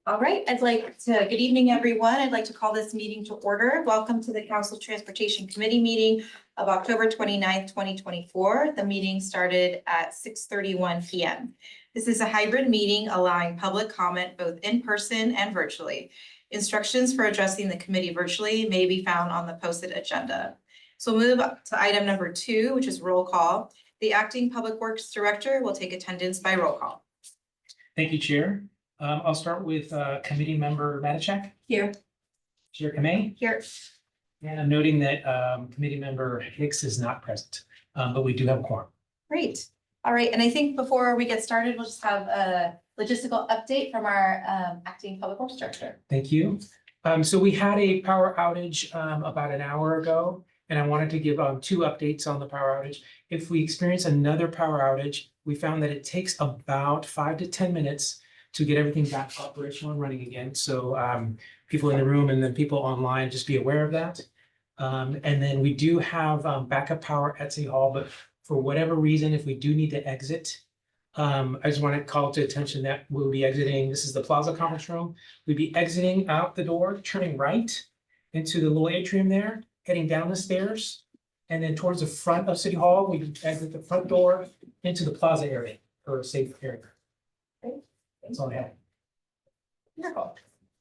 All right, good evening, everyone. I'd like to call this meeting to order. Welcome to the Council Transportation Committee meeting of October 29th, 2024. The meeting started at 6:31 p.m. This is a hybrid meeting allowing public comment both in person and virtually. Instructions for addressing the committee virtually may be found on the posted agenda. So we'll move up to item number 2, which is roll call. The acting Public Works Director will take attendance by roll call. Thank you, Chair. I'll start with Committee Member Matichak. Here. Chair Kamei. Here. And I'm noting that Committee Member Hicks is not present, but we do have a quorum. Great. All right. And I think before we get started, we'll just have a logistical update from our acting Public Works Director. Thank you. So we had a power outage about an hour ago, and I wanted to give 2 updates on the power outage. If we experience another power outage, we found that it takes about 5 to 10 minutes to get everything back operational and running again. So people in the room and then people online, just be aware of that. And then we do have backup power at City Hall, but for whatever reason, if we do need to exit, I just want to call to attention that we'll be exiting. This is the Plaza Conference Room. We'll be exiting out the door, turning right into the little atrium there, heading down the stairs, and then towards the front of City Hall, we exit the front door into the plaza area for a safe area. That's all I have. Wonderful.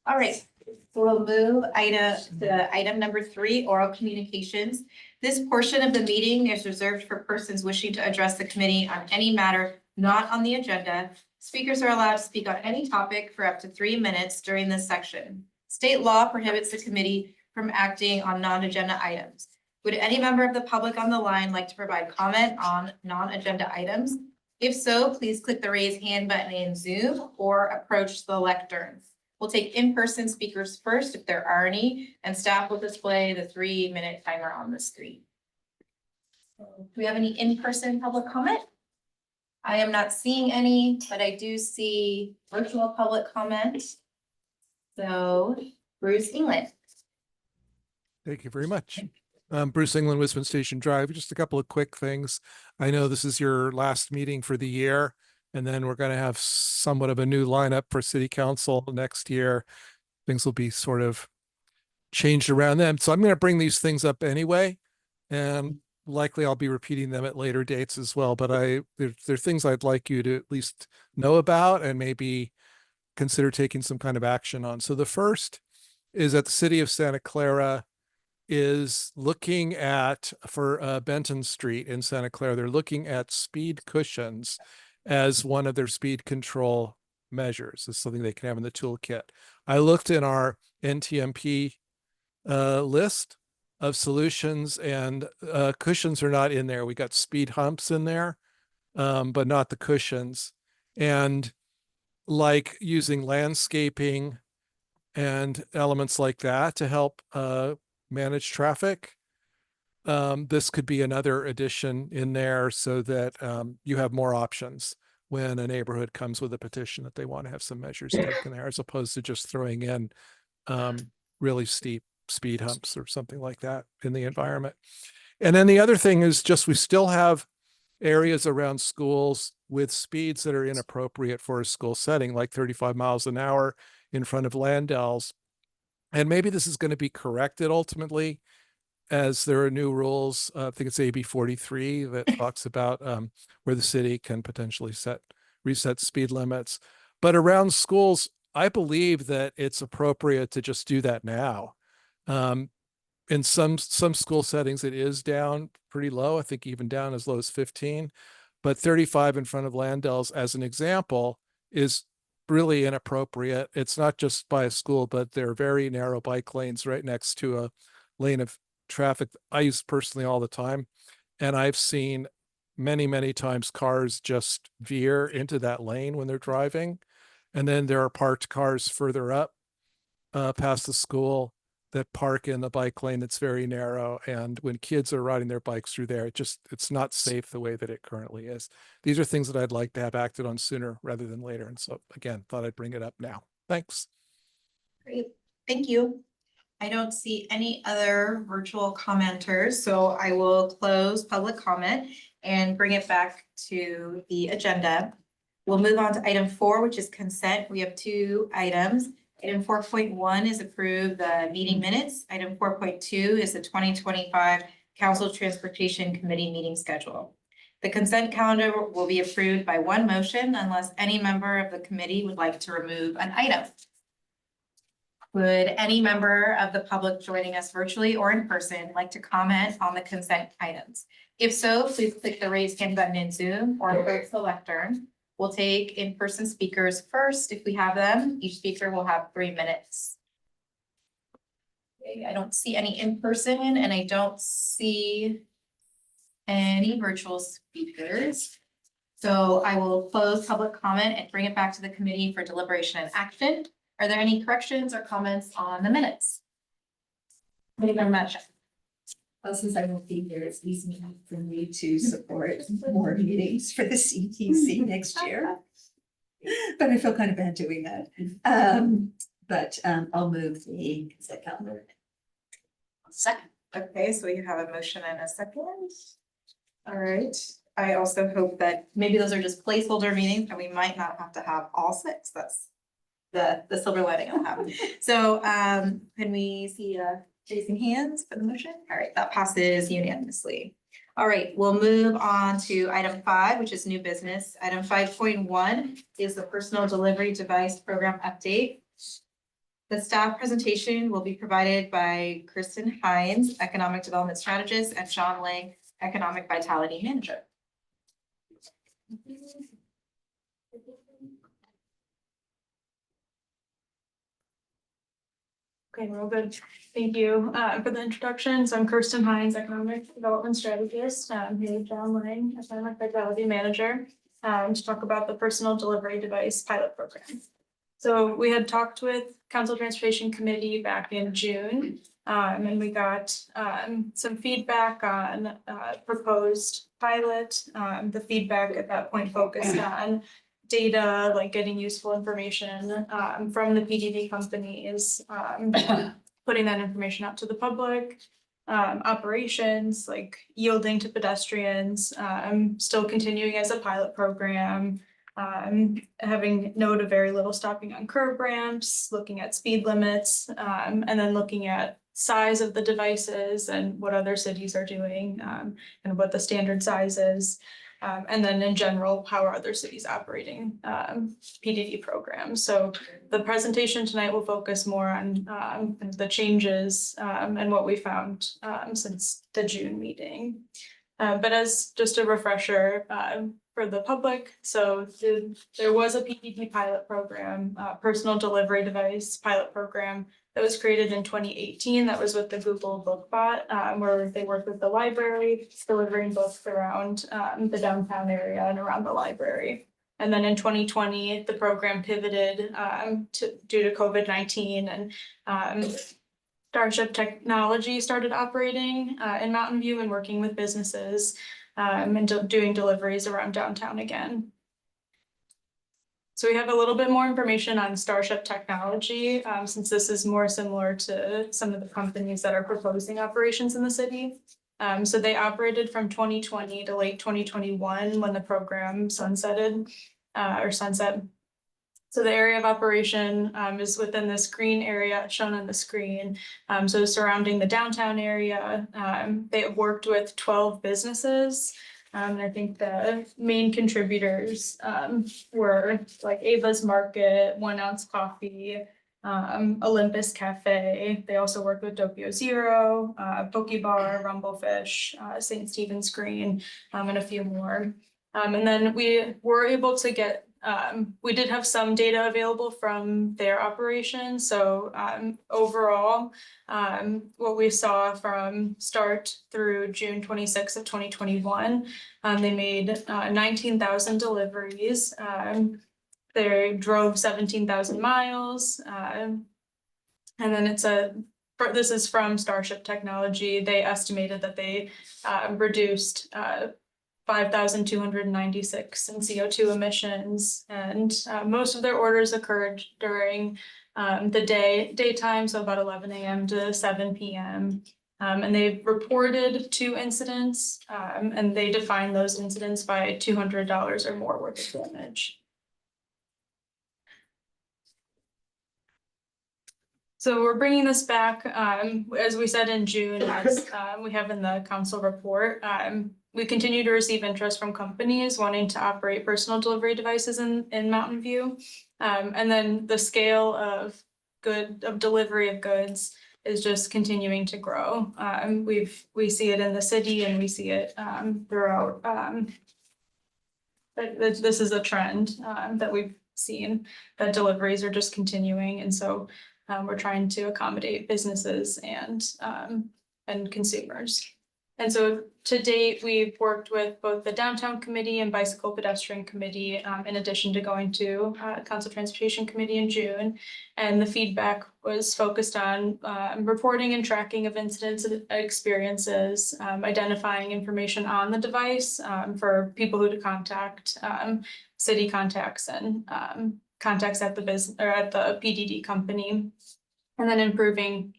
All right, so we'll move to item number 3, oral communications. This portion of the meeting is reserved for persons wishing to address the committee on any matter not on the agenda. Speakers are allowed to speak on any topic for up to 3 minutes during this section. State law prohibits the committee from acting on non-agenda items. Would any member of the public on the line like to provide comment on non-agenda items? If so, please click the raise hand button in Zoom or approach the lectern. We'll take in-person speakers first if there are any, and staff will display the 3-minute timer on the screen. Do we have any in-person public comment? I am not seeing any, but I do see virtual public comment. So Bruce England. Thank you very much. Bruce England, Wisman Station Drive. Just a couple of quick things. I know this is your last meeting for the year, and then we're going to have somewhat of a new lineup for City Council next year. Things will be sort of changed around them. So I'm going to bring these things up anyway, and likely I'll be repeating them at later dates as well. But there are things I'd like you to at least know about and maybe consider taking some kind of action on. So the first is that the City of Santa Clara is looking at, for Benton Street in Santa Clara, they're looking at speed cushions as one of their speed control measures. It's something they can have in the toolkit. I looked in our NTMP list of solutions, and cushions are not in there. We got speed humps in there, but not the cushions. And like using landscaping and elements like that to help manage traffic. This could be another addition in there so that you have more options when a neighborhood comes with a petition that they want to have some measures taken there, as opposed to just throwing in really steep speed humps or something like that in the environment. And then the other thing is just, we still have areas around schools with speeds that are inappropriate for a school setting, like 35 miles an hour in front of Landell's. And maybe this is going to be corrected ultimately, as there are new rules. I think it's AB 43 that talks about where the city can potentially reset speed limits. But around schools, I believe that it's appropriate to just do that now. In some school settings, it is down pretty low. I think even down as low as 15. But 35 in front of Landell's, as an example, is really inappropriate. It's not just by a school, but there are very narrow bike lanes right next to a lane of traffic I use personally all the time. And I've seen many, many times cars just veer into that lane when they're driving. And then there are parked cars further up past the school that park in the bike lane that's very narrow. And when kids are riding their bikes through there, it's not safe the way that it currently is. These are things that I'd like to have acted on sooner rather than later. And so again, thought I'd bring it up now. Thanks. Great, thank you. I don't see any other virtual commenters, so I will close public comment and bring it back to the agenda. We'll move on to item 4, which is consent. We have 2 items. Item 4.1 is approve the meeting minutes. Item 4.2 is the 2025 Council Transportation Committee meeting schedule. The consent calendar will be approved by one motion unless any member of the committee would like to remove an item. Would any member of the public joining us virtually or in person like to comment on the consent items? If so, please click the raise hand button in Zoom or approach the lectern. We'll take in-person speakers first if we have them. Each speaker will have 3 minutes. Okay, I don't see any in-person and I don't see any virtual speakers. So I will close public comment and bring it back to the committee for deliberation and action. Are there any corrections or comments on the minutes? Committee Member Matchett. Well, since I won't be here, it's easy for me to support more meetings for the CTC next year. But I feel kind of bad doing that. I'll move the consent calendar. Second. Okay, so we have a motion and a second. All right. I also hope that maybe those are just placeholder meetings and we might not have to have all 6. That's the silver lining I'll have. So can we see raising hands for the motion? All right, that passes unanimously. All right, we'll move on to item 5, which is new business. Item 5.1 is the personal delivery device program update. The staff presentation will be provided by Kristen Hines, Economic Development Strategist, and Sean Lang, Economic Vitality Manager. Okay, we're all good. Thank you for the introduction. So I'm Kirsten Hines, Economic Development Strategist. I'm here with John Lang, Economic Vitality Manager, to talk about the personal delivery device pilot program. So we had talked with Council Transportation Committee back in June, and we got some feedback on proposed pilot. The feedback at that point focused on data, like getting useful information from the PDD companies, putting that information out to the public, operations like yielding to pedestrians, still continuing as a pilot program, having no to very little stopping on curb ramps, looking at speed limits, and then looking at size of the devices and what other cities are doing, and what the standard size is. And then in general, how are other cities operating PDD programs? So the presentation tonight will focus more on the changes and what we found since the June meeting. But as just a refresher for the public, so there was a PDD pilot program, personal delivery device pilot program that was created in 2018. That was with the Google BookBot, where they worked with the library, delivering books around the downtown area and around the library. And then in 2020, the program pivoted due to COVID-19, and Starship Technology started operating in Mountain View and working with businesses and doing deliveries around downtown again. So we have a little bit more information on Starship Technology, since this is more similar to some of the companies that are proposing operations in the city. So they operated from 2020 to late 2021 when the program sunsetted or sunset. So the area of operation is within this green area shown on the screen. So surrounding the downtown area, they have worked with 12 businesses. And I think the main contributors were like Ava's Market, 1 Ounce Coffee, Olympus Cafe. They also worked with Doppio Zero, Poke Bar, Rumblefish, St. Stephen's Green, and a few more. And then we were able to get, we did have some data available from their operation. So overall, what we saw from start through June 26th of 2021, they made 19,000 deliveries. They drove 17,000 miles. And then this is from Starship Technology. They estimated that they reduced 5,296 in CO2 emissions, and most of their orders occurred during the daytime, so about 11 a.m. to 7 p.m. And they reported 2 incidents, and they defined those incidents by $200 or more worth of damage. So we're bringing this back, as we said in June, as we have in the council report. We continue to receive interest from companies wanting to operate personal delivery devices in Mountain View. And then the scale of delivery of goods is just continuing to grow. We see it in the city and we see it throughout. This is a trend that we've seen, that deliveries are just continuing, and so we're trying to accommodate businesses and consumers. And so to date, we've worked with both the Downtown Committee and Bicycle Pedestrian Committee, in addition to going to Council Transportation Committee in June. And the feedback was focused on reporting and tracking of incidents and experiences, identifying information on the device for people who to contact, city contacts and contacts at the business or at the PDD company, and then improving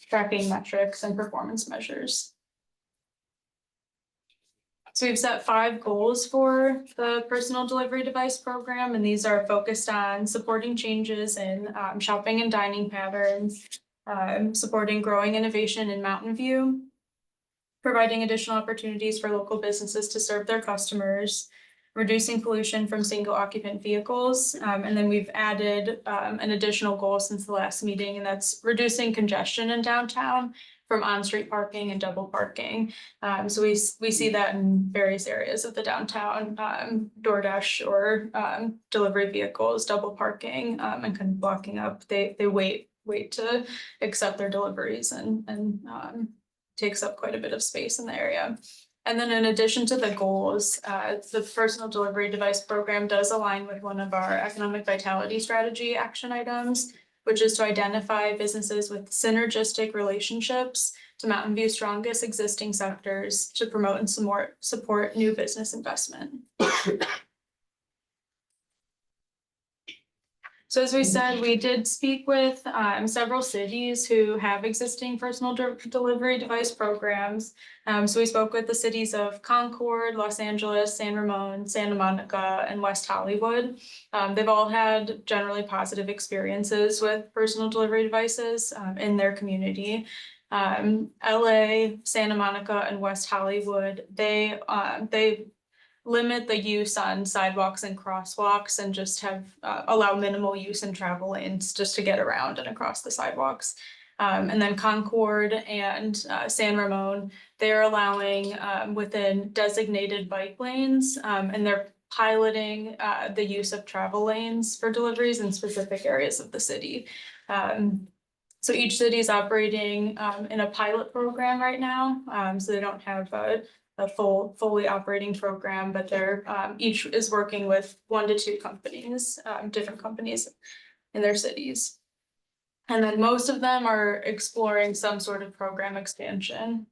tracking metrics and performance measures. So we've set 5 goals for the personal delivery device program, and these are focused on supporting changes in shopping and dining patterns, supporting growing innovation in Mountain View, providing additional opportunities for local businesses to serve their customers, reducing pollution from single occupant vehicles. And then we've added an additional goal since the last meeting, and that's reducing congestion in downtown from on-street parking and double parking. So we see that in various areas of the downtown, DoorDash or delivery vehicles, double parking and kind of blocking up. They wait to accept their deliveries and takes up quite a bit of space in the area. And then in addition to the goals, the personal delivery device program does align with one of our economic vitality strategy action items, which is to identify businesses with synergistic relationships to Mountain View's strongest existing sectors to promote and support new business investment. So as we said, we did speak with several cities who have existing personal delivery device programs. So we spoke with the cities of Concord, Los Angeles, San Ramon, Santa Monica, and West Hollywood. They've all had generally positive experiences with personal delivery devices in their community. LA, Santa Monica, and West Hollywood, they limit the use on sidewalks and crosswalks and just have allow minimal use in travel lanes just to get around and across the sidewalks. And then Concord and San Ramon, they're allowing within designated bike lanes, and they're piloting the use of travel lanes for deliveries in specific areas of the city. So each city is operating in a pilot program right now, so they don't have a fully operating program, but they're each is working with 1 to 2 companies, different companies in their cities. And then most of them are exploring some sort of program expansion.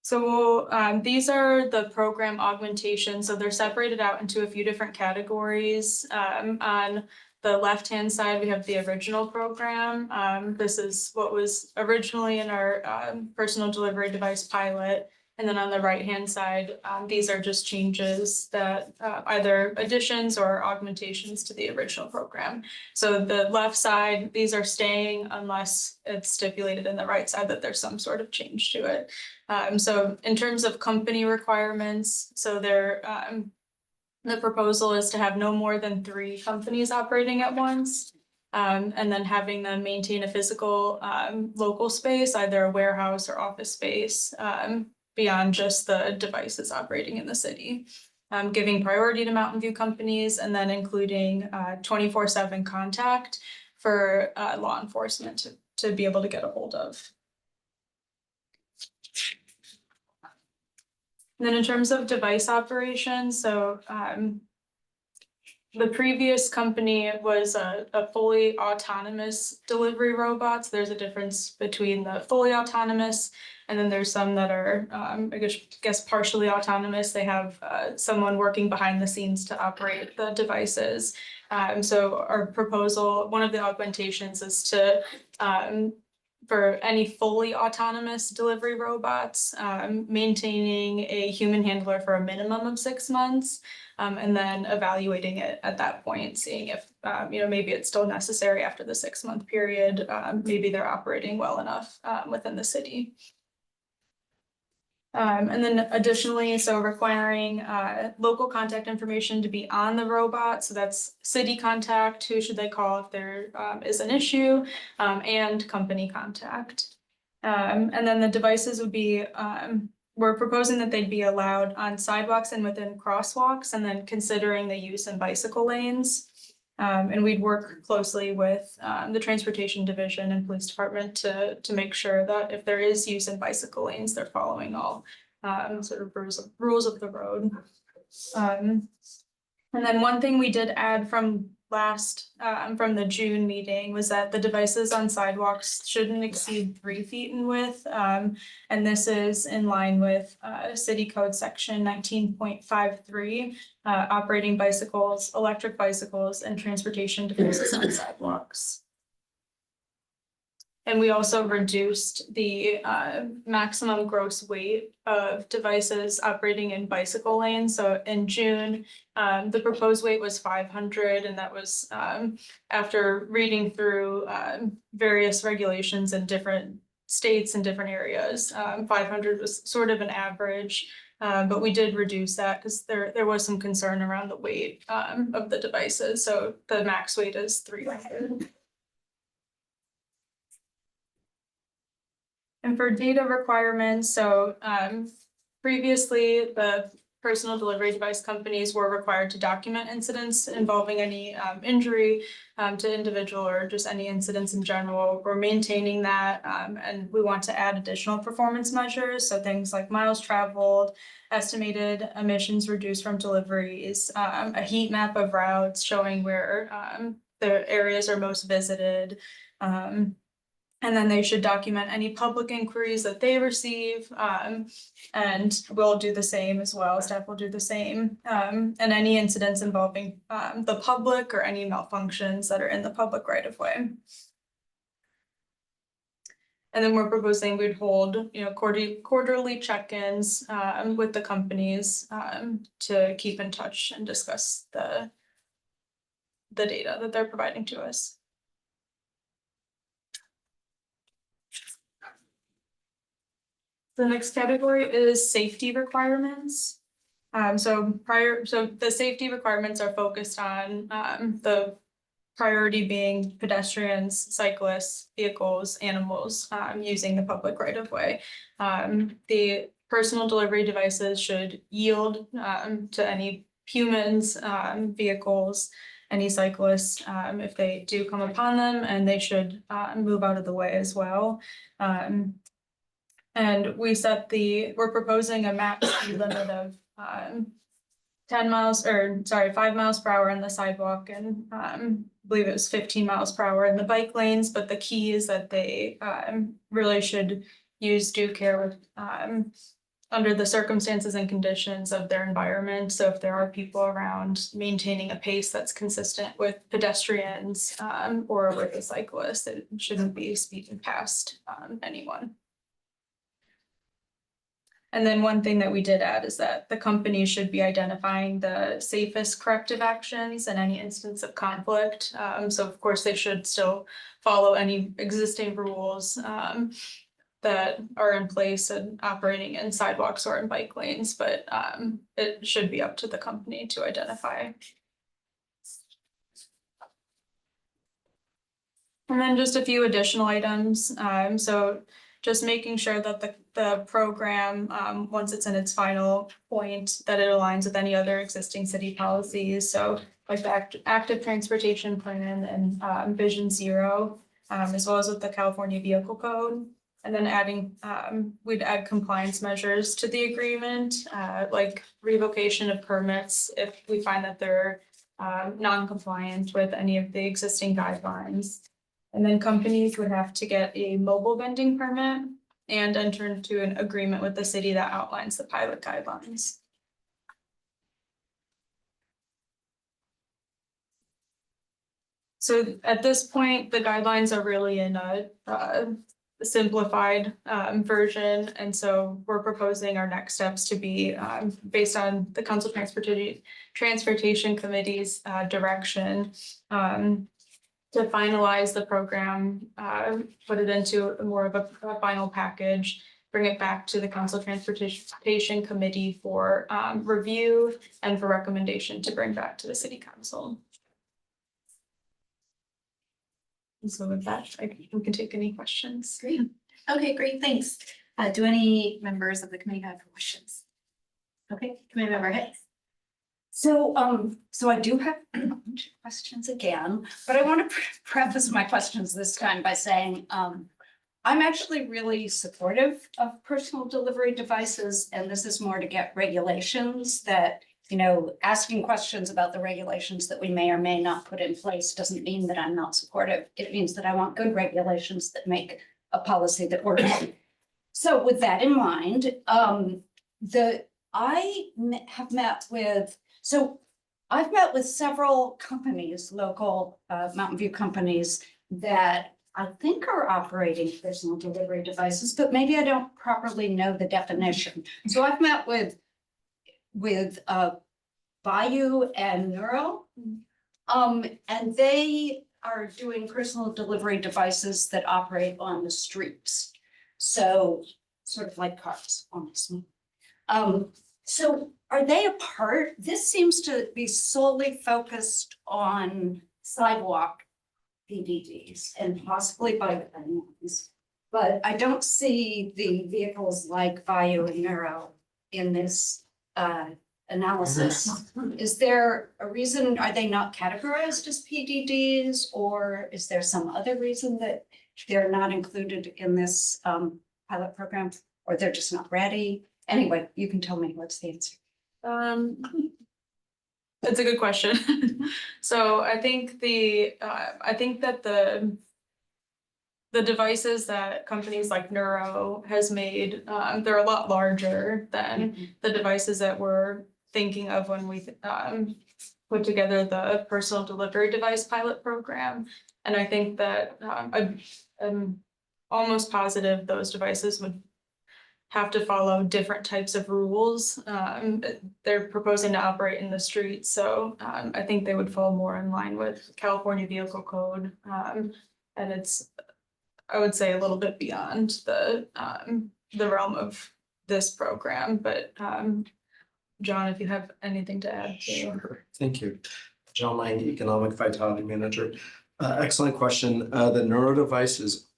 So these are the program augmentations. So they're separated out into a few different categories. On the left-hand side, we have the original program. This is what was originally in our personal delivery device pilot. And then on the right-hand side, these are just changes that either additions or augmentations to the original program. So the left side, these are staying unless it's stipulated in the right side that there's some sort of change to it. So in terms of company requirements, so they're the proposal is to have no more than 3 companies operating at once, and then having them maintain a physical local space, either a warehouse or office space, beyond just the devices operating in the city. Giving priority to Mountain View companies, and then including 24/7 contact for law enforcement to be able to get a hold of. And then in terms of device operations, so the previous company was a fully autonomous delivery robot. So there's a difference between the fully autonomous, and then there's some that are, I guess partially autonomous. They have someone working behind the scenes to operate the devices. So our proposal, one of the augmentations is to for any fully autonomous delivery robots, maintaining a human handler for a minimum of 6 months. And then evaluating it at that point, seeing if, maybe it's still necessary after the 6-month period. Maybe they're operating well enough within the city. And then additionally, so requiring local contact information to be on the robot. So that's city contact, who should they call if there is an issue, and company contact. And then the devices would be, we're proposing that they'd be allowed on sidewalks and within crosswalks, and then considering the use in bicycle lanes. And we'd work closely with the Transportation Division and Police Department to make sure that if there is use in bicycle lanes, they're following all sort of rules of the road. And then one thing we did add from from the June meeting was that the devices on sidewalks shouldn't exceed 3 feet in width. And this is in line with City Code Section 19.53, operating bicycles, electric bicycles, and transportation devices on sidewalks. And we also reduced the maximum gross weight of devices operating in bicycle lanes. So in June, the proposed weight was 500, and that was after reading through various regulations in different states and different areas. 500 was sort of an average, but we did reduce that because there was some concern around the weight of the devices. So the max weight is 300. And for data requirements, so previously the personal delivery device companies were required to document incidents involving any injury to individual or just any incidents in general. We're maintaining that, and we want to add additional performance measures. So things like miles traveled, estimated emissions reduced from deliveries, a heat map of routes showing where the areas are most visited. And then they should document any public inquiries that they receive, and we'll do the same as well. Staff will do the same. And any incidents involving the public or any malfunctions that are in the public right of way. And then we're proposing we'd hold, quarterly check-ins with the companies to keep in touch and discuss the data that they're providing to us. The next category is safety requirements. So the safety requirements are focused on the priority being pedestrians, cyclists, vehicles, animals using the public right of way. The personal delivery devices should yield to any humans, vehicles, any cyclists if they do come upon them, and they should move out of the way as well. And we're proposing a max speed limit of 5 miles per hour on the sidewalk, and I believe it was 15 miles per hour in the bike lanes. But the key is that they really should use due care with under the circumstances and conditions of their environment. So if there are people around, maintaining a pace that's consistent with pedestrians or with a cyclist, it shouldn't be speeding past anyone. And then one thing that we did add is that the company should be identifying the safest corrective actions in any instance of conflict. So of course they should still follow any existing rules that are in place and operating in sidewalks or in bike lanes, but it should be up to the company to identify. And then just a few additional items. So just making sure that the program, once it's in its final point, that it aligns with any other existing city policies. So like the active transportation plan and Vision Zero, as well as with the California Vehicle Code. And then we'd add compliance measures to the agreement, like revocation of permits if we find that they're non-compliant with any of the existing guidelines. And then companies would have to get a mobile vending permit and enter into an agreement with the city that outlines the pilot guidelines. So at this point, the guidelines are really in a simplified version. And so we're proposing our next steps to be based on the Council Transportation Committee's direction to finalize the program, put it into more of a final package, bring it back to the Council Transportation Committee for review and for recommendation to bring back to the City Council. And so with that, we can take any questions. Great. Okay, great, thanks. Do any members of the committee have questions? Okay, Committee Member Hicks. So I do have a bunch of questions again, but I want to preface my questions this time by saying, I'm actually really supportive of personal delivery devices, and this is more to get regulations that, you know, asking questions about the regulations that we may or may not put in place doesn't mean that I'm not supportive. It means that I want good regulations that make a policy that works. So with that in mind, I've met with several companies, local Mountain View companies that I think are operating personal delivery devices, but maybe I don't properly know the definition. So I've met with Bayou and Neuro, and they are doing personal delivery devices that operate on the streets. So sort of like cars, honestly. So are they a part? This seems to be solely focused on sidewalk PDDs and possibly bike lanes. But I don't see the vehicles like Bayou and Neuro in this analysis. Is there a reason, are they not categorized as PDDs, or is there some other reason that they're not included in this pilot program, or they're just not ready? Anyway, you can tell me what's the answer. That's a good question. So I think that the devices that companies like Neuro has made, they're a lot larger than the devices that we're thinking of when we put together the personal delivery device pilot program. And I think that I'm almost positive those devices would have to follow different types of rules. They're proposing to operate in the streets, so I think they would fall more in line with California Vehicle Code. And it's, I would say, a little bit beyond the realm of this program, but John, if you have anything to add. Sure, thank you. John Lang, Economic Vitality Manager. Excellent question. The Neuro device is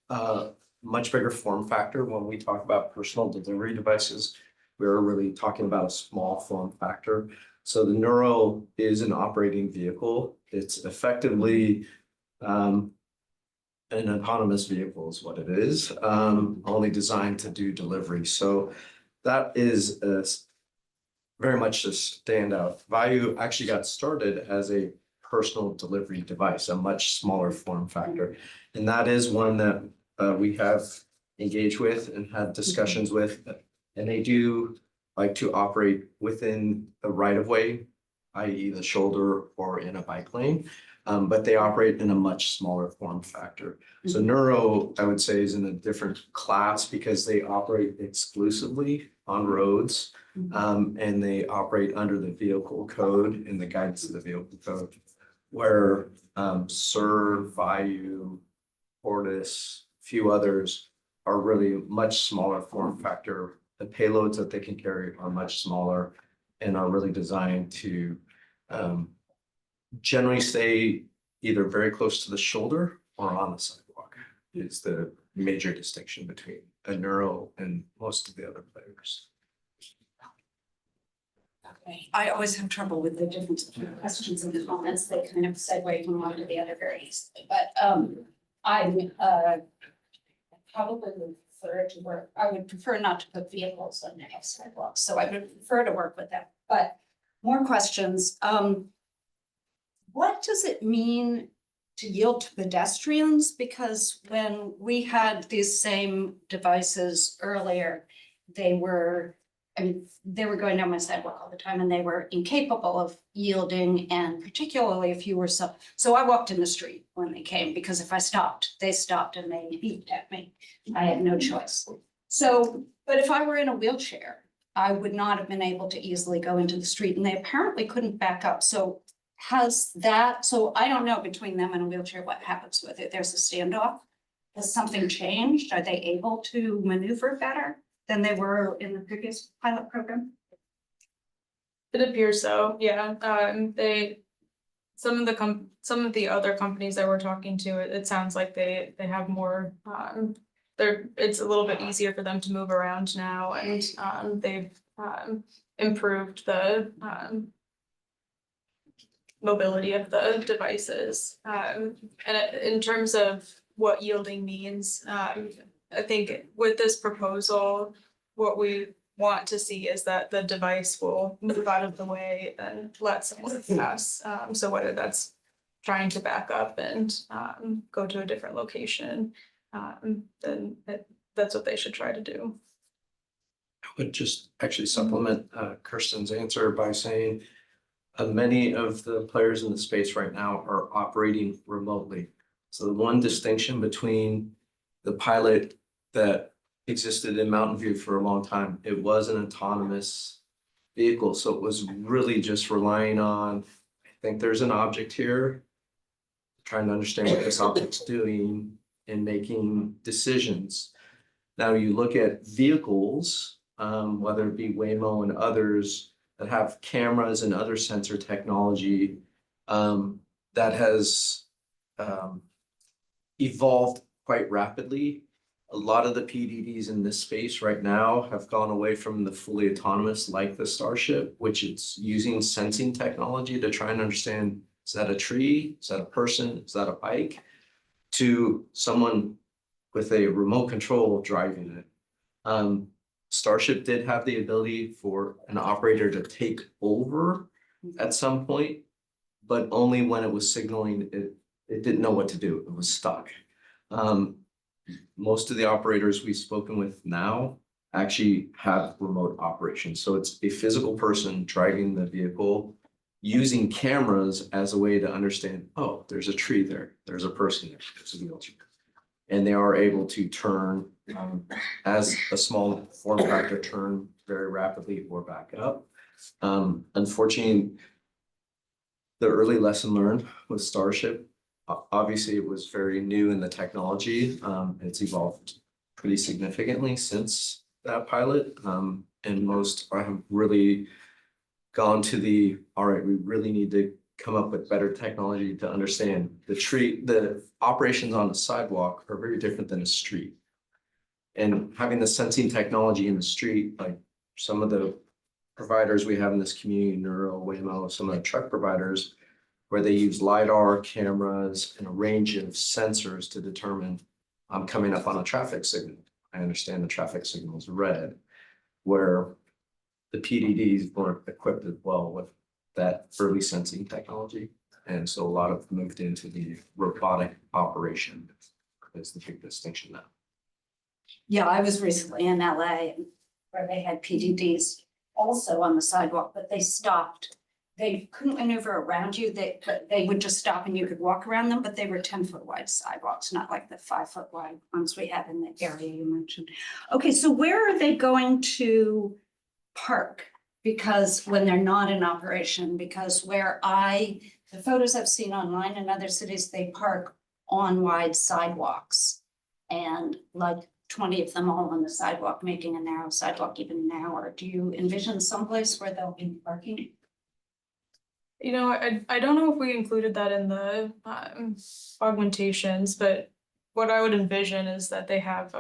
much bigger form factor. When we talk about personal delivery devices, we're really talking about a small form factor. So the Neuro is an operating vehicle. It's effectively an autonomous vehicle is what it is, only designed to do delivery. So that is very much a standout. Bayou actually got started as a personal delivery device, a much smaller form factor. And that is one that we have engaged with and had discussions with, and they do like to operate within the right of way, i.e. the shoulder or in a bike lane, but they operate in a much smaller form factor. So Neuro, I would say, is in a different class because they operate exclusively on roads, and they operate under the vehicle code and the guidance of the vehicle code, where SUR, Bayou, Fortis, few others are really much smaller form factor. The payloads that they can carry are much smaller and are really designed to generally stay either very close to the shoulder or on the sidewalk is the major distinction between a Neuro and most of the other players. Okay, I always have trouble with the difference between questions and the comments. They kind of segue from one to the other very easily, but I'm probably would prefer to work. I would prefer not to put vehicles on the sidewalks, so I would prefer to work with them. But more questions. What does it mean to yield to pedestrians? Because when we had these same devices earlier, they were I mean, they were going down my sidewalk all the time and they were incapable of yielding, and particularly if you were so I walked in the street when they came, because if I stopped, they stopped and they beeped at me. I had no choice. So, but if I were in a wheelchair, I would not have been able to easily go into the street, and they apparently couldn't back up. So so I don't know between them and a wheelchair what happens with it. There's a standoff. Has something changed? Are they able to maneuver better than they were in the previous pilot program? It appears so, yeah. Some of the other companies that we're talking to, it sounds like they have more, it's a little bit easier for them to move around now, and they've improved the mobility of the devices. And in terms of what yielding means, I think with this proposal, what we want to see is that the device will move out of the way and let someone pass. So whether that's trying to back up and go to a different location, then that's what they should try to do. I would just actually supplement Kirsten's answer by saying many of the players in the space right now are operating remotely. So the one distinction between the pilot that existed in Mountain View for a long time, it was an autonomous vehicle. So it was really just relying on, I think there's an object here, trying to understand what this object's doing and making decisions. Now you look at vehicles, whether it be Waymo and others that have cameras and other sensor technology, that has evolved quite rapidly. A lot of the PDDs in this space right now have gone away from the fully autonomous, like the Starship, which it's using sensing technology to try and understand, is that a tree? Is that a person? Is that a bike? To someone with a remote control driving it. Starship did have the ability for an operator to take over at some point, but only when it was signaling it didn't know what to do. It was stuck. Most of the operators we've spoken with now actually have remote operations. So it's a physical person driving the vehicle, using cameras as a way to understand, oh, there's a tree there, there's a person there, there's a wheelchair. And they are able to turn as a small form factor, turn very rapidly or back up. Unfortunately, the early lesson learned with Starship, obviously it was very new in the technology. It's evolved pretty significantly since that pilot. And most have really gone to all right, we really need to come up with better technology to understand the operations on the sidewalk are very different than a street. And having the sensing technology in the street, like some of the providers we have in this community, Nuro, Waymo, some of the truck providers, where they use LiDAR cameras and a range of sensors to determine I'm coming up on a traffic signal. I understand the traffic signal is red, where the PDDs weren't equipped as well with that early sensing technology. And so a lot of moved into the robotic operation is the big distinction now. Yeah, I was recently in LA where they had PDDs also on the sidewalk, but they stopped. They couldn't maneuver around you. They would just stop and you could walk around them, but they were 10-foot wide sidewalks, not like the 5-foot wide ones we have in the area you mentioned. Okay, so where are they going to park? Because when they're not in operation, because the photos I've seen online in other cities, they park on wide sidewalks and like 20 of them all on the sidewalk, making a narrow sidewalk even narrower. Do you envision someplace where they'll be parking? You know, I don't know if we included that in the augmentations, but what I would envision is that they have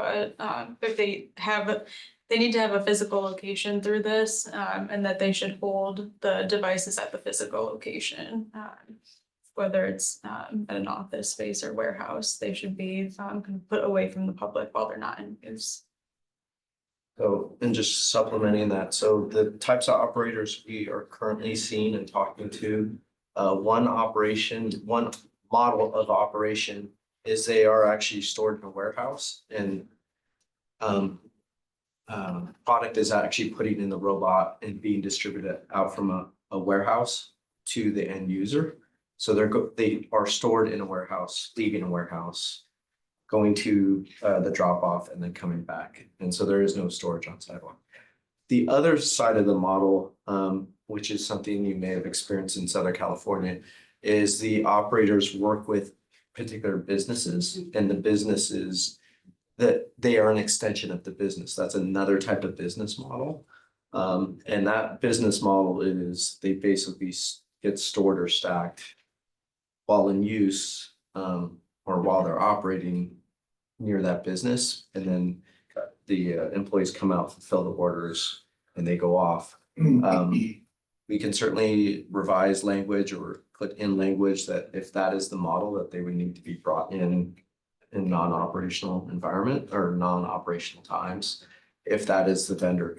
they need to have a physical location through this, and that they should hold the devices at the physical location. Whether it's at an office space or warehouse, they should be kind of put away from the public while they're not in use. So, and just supplementing that, so the types of operators we are currently seeing and talking to, one model of operation is they are actually stored in a warehouse, and product is actually putting in the robot and being distributed out from a warehouse to the end user. So they are stored in a warehouse, leaving a warehouse, going to the drop off and then coming back. And so there is no storage on sidewalk. The other side of the model, which is something you may have experienced in Southern California, is the operators work with particular businesses, and the businesses that they are an extension of the business. That's another type of business model. And that business model is they basically get stored or stacked while in use, or while they're operating near that business. And then the employees come out, fulfill the orders, and they go off. We can certainly revise language or put in language that if that is the model, that they would need to be brought in non-operational environment or non-operational times, if that is the vendor.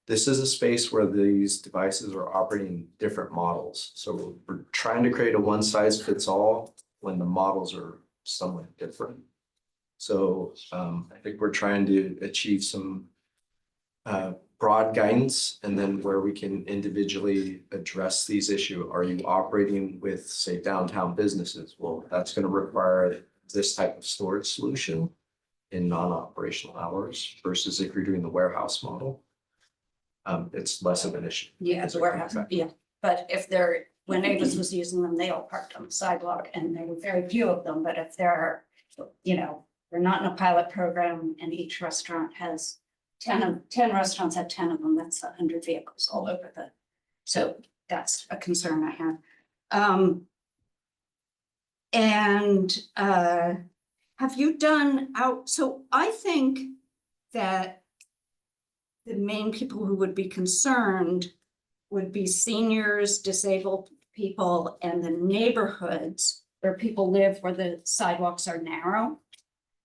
This is a space where these devices are operating different models. So we're trying to create a one size fits all when the models are somewhat different. So I think we're trying to achieve some broad guidance, and then where we can individually address these issues. Are you operating with, say, downtown businesses? Well, that's going to require this type of storage solution in non-operational hours versus if you're doing the warehouse model. It's less of an issue. Yeah, it's warehouse, yeah, but if they're, when Avis was using them, they all parked on the sidewalk and there were very few of them, but if there are, you know, we're not in a pilot program and each restaurant has 10 restaurants have 10 of them, that's 100 vehicles all over so that's a concern I have. Have you done out, so I think that the main people who would be concerned would be seniors, disabled people, and the neighborhoods where people live where the sidewalks are narrow.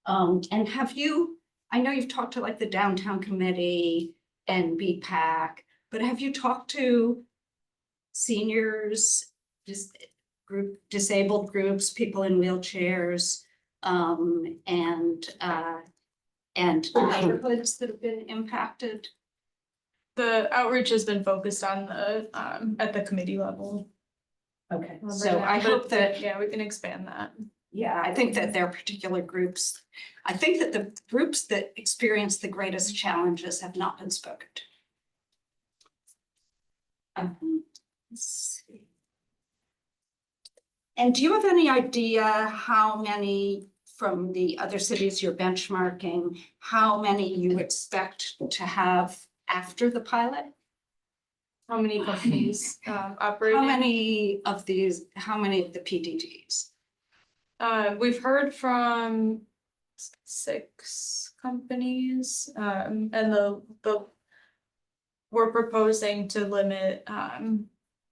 And have you, I know you've talked to like the downtown committee and BPAC, but have you talked to seniors, disabled groups, people in wheelchairs, and neighborhoods that have been impacted? The outreach has been focused on the, at the committee level. Okay, Right so now, I but, hope that, yeah, we can expand that. yeah, I think that there are particular groups. I think that the groups that experience the greatest challenges have not been spoken to. Let's see. And do you have any idea how many from the other cities you're benchmarking, how many you expect to have after the pilot? How many companies operating? How many of the PDDs? We've heard from 6 companies, and we're proposing to limit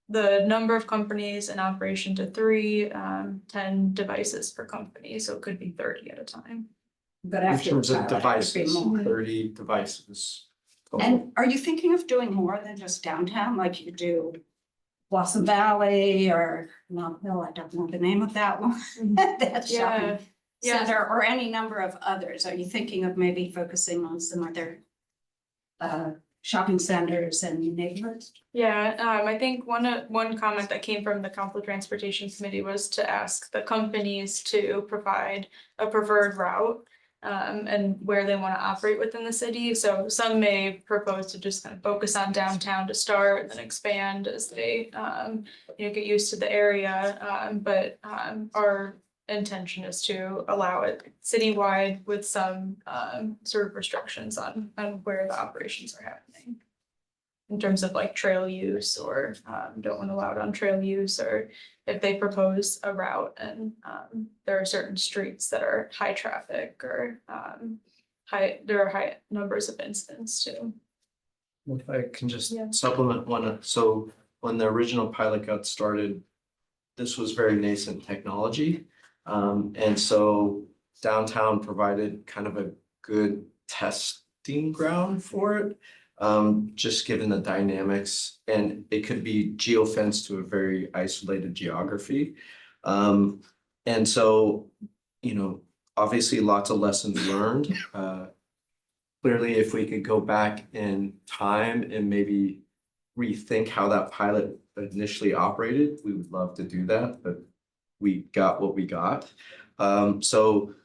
the number of companies in operation to 3, 10 devices per company, so it could be 30 at a time. But In after terms the of pilot, it would be devices, more. 30 devices. total. And are you thinking of doing more than just downtown, like you do Blossom Valley or Mount Hill? I don't know the name of that one. That shopping Yeah. center or any number of others. Are you thinking of maybe focusing on some other shopping centers and neighborhoods? Yeah, I think one comment that came from the Council of Transportation Committee was to ask the companies to provide a preferred route. And where they want to operate within the city. So some may propose to just kind of focus on downtown to start, then expand as they get used to the area. But our intention is to allow it citywide with some sort of restrictions on where the operations are happening. In terms of like trail use or don't want to allow it on trail use, or if they propose a route and there are certain streets that are high traffic or there are high numbers of incidents too. If I can just Yeah. supplement one, so when the original pilot got started, this was very nascent technology. And so downtown provided kind of a good testing ground for it. Just given the dynamics, and it could be geofenced to a very isolated geography. And so, obviously lots of lessons learned. clearly, if we could go back in time and maybe rethink how that pilot initially operated, we would love to do that, but we got what we got. So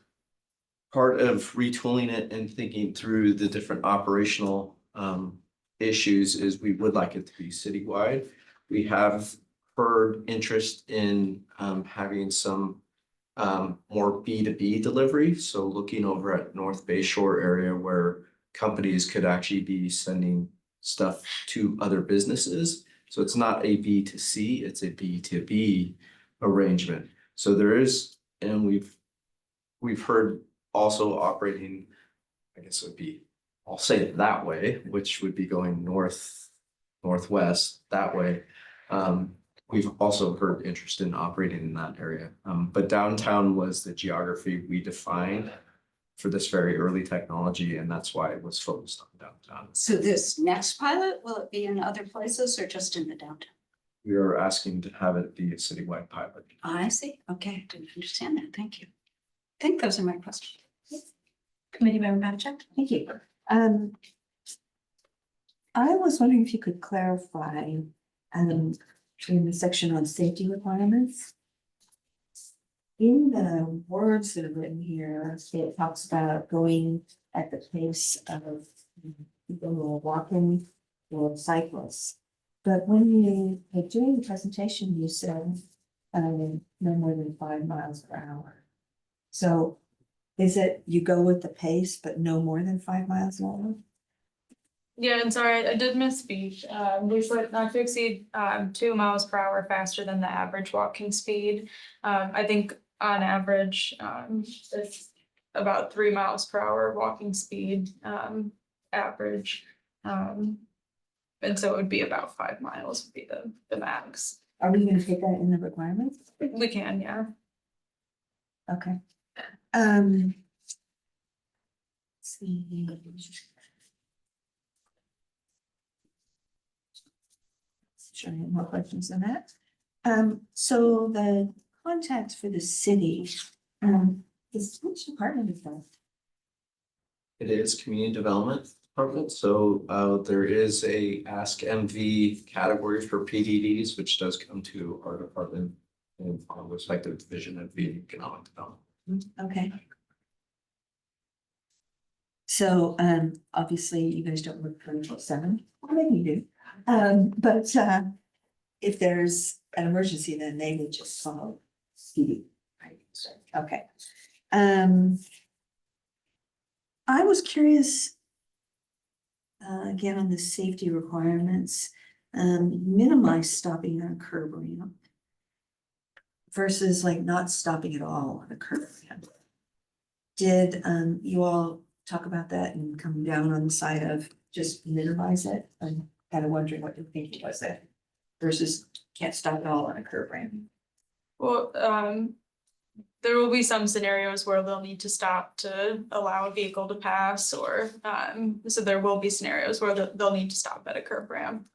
part of retooling it and thinking through the different operational issues is we would like it to be citywide. We have heard interest in having some more B2B delivery. So looking over at North Bay Shore area where companies could actually be sending stuff to other businesses. So it's not a B2C, it's a B2B arrangement. So there is, and we've heard also operating, I guess it would be, I'll say it that way, which would be going northwest that way. We've also heard interest in operating in that area. But downtown was the geography we defined for this very early technology, and that's why it was focused on downtown. So this next pilot, will it be in other places or just in the downtown? We are asking to have it be a citywide pilot. I see. Okay, didn't understand that. Thank you. I think those are my questions. Committee Member Matchuk? Thank you. I was wondering if you could clarify, in the section on safety requirements. In the words that are written here, it talks about going at the pace of people who are walking or cyclists. But when you, like, during the presentation, you said, no more than 5 miles per hour. So is it you go with the pace, but no more than 5 miles an hour? Yeah, and sorry, I did misspeak. We put not to exceed 2 miles per hour faster than the average walking speed. I think on average, it's about 3 miles per hour walking speed average. And so it would be about 5 miles would be the max. Are we gonna take that in the requirements? We can, yeah. Okay. Let's see. Sure, I have more questions than that. So the contact for the city, is which department is that? It is community development department, so there is a Ask MV category for PDDs, which does come to our department in our respective division of the economic development. Okay. So, obviously you guys don't work 24/7, or maybe you do. But if there's an emergency, then they would just follow PD. Right, so, okay. I was curious, again, on the safety requirements, minimize stopping on a curb ramp versus like not stopping at all on a curb ramp. Did you all talk about that and come down on the side of just minimize it? I'm kind of wondering what your thinking was there versus can't stop at all on a curb ramp. Well, there will be some scenarios where they'll need to stop to allow a vehicle to pass, or so there will be scenarios where they'll need to stop at a curb ramp.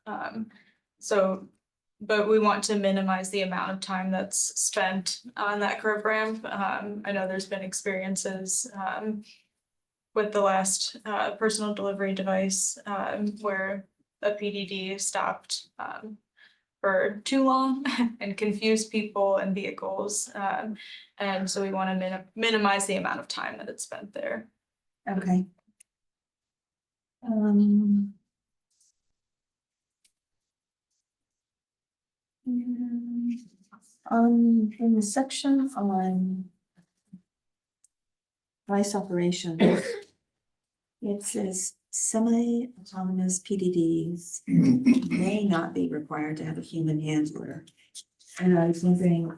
But we want to minimize the amount of time that's spent on that curb ramp. I know there's been experiences with the last personal delivery device where a PDD stopped for too long and confused people and vehicles. And so we want to minimize the amount of time that it's spent there. Okay. In the section on device operations, it says semi-autonomous PDDs may not be required to have a human handler. And I was wondering,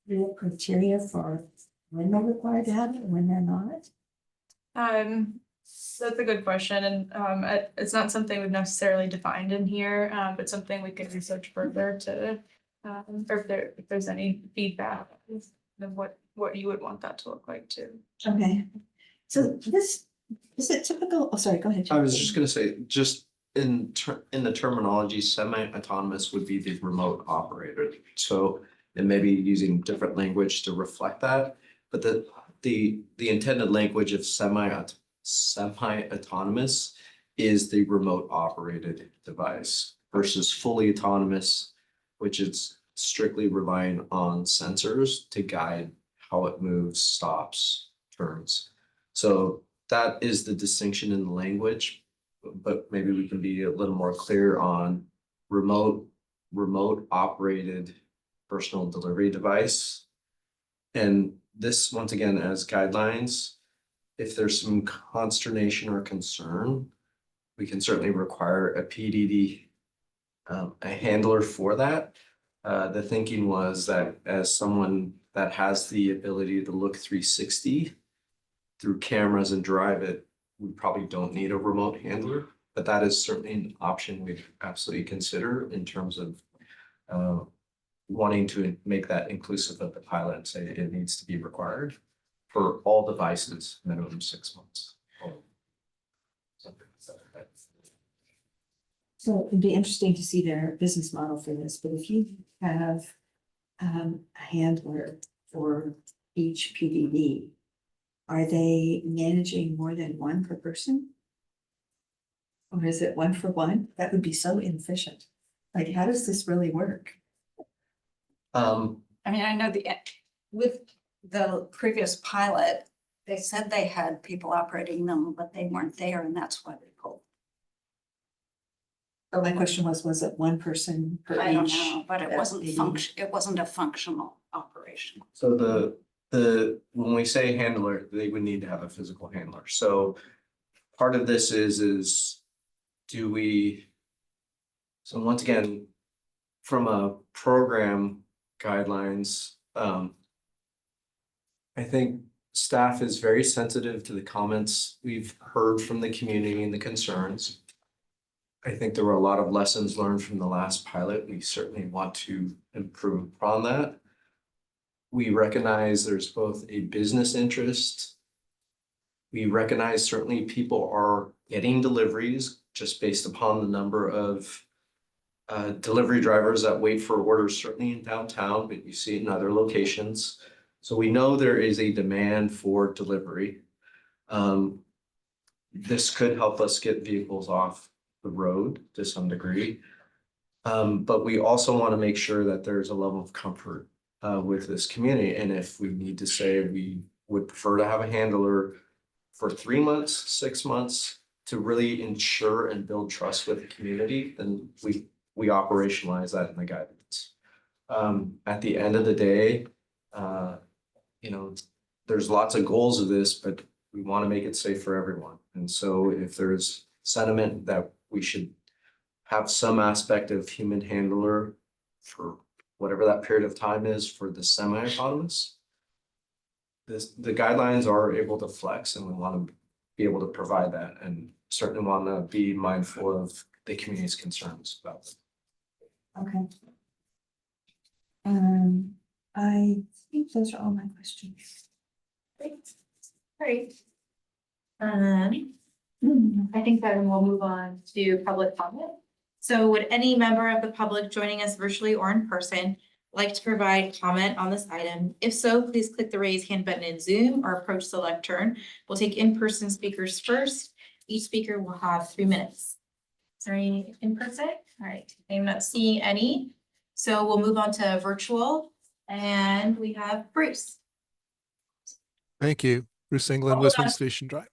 the criteria for when they're required to have it and when they're not? That's a good question, and it's not something we've necessarily defined in here, but something we could research further to, or if there's any feedback of what you would want that to look like too. Okay, so this, is it typical, oh, sorry, go ahead. I was just gonna say, just in the terminology, semi-autonomous would be the remote operator. So, and maybe using different language to reflect that, but the intended language of semi-autonomous is the remote operated device versus fully autonomous, which is strictly relying on sensors to guide how it moves, stops, turns. So that is the distinction in the language, but maybe we can be a little more clear on remote operated personal delivery device. And this, once again, as guidelines, if there's some consternation or concern, we can certainly require a PDD, a handler for that. The thinking was that as someone that has the ability to look 360 through cameras and drive it, we probably don't need a remote handler, but that is certainly an option we'd absolutely consider in terms of wanting to make that inclusive of the pilot and say it needs to be required for all devices, minimum 6 months. So it'd be interesting to see their business model for this, but if you have a handler for each PDD, are they managing more than one per person? Or is it one for one? That would be so inefficient. Like, how does this really work? I mean, I know with the previous pilot, they said they had people operating them, but they weren't there, and that's why they pulled. So my question was it one person per I don't each? know, but it wasn't PDD? it wasn't a functional operation. So when we say handler, they would need to have a physical handler. So part of this is do we, so once again, from a program guidelines, I think staff is very sensitive to the comments we've heard from the community and the concerns. I think there were a lot of lessons learned from the last pilot. We certainly want to improve upon that. We recognize there's both a business interest. We recognize certainly people are getting deliveries just based upon the number of delivery drivers that wait for orders, certainly in downtown, but you see it in other locations. So we know there is a demand for delivery. This could help us get vehicles off the road to some degree. But we also want to make sure that there's a level of comfort with this community. And if we need to say we would prefer to have a handler for 3 months, 6 months to really ensure and build trust with the community, then we operationalize that in the guidance. At the end of the day, there's lots of goals of this, but we want to make it safe for everyone. And so if there's sentiment that we should have some aspect of human handler for whatever that period of time is for the semi-autonomous, the guidelines are able to flex, and we want to be able to provide that, and certainly want to be mindful of the community's concerns about it. Okay. I think those are all my questions. Great. I think then we'll move on to public comment. So would any member of the public joining us virtually or in person like to provide comment on this item? If so, please click the raise hand button in Zoom or approach the lectern. We'll take in-person speakers first. Each speaker will have 3 minutes. Is there any in person? All right, I'm not seeing any. So we'll move on to virtual, and we have Bruce. Thank you. Bruce England, Hold Wisman on. Station Drive.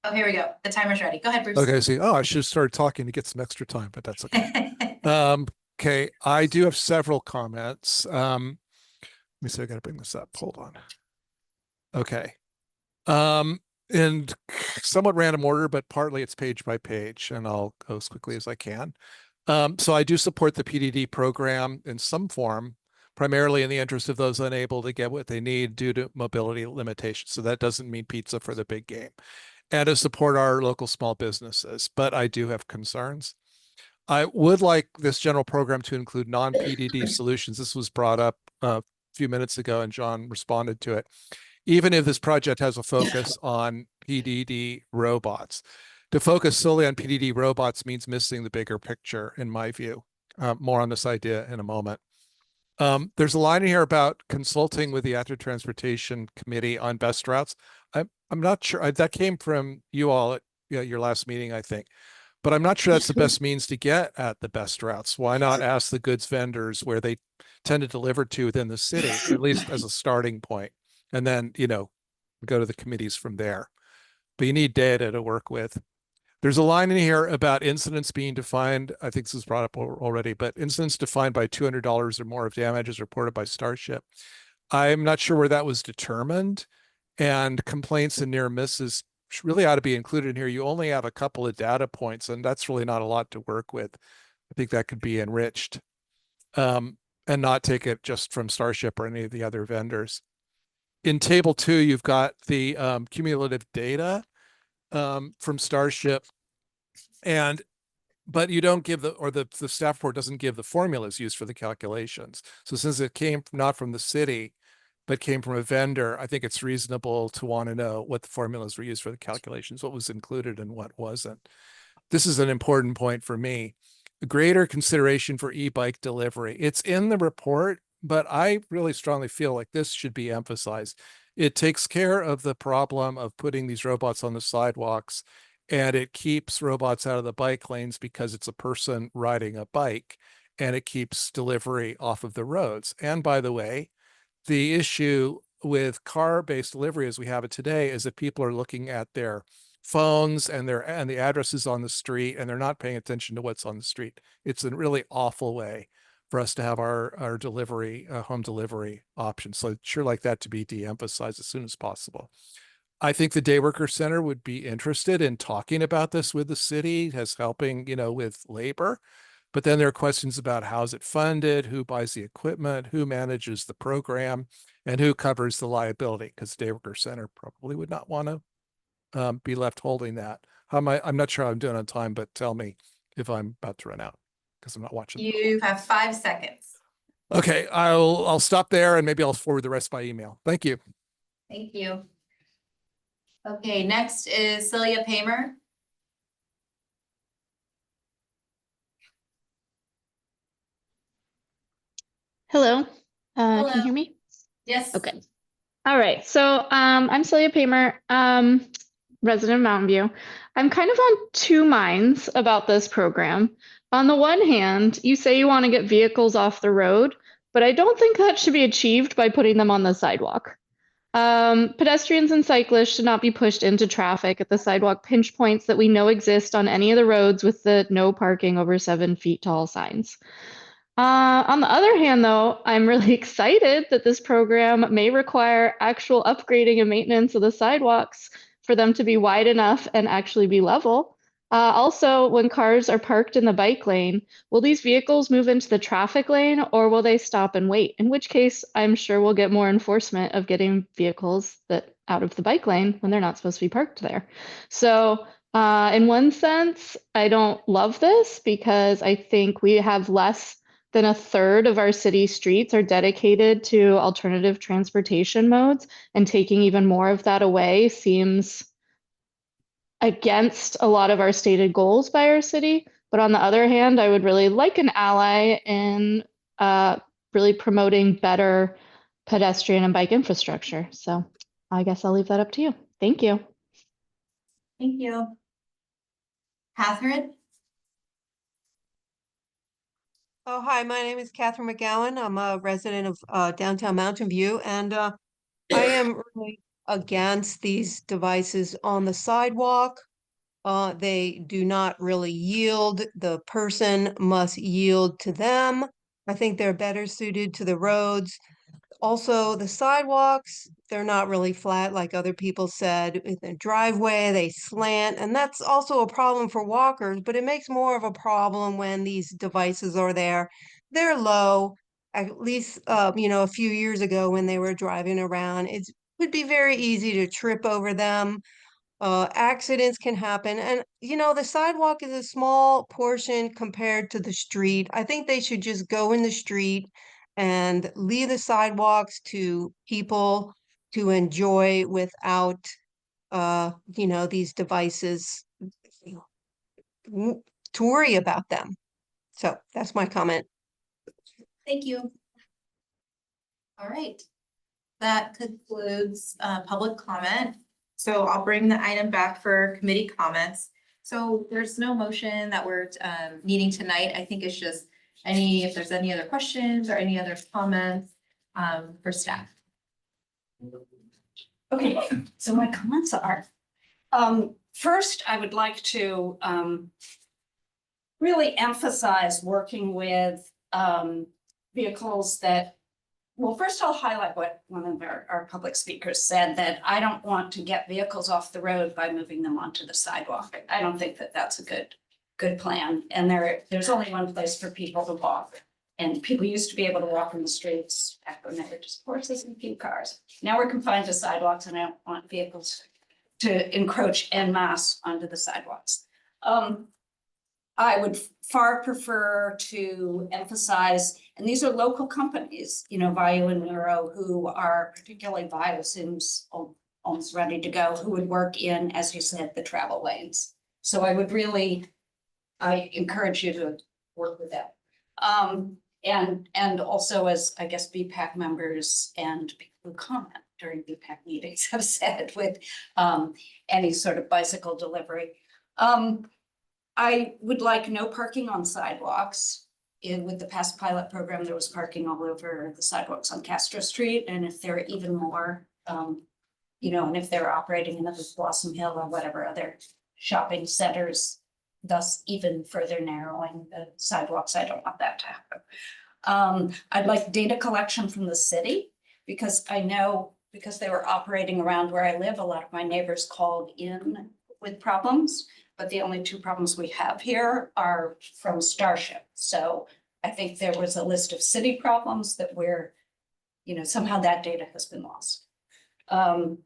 Oh, here we go. The timer's ready. Go ahead, Bruce. Okay, see, I should have started talking to get some extra time, but that's okay. Okay, I do have several comments. Let me see, I gotta bring this up. Hold on. Okay. In somewhat random order, but partly it's page by page, and I'll go as quickly as I can. So I do support the PDD program in some form, primarily in the interest of those unable to get what they need due to mobility limitations. So that doesn't mean pizza for the big game. And to support our local small businesses, but I do have concerns. I would like this general program to include non-PDD solutions. This was brought up a few minutes ago and John responded to it. Even if this project has a focus on PDD robots. To focus solely on PDD robots means missing the bigger picture, in my view. More on this idea in a moment. There's a line in here about consulting with the Active Transportation Committee on best routes. I'm not sure, that came from you all at your last meeting, I think. But I'm not sure that's the best means to get at the best routes. Why not ask the goods vendors where they tend to deliver to within the city, at least as a starting point, and then, go to the committees from there. But you need data to work with. There's a line in here about incidents being defined. I think this was brought up already, but incidents defined by $200 or more of damages reported by Starship. I'm not sure where that was determined, and complaints and near misses really ought to be included in here. You only have a couple of data points, and that's really not a lot to work with. I think that could be enriched, and not take it just from Starship or any of the other vendors. In table 2, you've got the cumulative data from Starship, but you don't give the staff report doesn't give the formulas used for the calculations. So since it came not from the city, but came from a vendor, I think it's reasonable to want to know what the formulas were used for the calculations, what was included and what wasn't. This is an important point for me. Greater consideration for e-bike delivery. It's in the report, but I really strongly feel like this should be emphasized. It takes care of the problem of putting these robots on the sidewalks, and it keeps robots out of the bike lanes because it's a person riding a bike, and it keeps delivery off of the roads. And by the way, the issue with car-based delivery as we have it today is that people are looking at their phones and the addresses on the street, and they're not paying attention to what's on the street. It's a really awful way for us to have our delivery, home delivery options. So I'd sure like that to be de-emphasized as soon as possible. I think the Day Worker Center would be interested in talking about this with the city as helping, with labor. But then there are questions about how is it funded, who buys the equipment, who manages the program, and who covers the liability, because the Day Worker Center probably would not want to be left holding that. I'm not sure how I'm doing on time, but tell me if I'm about to run out, because I'm not watching. You have 5 seconds. Okay, I'll stop there, and maybe I'll forward the rest by email. Thank you. Thank you. Okay, next is Celia Paymer. Hello, can Hello. you hear me? Yes. Okay. All right, so I'm Celia Paymer, resident of Mountain View. I'm kind of on two minds about this program. On the one hand, you say you want to get vehicles off the road, but I don't think that should be achieved by putting them on the sidewalk. Pedestrians and cyclists should not be pushed into traffic at the sidewalk pinch points that we know exist on any of the roads with the no parking over 7 feet tall signs. On the other hand, though, I'm really excited that this program may require actual upgrading and maintenance of the sidewalks for them to be wide enough and actually be level. Also, when cars are parked in the bike lane, will these vehicles move into the traffic lane or will they stop and wait? In which case, I'm sure we'll get more enforcement of getting vehicles out of the bike lane when they're not supposed to be parked there. So in one sense, I don't love this because I think we have less than a third of our city streets are dedicated to alternative transportation modes, and taking even more of that away seems against a lot of our stated goals by our city. But on the other hand, I would really like an ally in really promoting better pedestrian and bike infrastructure. So I guess I'll leave that up to you. Thank you. Thank you. Catherine? Oh, hi, my name is Catherine McGowan. I'm a resident of downtown Mountain View, and I am really against these devices on the sidewalk. They do not really yield. The person must yield to them. I think they're better suited to the roads. Also, the sidewalks, they're not really flat like other people said. In the driveway, they slant, and that's also a problem for walkers, but it makes more of a problem when these devices are there. They're low, at least, a few years ago when they were driving around. It would be very easy to trip over them. Accidents can happen, and the sidewalk is a small portion compared to the street. I think they should just go in the street and leave the sidewalks to people to enjoy without these devices to worry about them. So that's my comment. Thank you. All right. That concludes public comment. So I'll bring the item back for committee comments. So there's no motion that we're needing tonight. I think it's just if there's any other questions or any other comments for staff. Okay, so my comments are, first, I would like to really emphasize working with vehicles that, well, first I'll highlight what one of our public speakers said, that I don't want to get vehicles off the road by moving them onto the sidewalk. I don't think that that's a good plan. And there's only one place for people to walk. And people used to be able to walk in the streets back when they were just horses and few cars. Now we're confined to sidewalks, and I don't want vehicles to encroach en masse onto the sidewalks. I would far prefer to emphasize, and these are local companies, you know, Vayu and Neuro, who are, particularly Vayu seems almost ready to go, who would work in, as you said, the travel lanes. So I encourage you to work with them. And also, as I guess BPAC members and people who comment during BPAC meetings have said, with any sort of bicycle delivery. I would like no parking on sidewalks. With the past pilot program, there was parking all over the sidewalks on Castro Street. And if there are even more, you know, and if they're operating in Blossom Hill or whatever other shopping centers, thus even further narrowing the sidewalks, I don't want that to happen. I'd like data collection from the city, because I know, because they were operating around where I live, a lot of my neighbors called in with problems. But the only two problems we have here are from Starship. So I think there was a list of city problems that you know, somehow that data has been lost. In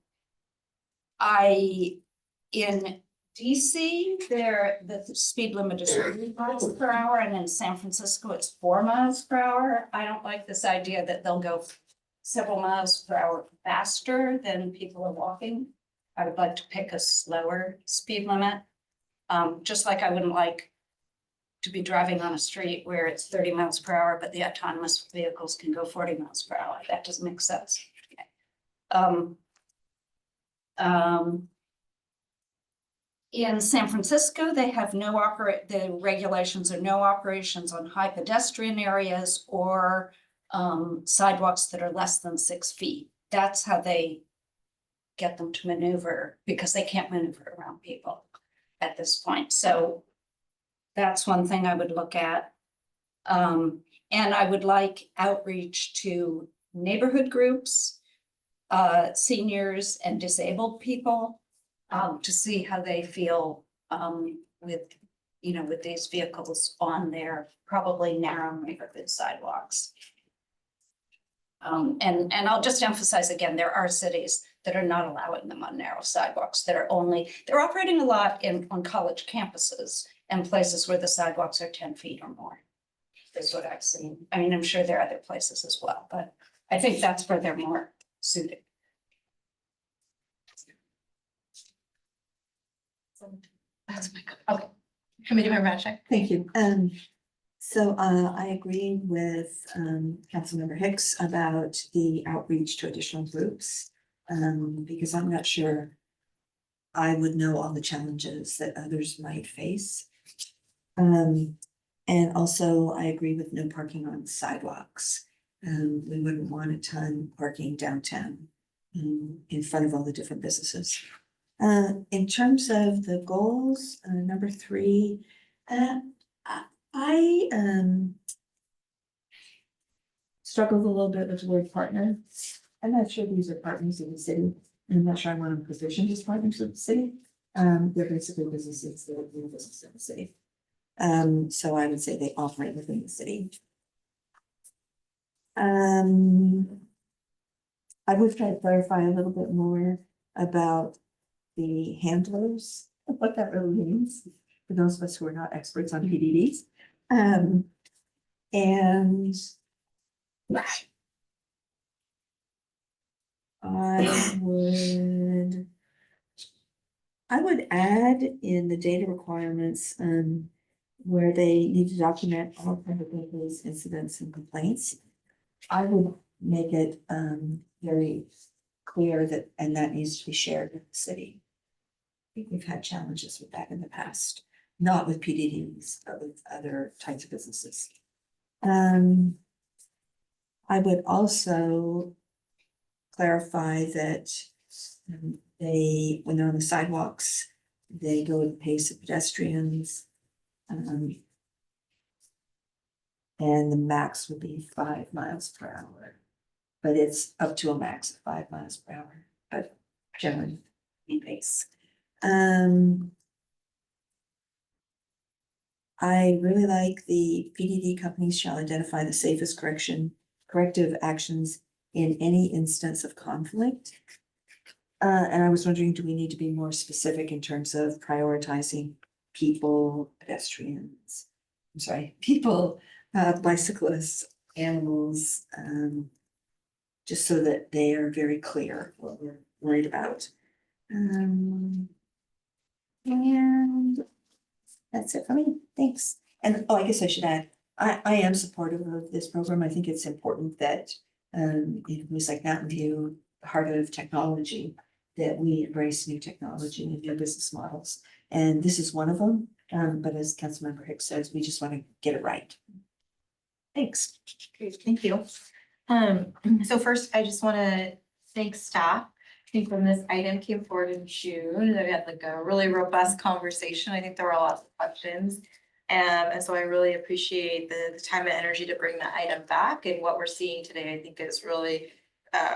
DC, the speed limit is 3 miles per hour, and in San Francisco, it's 4 miles per hour. I don't like this idea that they'll go several miles per hour faster than people are walking. I would like to pick a slower speed limit. Just like I wouldn't like to be driving on a street where it's 30 miles per hour, but the autonomous vehicles can go 40 miles per hour. That doesn't make sense. In San Francisco, they have the regulations are no operations on high pedestrian areas or sidewalks that are less than 6 feet. That's how they get them to maneuver, because they can't maneuver around people at this point. So that's one thing I would look at. And I would like outreach to neighborhood groups, seniors and disabled people, to see how they feel with these vehicles on their probably narrow neighborhood sidewalks. And I'll just emphasize again, there are cities that are not allowing them on narrow sidewalks, they're operating a lot on college campuses and places where the sidewalks are 10 feet or more. Is what I've seen. I mean, I'm sure there are other places as well, but I think that's where they're more suited. That's my okay. Committee Member Matchak. Thank you. So I agree with Councilmember Hicks about the outreach to additional groups. Because I'm not sure I would know all the challenges that others might face. And also I agree with no parking on sidewalks. We wouldn't want a ton parking downtown in front of all the different businesses. In terms of the goals, number 3, I struggled a little bit with the word partner. I'm not sure these are partners in the city. I'm not sure I want them positioned as partners of the city. They're basically businesses that are doing business in the city. So I would say they operate within the city. I would try to clarify a little bit more about the handlers, what that really means for those of us who are not experts on PDDs. And I would add in the data requirements, where they need to document all private vehicles, incidents and complaints. I would make it very clear that, and that needs to be shared with the city. I think we've had challenges with that in the past, not with PDDs, but with other types of businesses. I would also clarify that they, when they're on the sidewalks, they go at the pace of pedestrians. And the max would be 5 miles per hour. But it's up to a max of 5 miles per hour, but generally be pace. I really like the PDD companies shall identify the safest corrective actions in any instance of conflict. And I was wondering, do we need to be more specific in terms of prioritizing people, pedestrians? I'm sorry, people, bicyclists, animals, just so that they are very clear what we're worried about. And that's it for me. Thanks. And I guess I should add, I am supportive of this program. I think it's important that in a place like Mountain View, the heart of technology, that we embrace new technology and new business models. And this is one of them. But as Councilmember Hicks says, we just want to get it right. Thanks. Great, thank you. So first, I just want to thank staff. I think when this item came forward in June, that we had like a really robust conversation. I think there were lots of questions. And so I really appreciate the time and energy to bring the item back, and what we're seeing today, I think is really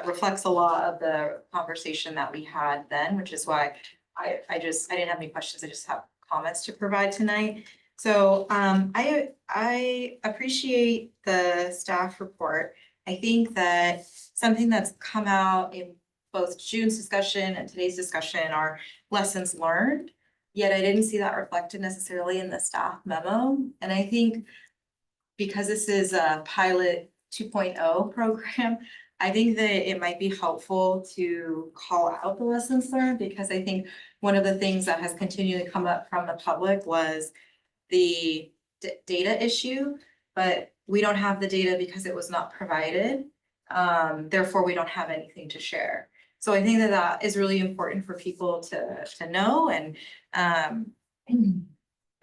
reflects a lot of the conversation that we had then, which is why I didn't have any questions. I just have comments to provide tonight. So I appreciate the staff report. I think that something that's come out in both June's discussion and today's discussion are lessons learned. Yet I didn't see that reflected necessarily in the staff memo. And I think because this is a pilot 2.0 program, I think that it might be helpful to call out the lessons learned, because I think one of the things that has continually come up from the public was the data issue, but we don't have the data because it was not provided. Therefore, we don't have anything to share. So I think that that is really important for people to know. And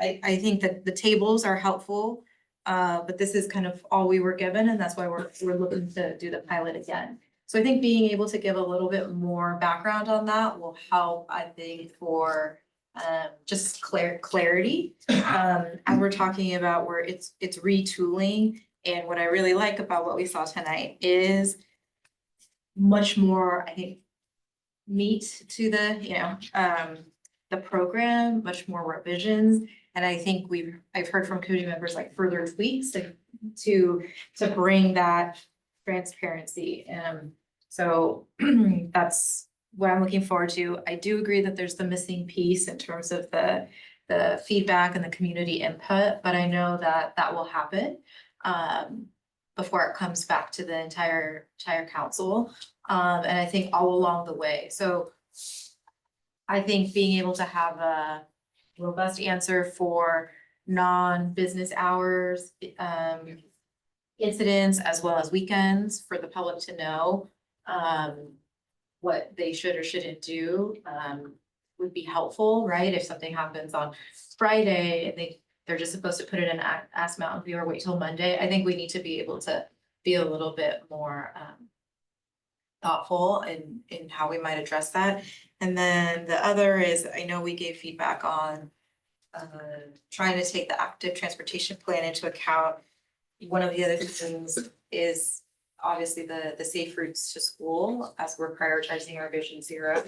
I think that the tables are helpful, but this is kind of all we were given, and that's why we're looking to do the pilot again. So I think being able to give a little bit more background on that will help, I think, for just clarity. And we're talking about where it's retooling. And what I really like about what we saw tonight is much more, I think, meat to the program, much more revisions. And I think I've heard from committee members like further tweaks to bring that transparency. So that's what I'm looking forward to. I do agree that there's the missing piece in terms of the feedback and the community input, but I know that that will happen before it comes back to the entire council. And I think all along the way. So I think being able to have a robust answer for non-business hours, incidents, as well as weekends, for the public to know what they should or shouldn't do would be helpful, right? If something happens on Friday and they're just supposed to put it in Ask Mountain View or wait till Monday, I think we need to be able to be a little bit more thoughtful in how we might address that. And then the other is, I know we gave feedback on trying to take the active transportation plan into account. One of the other things is obviously the safe routes to school as we're prioritizing our Vision Zero.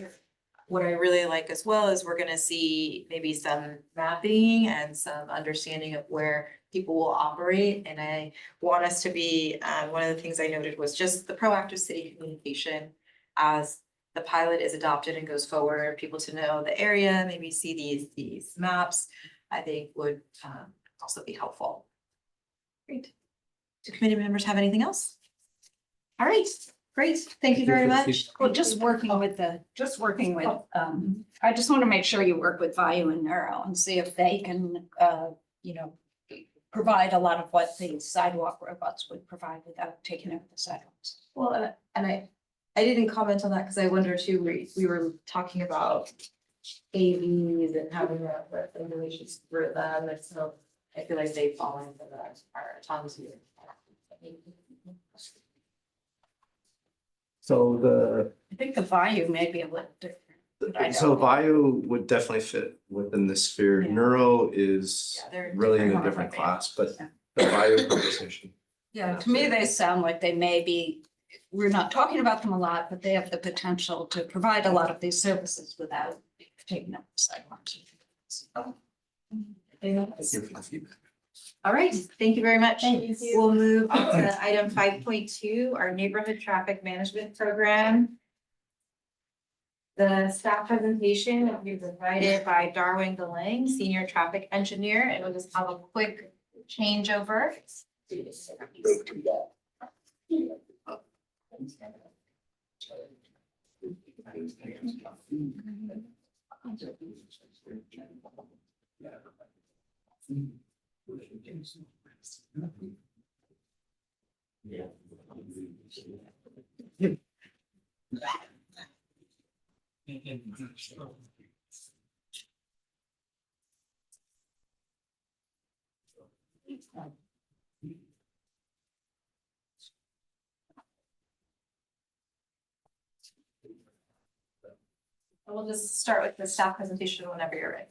What I really like as well is we're gonna see maybe some mapping and some understanding of where people will operate. And I want us to be, one of the things I noted was just the proactive city communication as the pilot is adopted and goes forward, people to know the area, maybe see these maps, I think would also be helpful. Great. Do committee members have anything else? All right, great. Thank you very much. Well, just working with, I just want to make sure you work with Value and Neuro and see if they can, provide a lot of what the sidewalk robots would provide without taking over the sidewalks. Well, and I didn't comment on that because I wonder too, we were talking about AVs and having regulations for them, and so I feel like they fall into that, our autonomous here. So the, I think the value may be a little different. I so know. bio would definitely fit within this sphere. Yeah. Neuro is Yeah, they're really in a different. different Okay. class, but Yeah. the bio conversation. Yeah, to me, they sound like they may be, we're not talking about them a lot, but they have the potential to provide a lot of these services without taking up the sidewalks. Thank you for the feedback. All right, thank you very much. Thank you. We'll move on to item 5.2, our neighborhood traffic management program. The staff presentation will be provided by Darwin Delang, senior traffic engineer, and we'll just have a quick changeover. We'll just start with the staff presentation whenever you're ready.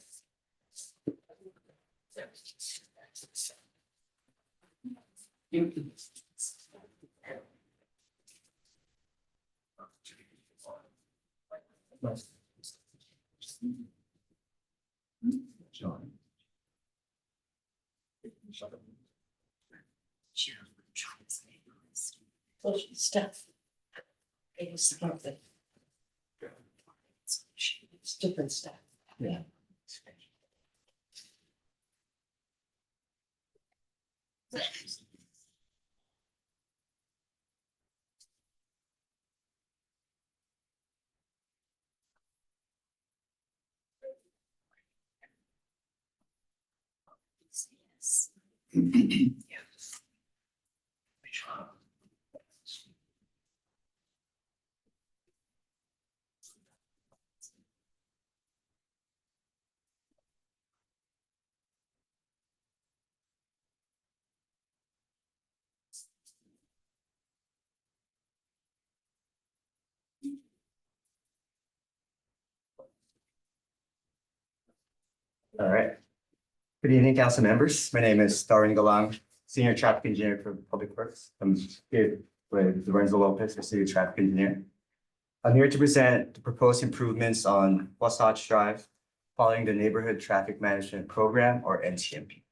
Stuff. It's different stuff. Yeah. All right. Good evening, council members. My name is Darwin Galang, Senior Traffic Engineer for Public Works. I'm here with Lorenzo Lopez, the City Traffic Engineer. I'm here to present the proposed improvements on Wasatch Drive following the Neighborhood Traffic Management Program, or NTMP.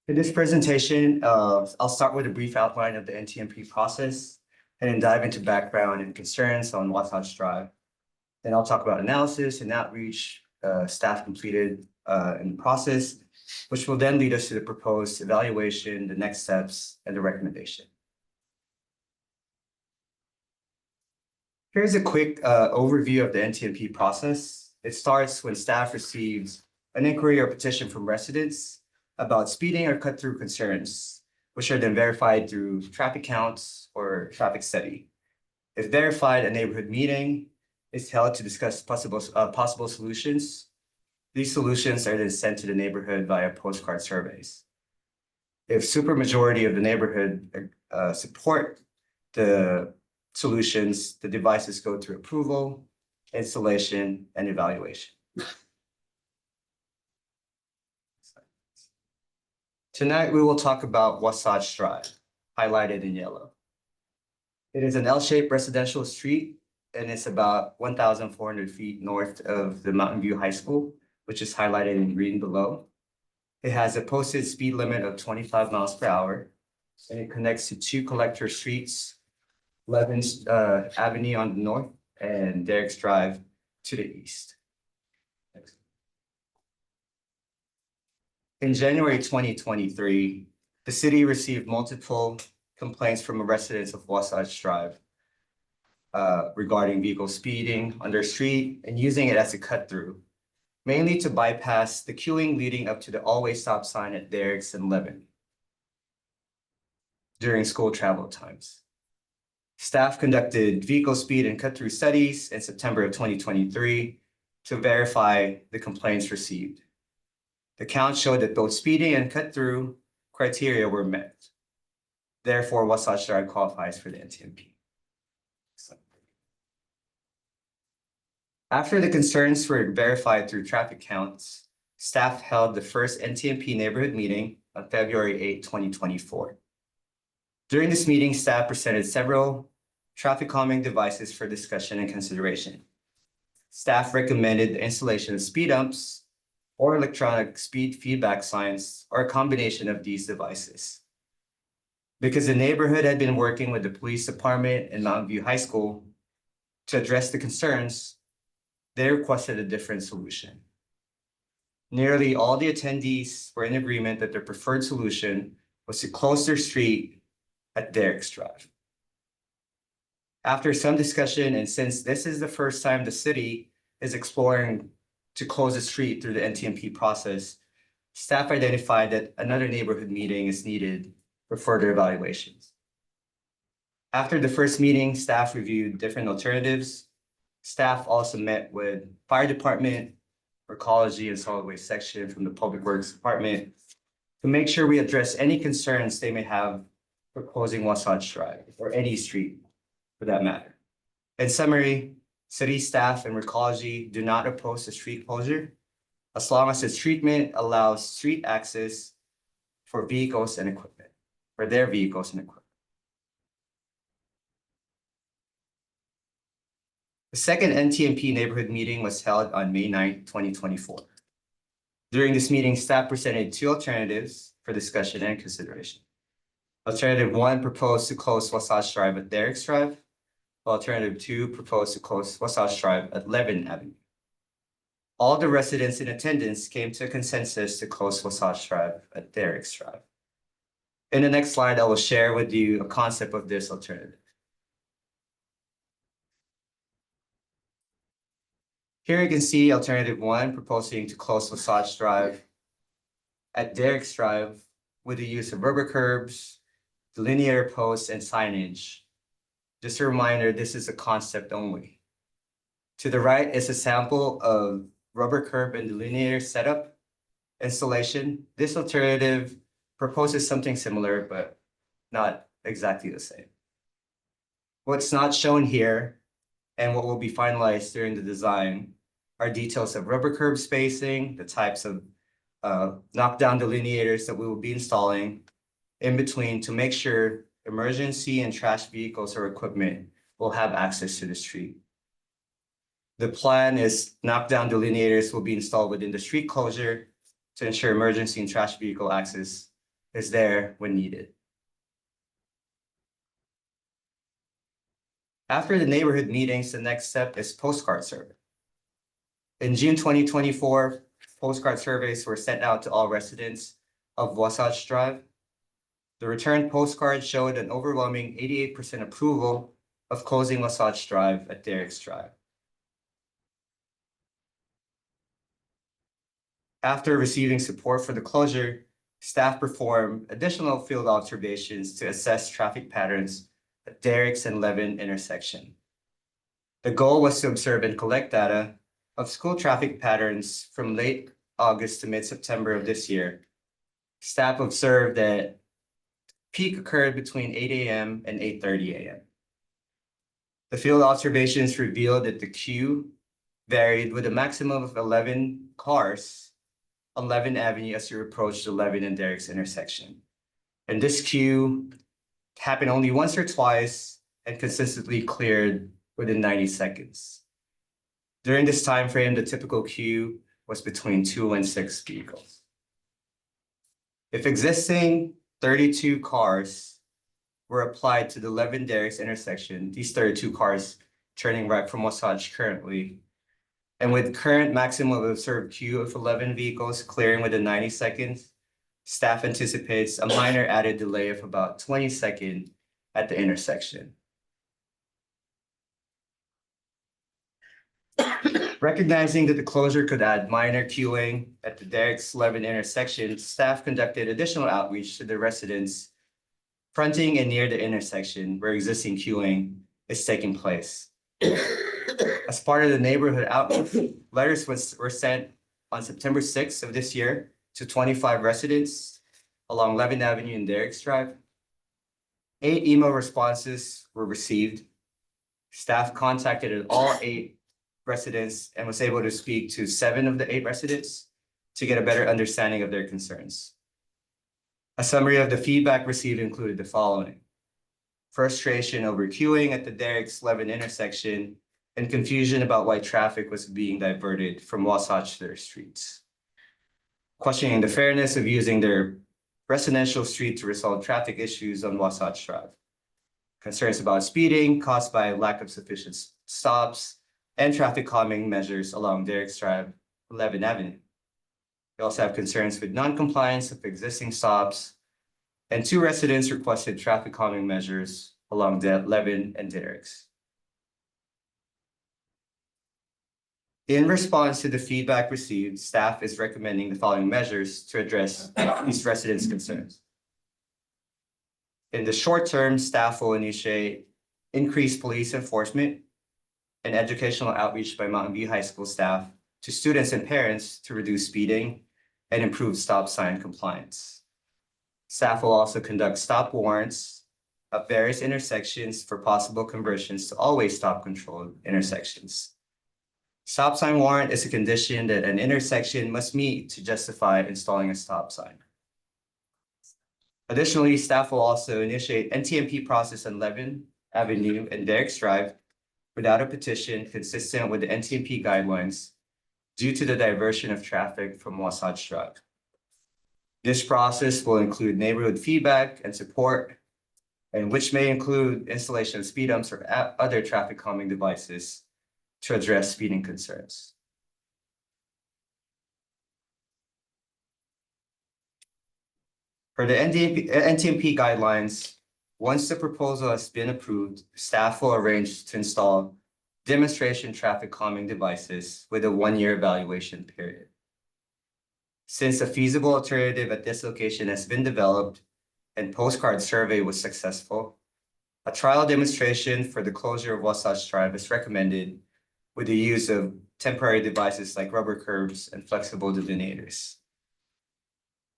In this presentation, I'll start with a brief outline of the NTMP process and then dive into background and concerns on Wasatch Drive. Then I'll talk about analysis and outreach staff completed in the process, which will then lead us to the proposed evaluation, the next steps, and the recommendation. Here's a quick overview of the NTMP process. It starts when staff receives an inquiry or petition from residents about speeding or cut-through concerns, which are then verified through traffic counts or traffic study. If verified, a neighborhood meeting is held to discuss possible solutions. These solutions are then sent to the neighborhood via postcard surveys. If supermajority of the neighborhood support the solutions, the devices go through approval, installation, and evaluation. Tonight, we will talk about Wasatch Drive, highlighted in yellow. It is an L-shaped residential street, and it's about 1,400 feet north of the Mountain View High School, which is highlighted in green below. It has a posted speed limit of 25 miles per hour, and it connects to two collector streets, Levens Avenue on the north and Derrick's Drive to the east. Next. In January 2023, the city received multiple complaints from residents of Wasatch Drive regarding vehicle speeding on their street and using it as a cut-through, mainly to bypass the queuing leading up to the all-way stop sign at Derrick's and Levin. during school travel times. Staff conducted vehicle speed and cut-through studies in September of 2023 to verify the complaints received. The count showed that both speeding and cut-through criteria were met. Therefore, Wasatch Drive qualifies for the NTMP. After the concerns were verified through traffic counts, staff held the first NTMP neighborhood meeting on February 8, 2024. During this meeting, staff presented several traffic calming devices for discussion and consideration. Staff recommended the installation of speed bumps or electronic speed feedback signs, or a combination of these devices. Because the neighborhood had been working with the police department and Mountain View High School to address the concerns, they requested a different solution. Nearly all the attendees were in agreement that their preferred solution was to close their street at Derrick's Drive. After some discussion, and since this is the first time the city is exploring to close the street through the NTMP process, staff identified that another neighborhood meeting is needed for further evaluations. After the first meeting, staff reviewed different alternatives. Staff also met with fire department, ecology and solid waste section from the Public Works Department to make sure we address any concerns they may have for closing Wasatch Drive or any street for that matter. In summary, city staff and ecology do not oppose the street closure as long as its treatment allows street access for vehicles and equipment, for their vehicles and equipment. The second NTMP neighborhood meeting was held on May 9, 2024. During this meeting, staff presented two alternatives for discussion and consideration. Alternative 1 proposed to close Wasatch Drive at Derrick's Drive. Alternative 2 proposed to close Wasatch Drive at Levin Avenue. All the residents in attendance came to a consensus to close Wasatch Drive at Derrick's Drive. In the next slide, I will share with you a concept of this alternative. Here you can see alternative 1 proposing to close Wasatch Drive at Derrick's Drive with the use of rubber curbs, delineator posts, and signage. Just a reminder, this is a concept only. To the right is a sample of rubber curb and delineator setup installation. This alternative proposes something similar, but not exactly the same. What's not shown here and what will be finalized during the design are details of rubber curb spacing, the types of knockdown delineators that we will be installing in between to make sure emergency and trash vehicles or equipment will have access to the street. The plan is knockdown delineators will be installed within the street closure to ensure emergency and trash vehicle access is there when needed. After the neighborhood meetings, the next step is postcard survey. In June 2024, postcard surveys were sent out to all residents of Wasatch Drive. The returned postcard showed an overwhelming 88% approval of closing Wasatch Drive at Derrick's Drive. After receiving support for the closure, staff performed additional field observations to assess traffic patterns at Derrick's and Levin intersection. The goal was to observe and collect data of school traffic patterns from late August to mid-September of this year. Staff observed that peak occurred between 8 a.m. and 8:30 a.m. The field observations revealed that the queue varied with a maximum of 11 cars on Levin Avenue as you approach the Levin and Derrick's intersection. And this queue happened only once or twice and consistently cleared within 90 seconds. During this time frame, the typical queue was between 2 and 6 vehicles. If existing 32 cars were applied to the Levin Derrick's intersection, these 32 cars turning right from Wasatch currently, and with current maximum observed queue of 11 vehicles clearing within 90 seconds, staff anticipates a minor added delay of about 20 seconds at the intersection. Recognizing that the closure could add minor queuing at the Derrick's Levin intersection, staff conducted additional outreach to the residents fronting and near the intersection where existing queuing is taking place. As part of the neighborhood outreach, letters were sent on September 6th of this year to 25 residents along Levin Avenue and Derrick's Drive. 8 email responses were received. Staff contacted all 8 residents and was able to speak to 7 of the 8 residents to get a better understanding of their concerns. A summary of the feedback received included the following: frustration over queuing at the Derrick's Levin intersection and confusion about why traffic was being diverted from Wasatch to their streets. Questioning the fairness of using their residential street to resolve traffic issues on Wasatch Drive. Concerns about speeding caused by lack of sufficient stops and traffic calming measures along Derrick's Drive, Levin Avenue. We also have concerns with non-compliance of existing stops, and 2 residents requested traffic calming measures along Levin and Derrick's. In response to the feedback received, staff is recommending the following measures to address these residents' concerns. In the short term, staff will initiate increased police enforcement and educational outreach by Mountain View High School staff to students and parents to reduce speeding and improve stop sign compliance. Staff will also conduct stop warrants at various intersections for possible conversions to always stop controlled intersections. Stop sign warrant is a condition that an intersection must meet to justify installing a stop sign. Additionally, staff will also initiate NTMP process on Levin Avenue and Derrick's Drive without a petition consistent with the NTMP guidelines due to the diversion of traffic from Wasatch Drive. This process will include neighborhood feedback and support, and which may include installation of speed bumps or other traffic calming devices to address speeding concerns. For the NTMP guidelines, once the proposal has been approved, staff will arrange to install demonstration traffic calming devices with a 1-year evaluation period. Since a feasible alternative at this location has been developed and postcard survey was successful, a trial demonstration for the closure of Wasatch Drive is recommended with the use of temporary devices like rubber curbs and flexible delineators.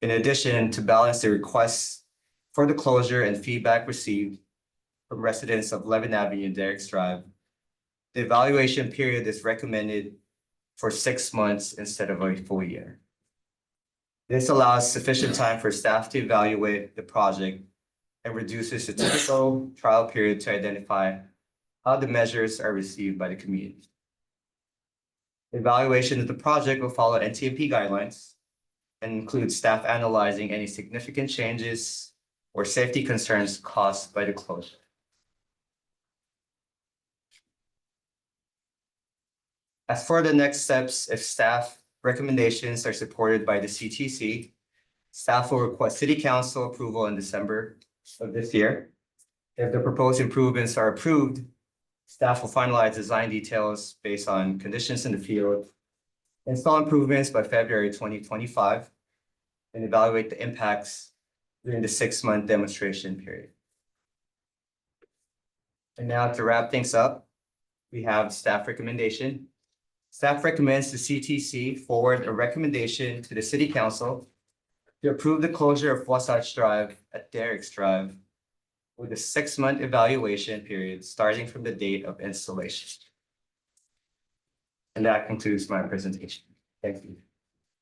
In addition, to balance the requests for the closure and feedback received from residents of Levin Avenue and Derrick's Drive, the evaluation period is recommended for 6 months instead of a full year. This allows sufficient time for staff to evaluate the project and reduces the typical trial period to identify how the measures are received by the community. Evaluation of the project will follow NTMP guidelines and include staff analyzing any significant changes or safety concerns caused by the closure. As for the next steps, if staff recommendations are supported by the CTC, staff will request City Council approval in December of this year. If the proposed improvements are approved, staff will finalize design details based on conditions in the field, install improvements by February 2025, and evaluate the impacts during the 6-month demonstration period. And now to wrap things up, we have staff recommendation. Staff recommends the CTC forward a recommendation to the City Council to approve the closure of Wasatch Drive at Derrick's Drive with a 6-month evaluation period starting from the date of installation. And that concludes my presentation. Thank you.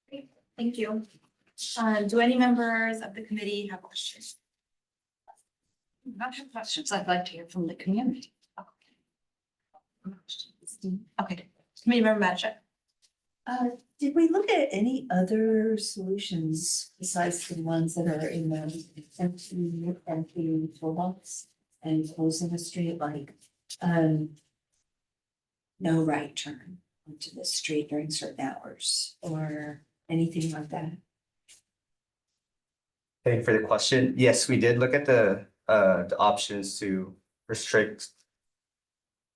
Great, thank you. Do any members of the committee have questions? Not have questions. I'd like to hear from the community. Okay, Committee Member Matchett. Did we look at any other solutions besides the ones that are in the empty toolbox and closing the street, like, no right turn onto the street during certain hours or anything like that? Thank you for the question. Yes, we did look at the options to restrict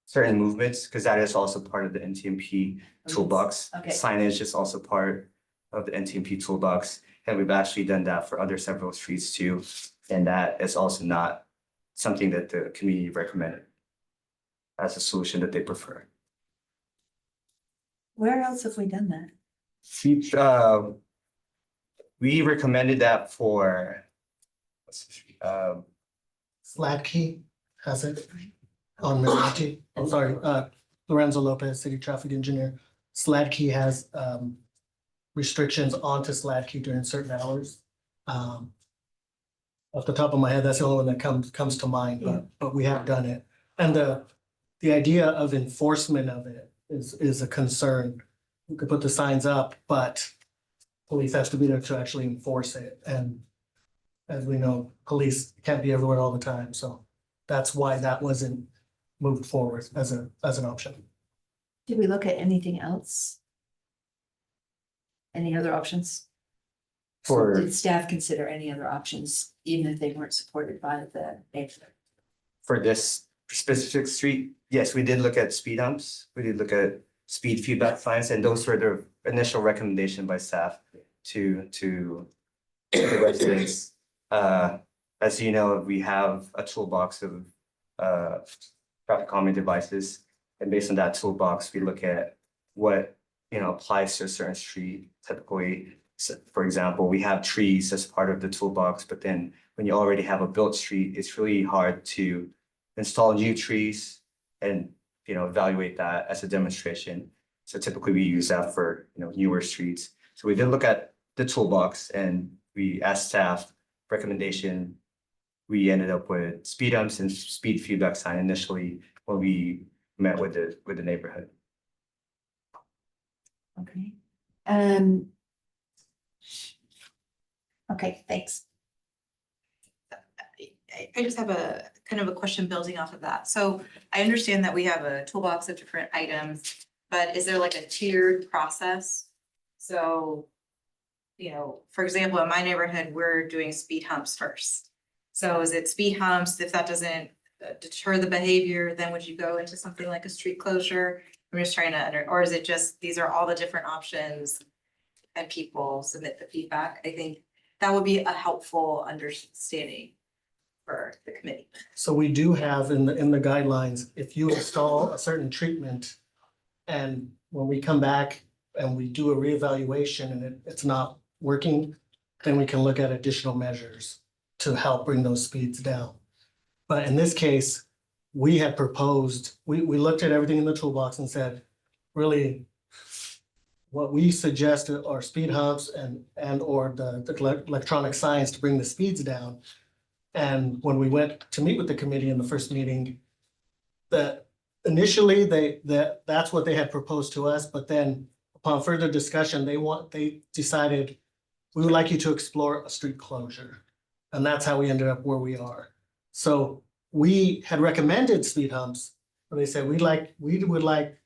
certain movements, because that is also part of the NTMP toolbox. Okay. Signage is also part of the NTMP toolbox, and we've actually done that for other several streets too. And that is also not something that the community recommended as a solution that they prefer. Where else have we done that? We recommended that for Sladkey has it on Mirage. I'm sorry, Lorenzo Lopez, city traffic engineer. Sladkey has restrictions onto Sladkey during certain hours. Off the top of my head, that's the only one that comes to mind, but we have done it. And the idea of enforcement of it is a concern. We could put the signs up, but police has to be there to actually enforce it. And as we know, police can't be everywhere all the time, so that's why that wasn't moved forward as an option. Did we look at anything else? Any other options? For- Did staff consider any other options, even if they weren't supported by the neighborhood? For this specific street, yes, we did look at speed humps. We did look at speed feedback signs, and those were the initial recommendation by staff to the residents. As you know, we have a toolbox of traffic calming devices. And based on that toolbox, we look at what, applies to a certain street. Typically, for example, we have trees as part of the toolbox, but then when you already have a built street, it's really hard to install new trees and, evaluate that as a demonstration. So typically we use that for, newer streets. So we did look at the toolbox and we asked staff recommendation. We ended up with speed humps and speed feedback sign initially when we met with the neighborhood. Okay. Okay, thanks. I just have a kind of a question building off of that. So I understand that we have a toolbox of different items, but is there like a tiered process? So, for example, in my neighborhood, we're doing speed humps first. So is it speed humps? If that doesn't deter the behavior, then would you go into something like a street closure? I'm just trying to or is it just, these are all the different options and people submit the feedback? I think that would be a helpful understanding for the committee. So we do have in the guidelines, if you install a certain treatment and when we come back and we do a reevaluation and it's not working, then we can look at additional measures to help bring those speeds down. But in this case, we had proposed, we looked at everything in the toolbox and said, really, what we suggested are speed humps and or the electronic signs to bring the speeds down. And when we went to meet with the committee in the first meeting, that initially that's what they had proposed to us, but then upon further discussion, they decided we would like you to explore a street closure. And that's how we ended up where we are. So we had recommended speed humps, but they said we would like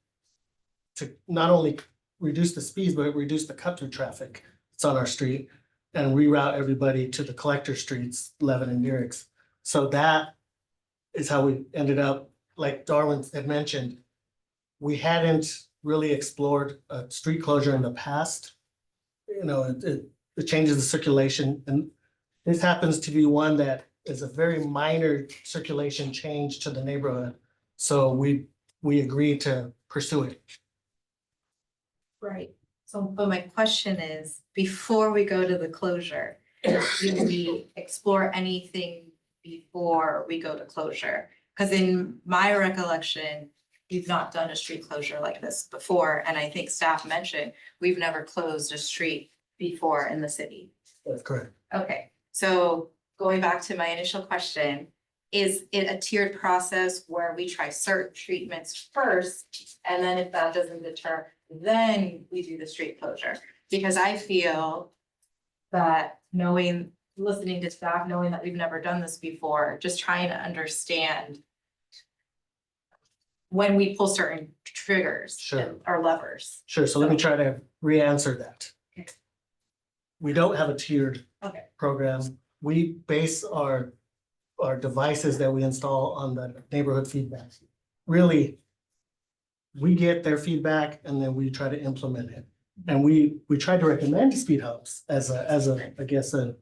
to not only reduce the speeds, but reduce the cut through traffic that's on our street and reroute everybody to the collector streets, Levin and Yerix. So that is how we ended up, like Darwin had mentioned, we hadn't really explored a street closure in the past. It changes the circulation, and this happens to be one that is a very minor circulation change to the neighborhood. So we agreed to pursue it. Right. So, but my question is, before we go to the closure, do we explore anything before we go to closure? Because in my recollection, we've not done a street closure like this before. And I think staff mentioned, we've never closed a street before in the city. That's correct. Okay, so going back to my initial question, is it a tiered process where we try certain treatments first? And then if that doesn't deter, then we do the street closure? Because I feel that listening to staff, knowing that we've never done this before, just trying to understand when we pull certain triggers. Sure. Or levers. Sure, so let me try to re-answer that. Okay. We don't have a tiered Okay. program. We base our devices that we install on the neighborhood feedback. Really, we get their feedback and then we try to implement it. And we try to recommend speed humps as I guess an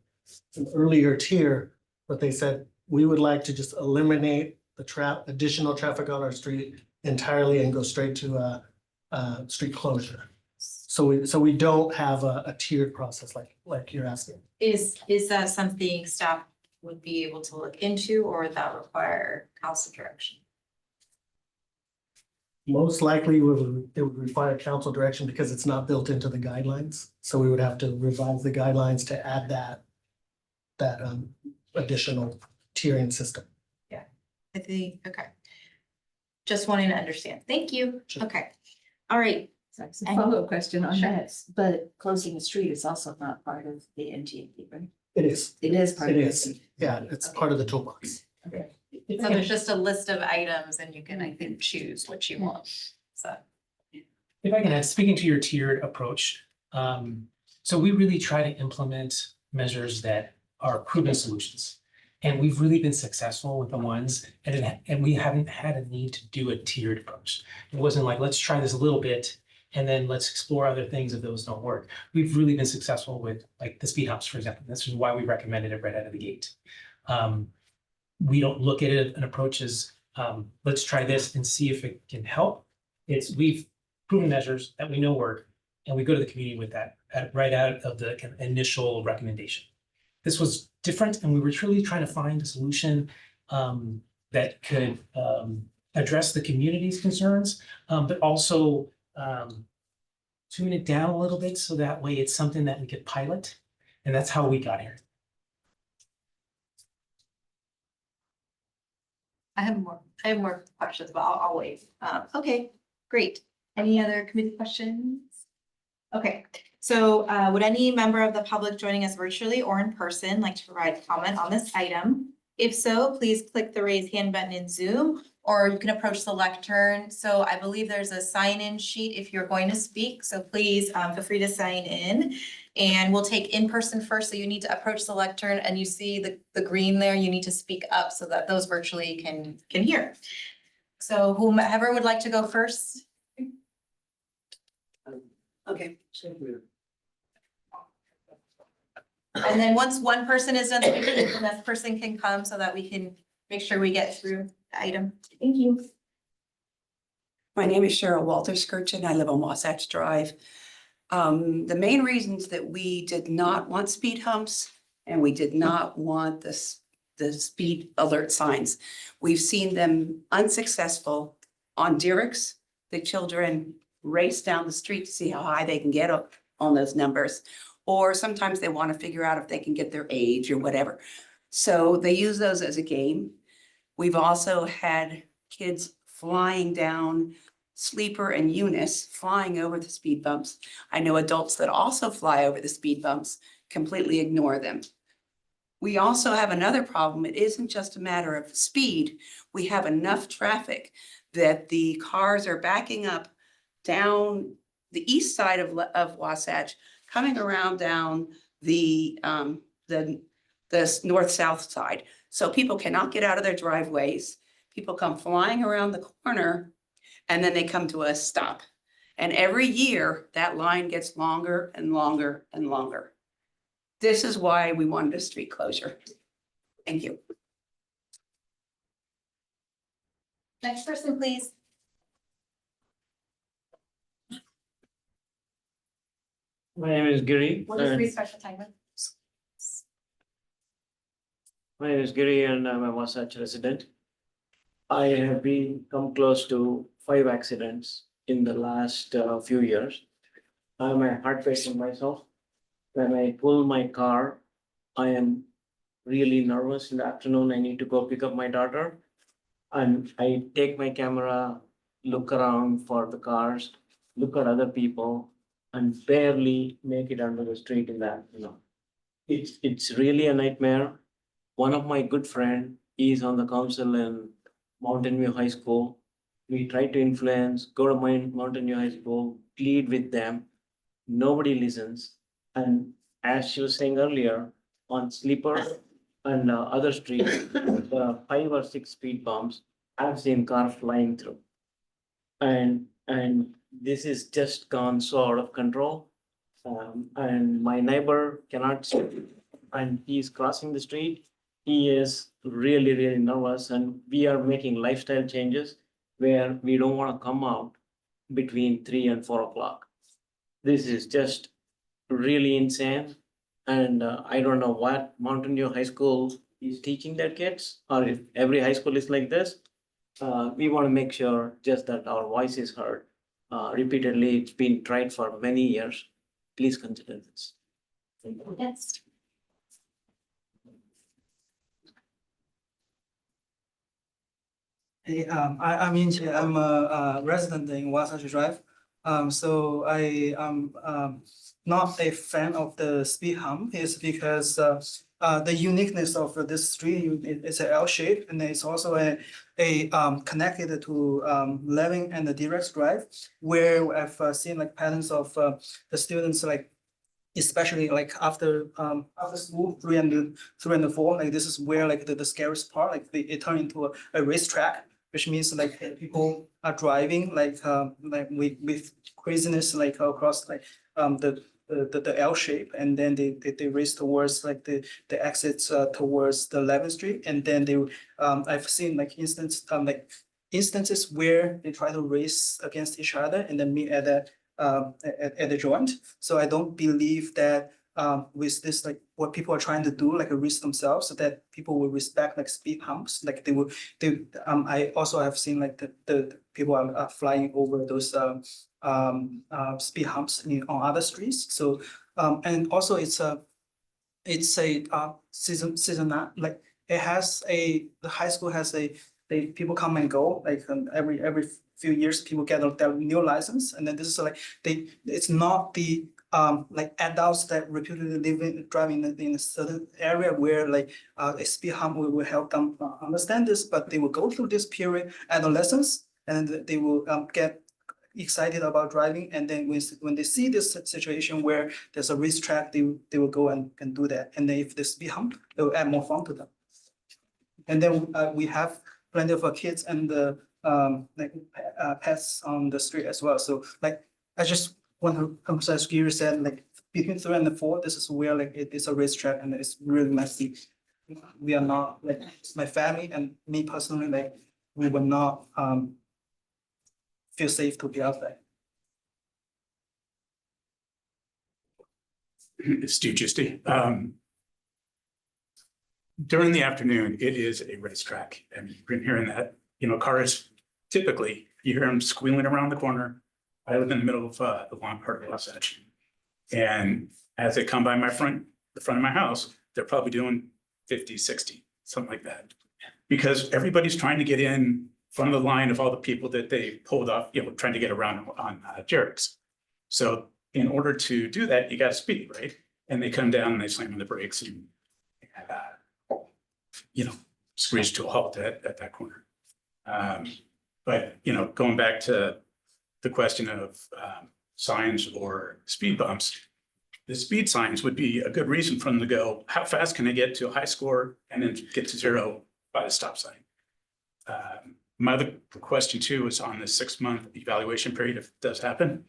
earlier tier, but they said, we would like to just eliminate the additional traffic on our street entirely and go straight to a street closure. So we don't have a tiered process like you're asking. Is that something staff would be able to look into, or would that require council direction? Most likely, it would require council direction because it's not built into the guidelines. So we would have to revise the guidelines to add that additional tiering system. I think, okay. Just wanting to understand. Thank you. Sure. Okay. All right. So it's a follow-up question on Sure. that, but closing the street is also not part of the NTP, right? It is. It is part It of is. it. Yeah, it's part of the toolbox. Okay. So there's just a list of items and you can, I think, choose what you want. So. If I can add, speaking to your tiered approach, so we really try to implement measures that are proven solutions. And we've really been successful with the ones, and we haven't had a need to do a tiered approach. It wasn't like, let's try this a little bit, and then let's explore other things if those don't work. We've really been successful with like the speed humps, for example. This is why we recommended it right out of the gate. We don't look at it an approach as, let's try this and see if it can help. We've proven measures that we know work, and we go to the community with that right out of the kind of initial recommendation. This was different, and we were truly trying to find a solution that could address the community's concerns, but also tune it down a little bit so that way it's something that we could pilot, and that's how we got here. I have more questions, but I'll wait. Okay, great. Any other committee questions? Okay, so would any member of the public joining us virtually or in person like to provide comment on this item? If so, please click the raise hand button in Zoom, or you can approach the lectern. So I believe there's a sign-in sheet if you're going to speak, so please feel free to sign in. And we'll take in-person first, so you need to approach the lectern, and you see the green there, you need to speak up so that those virtually can hear. So whomever would like to go first? Okay. And then once one person is done speaking, the next person can come so that we can make sure we get through the item. Thank you. My name is Cheryl Walter Skirchin. I live on Wasatch Drive. The main reasons that we did not want speed humps and we did not want the speed alert signs, we've seen them unsuccessful on Diericks. The children race down the street to see how high they can get up on those numbers. Or sometimes they want to figure out if they can get their age or whatever. So they use those as a game. We've also had kids flying down Sleeper and Eunice, flying over the speed bumps. I know adults that also fly over the speed bumps, completely ignore them. We also have another problem. It isn't just a matter of speed. We have enough traffic that the cars are backing up down the east side of Wasatch, coming around down the north-south side. So people cannot get out of their driveways. People come flying around the corner, and then they come to a stop. And every year, that line gets longer and longer and longer. This is why we wanted a street closure. Thank you. Next person, please. My name is Giri. We'll just and- read special time. My name is Giri and I'm a Wasatch resident. I have come close to 5 accidents in the last few years. I'm a heart patient myself. When I pull my car, I am really nervous in the afternoon. I need to go pick up my daughter. And I take my camera, look around for the cars, look at other people, and barely make it under the street in the afternoon. It's really a nightmare. One of my good friend is on the council in Mountain View High School. We try to influence, go to Mountain View High School, plead with them. Nobody listens. And as she was saying earlier, on Sleeper and other streets, 5 or 6 speed bumps, I've seen cars flying through. And this is just gone so out of control. And my neighbor cannot see, and he's crossing the street. he is really, really nervous, and we are making lifestyle changes where we don't want to come out between 3 and 4 o'clock. This is just really insane. And I don't know what Mountain View High School is teaching their kids, or if every high school is like this. We want to make sure just that our voice is heard. Repeatedly, it's been tried for many years. Please consider this. Yes. Hey, I'm Inche. I'm a resident in Wasatch Drive. So I am not a fan of the speed hump is because the uniqueness of this street is an L shape, and it's also a connected to Levin and the Direct Drive, where I've seen like patterns of the students like, especially like after school 3 and 4, like this is where like the scariest part, like it turned into a racetrack, which means like people are driving like with craziness like across like the L shape, and then they race towards like the exits towards the 11th Street, and then they I've seen like instances where they try to race against each other and then meet at the joint. So I don't believe that with this, like what people are trying to do, like a risk themselves, so that people will respect like speed humps. Like I also have seen like the people are flying over those speed humps on other streets. So and also it's a season like it has the high school has people come and go like every few years people get their new license, and then this is like it's not the like adults that repeatedly driving in a certain area where like a speed hump will help them understand this, but they will go through this period adolescence, and then they will get excited about driving, and then when they see this situation where there's a racetrack, they will go and do that, and then if there's speed hump, it will add more fun to them. And then we have plenty of kids and the pets on the street as well. So like I just want to emphasize, Giri said like between 3 and 4, this is where like it is a racetrack and it's really messy. We are not like my family and me personally, like we will not feel safe to be out there. It's Stu Giusti. During the afternoon, it is a racetrack, and you've been hearing that, cars typically, you hear them squealing around the corner. I live in the middle of the long part of Wasatch. And as they come by the front of my house, they're probably doing 50, 60, something like that. Because everybody's trying to get in front of the line of all the people that they pulled off, trying to get around on Jerrick's. So in order to do that, you got to speed, right? And they come down and they slam on the brakes and screech to a halt at that corner. But going back to the question of signs or speed bumps, the speed signs would be a good reason for them to go, how fast can I get to a high score and then get to 0 by the stop sign? My other question too is on the 6-month evaluation period, if it does happen,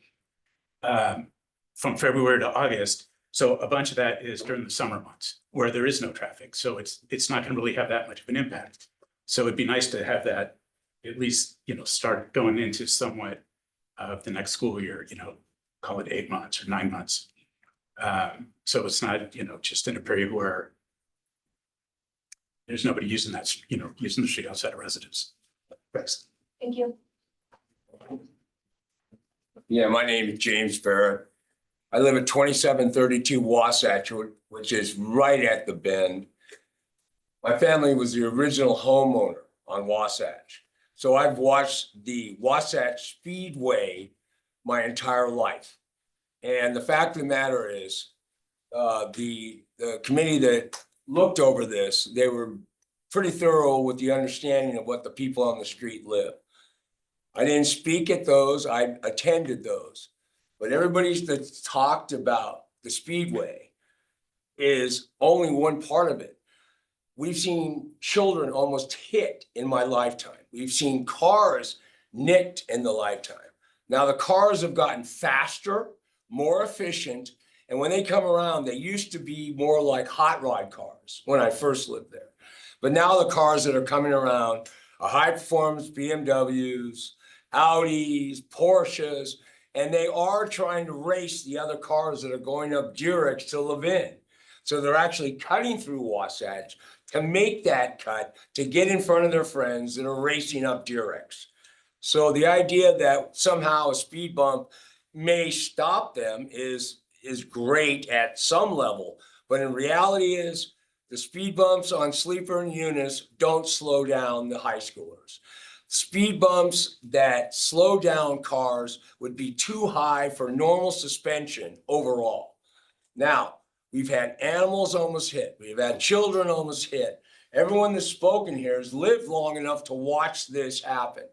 from February to August. So a bunch of that is during the summer months where there is no traffic. So it's not going to really have that much of an impact. So it'd be nice to have that at least, start going into somewhat of the next school year, call it 8 months or 9 months. So it's not, just in a period where there's nobody using that, using the street outside of residence. Thanks. Thank you. Yeah, my name is James Barrett. I live at 2732 Wasatch, which is right at the bend. My family was the original homeowner on Wasatch. So I've watched the Wasatch Speedway my entire life. And the fact of the matter is, the committee that looked over this, they were pretty thorough with the understanding of what the people on the street live. I didn't speak at those, I attended those. But everybody that's talked about the Speedway is only one part of it. We've seen children almost hit in my lifetime. We've seen cars nicked in the lifetime. Now the cars have gotten faster, more efficient, and when they come around, they used to be more like hot rod cars when I first lived there. But now the cars that are coming around are high performance BMWs, Audis, Porsches, and they are trying to race the other cars that are going up Durex to Levin. So they're actually cutting through Wasatch to make that cut to get in front of their friends that are racing up Durex. So the idea that somehow a speed bump may stop them is great at some level, but in reality is the speed bumps on Sleeper and Eunice don't slow down the high schoolers. Speed bumps that slow down cars would be too high for normal suspension overall. Now, we've had animals almost hit. We've had children almost hit. Everyone that's spoken here has lived long enough to watch this happen.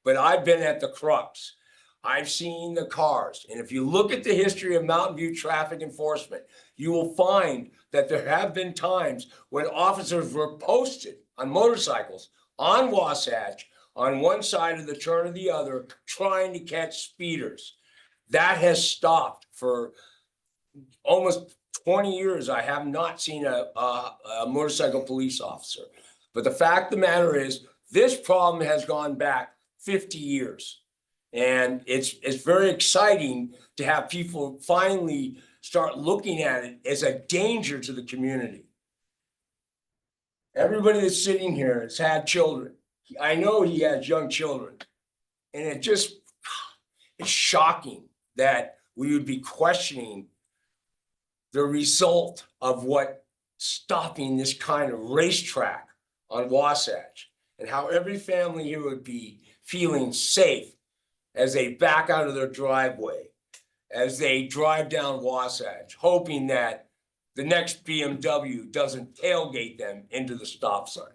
But I've been at the crux. I've seen the cars. And if you look at the history of Mountain View traffic enforcement, you will find that there have been times when officers were posted on motorcycles on Wasatch on one side of the turn or the other, trying to catch speeders. That has stopped for almost 20 years. I have not seen a motorcycle police officer. But the fact of the matter is, this problem has gone back 50 years. And it's very exciting to have people finally start looking at it as a danger to the community. Everybody that's sitting here has had children. I know he has young children. And it's shocking that we would be questioning the result of what stopping this kind of racetrack on Wasatch, and how every family here would be feeling safe as they back out of their driveway, as they drive down Wasatch, hoping that the next BMW doesn't tailgate them into the stop sign.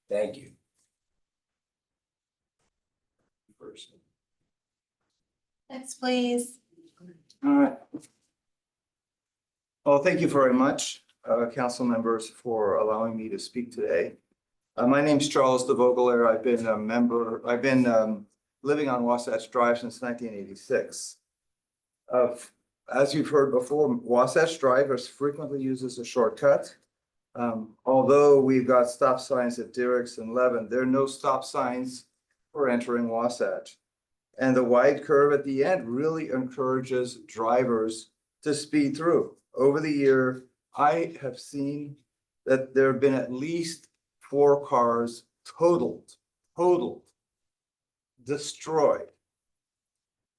Thank you. Next, please. All right. Well, thank you very much, council members, for allowing me to speak today. My name's Charles DeVogelaar. I've been a member, living on Wasatch Drive since 1986. As you've heard before, Wasatch Drive is frequently used as a shortcut. Although we've got stop signs at Durex and Levin, there are no stop signs for entering Wasatch. And the wide curve at the end really encourages drivers to speed through. Over the year, I have seen that there have been at least 4 cars totaled, destroyed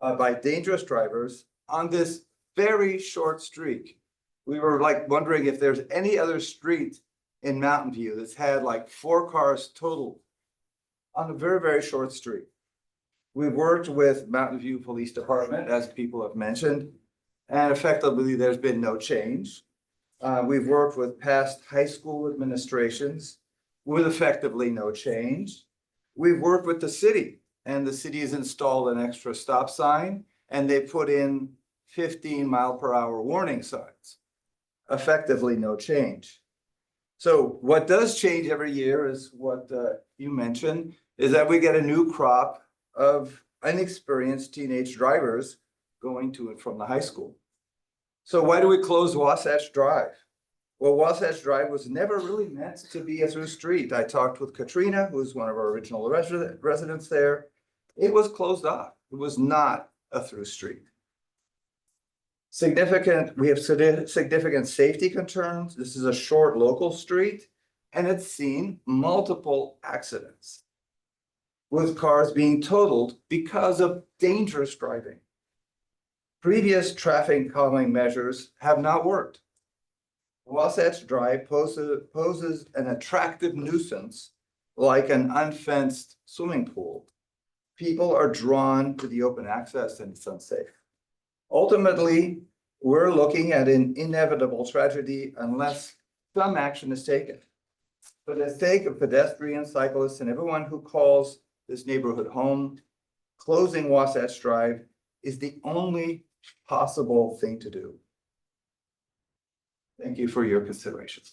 by dangerous drivers on this very short streak. We were like wondering if there's any other street in Mountain View that's had like 4 cars totaled on a very, very short streak. We've worked with Mountain View Police Department, as people have mentioned, and effectively there's been no change. We've worked with past high school administrations with effectively no change. We've worked with the city, and the city has installed an extra stop sign, and they put in 15-mile-per-hour warning signs. Effectively no change. So what does change every year is what you mentioned, is that we get a new crop of inexperienced teenage drivers going to and from the high school. So why do we close Wasatch Drive? Well, Wasatch Drive was never really meant to be a through street. I talked with Katrina, who's one of our original residents there. It was closed off. It was not a through street. We have significant safety concerns. This is a short local street, and it's seen multiple accidents with cars being totaled because of dangerous driving. Previous traffic calming measures have not worked. Wasatch Drive poses an attractive nuisance like an unfenced swimming pool. People are drawn to the open access and it's unsafe. Ultimately, we're looking at an inevitable tragedy unless some action is taken. For the sake of pedestrians, cyclists, and everyone who calls this neighborhood home, closing Wasatch Drive is the only possible thing to do. Thank you for your consideration.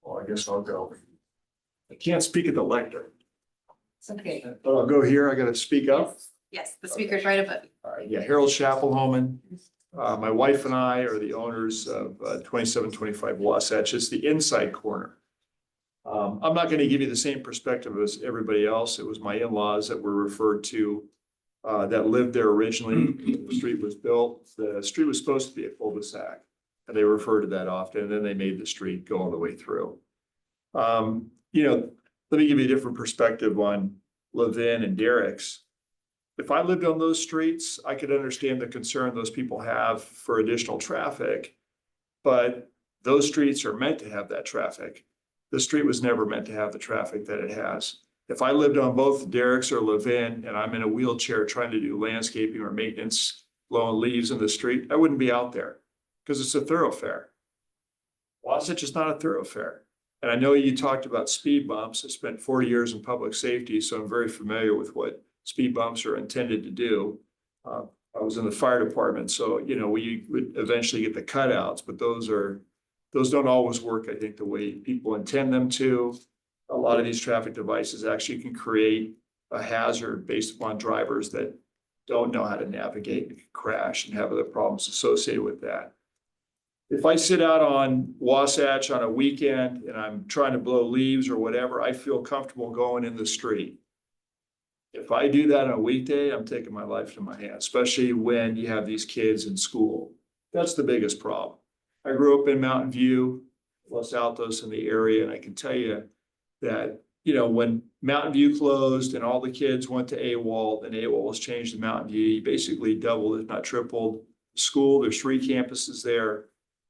Well, I guess I'll go. I can't speak at the lectern, It's okay. but I'll go here. I gotta speak up. Yes, the speaker's right above you. All right, yeah, Harold Schapelhoman, My wife and I are the owners of 2725 Wasatch. It's the inside corner. I'm not going to give you the same perspective as everybody else. It was my in-laws that were referred to that lived there originally. The street was built. The street was supposed to be a cul-de-sac. And they refer to that often, and then they made the street go all the way through. You know, let me give you a different perspective on Levin and Derrick's. If I lived on those streets, I could understand the concern those people have for additional traffic. But those streets are meant to have that traffic. The street was never meant to have the traffic that it has. If I lived on both Derrick's or Levin and I'm in a wheelchair trying to do landscaping or maintenance, blowing leaves in the street, I wouldn't be out there because it's a thoroughfare. Wasatch is not a thoroughfare. And I know you talked about speed bumps. I spent 40 years in public safety, so I'm very familiar with what speed bumps are intended to do. I was in the fire department, so, you know, we would eventually get the cutouts, but those don't always work, I think, the way people intend them to. A lot of these traffic devices actually can create a hazard based upon drivers that don't know how to navigate and can crash and have other problems associated with that. If I sit out on Wasatch on a weekend and I'm trying to blow leaves or whatever, I feel comfortable going in the street. If I do that on a weekday, I'm taking my life in my hands, especially when you have these kids in school. That's the biggest problem. I grew up in Mountain View, Los Altos in the area, and I can tell you that, you know, when Mountain View closed and all the kids went to AWOL, and AWOL was changed to Mountain View, you basically doubled, if not tripled, the school. There's 3 campuses there.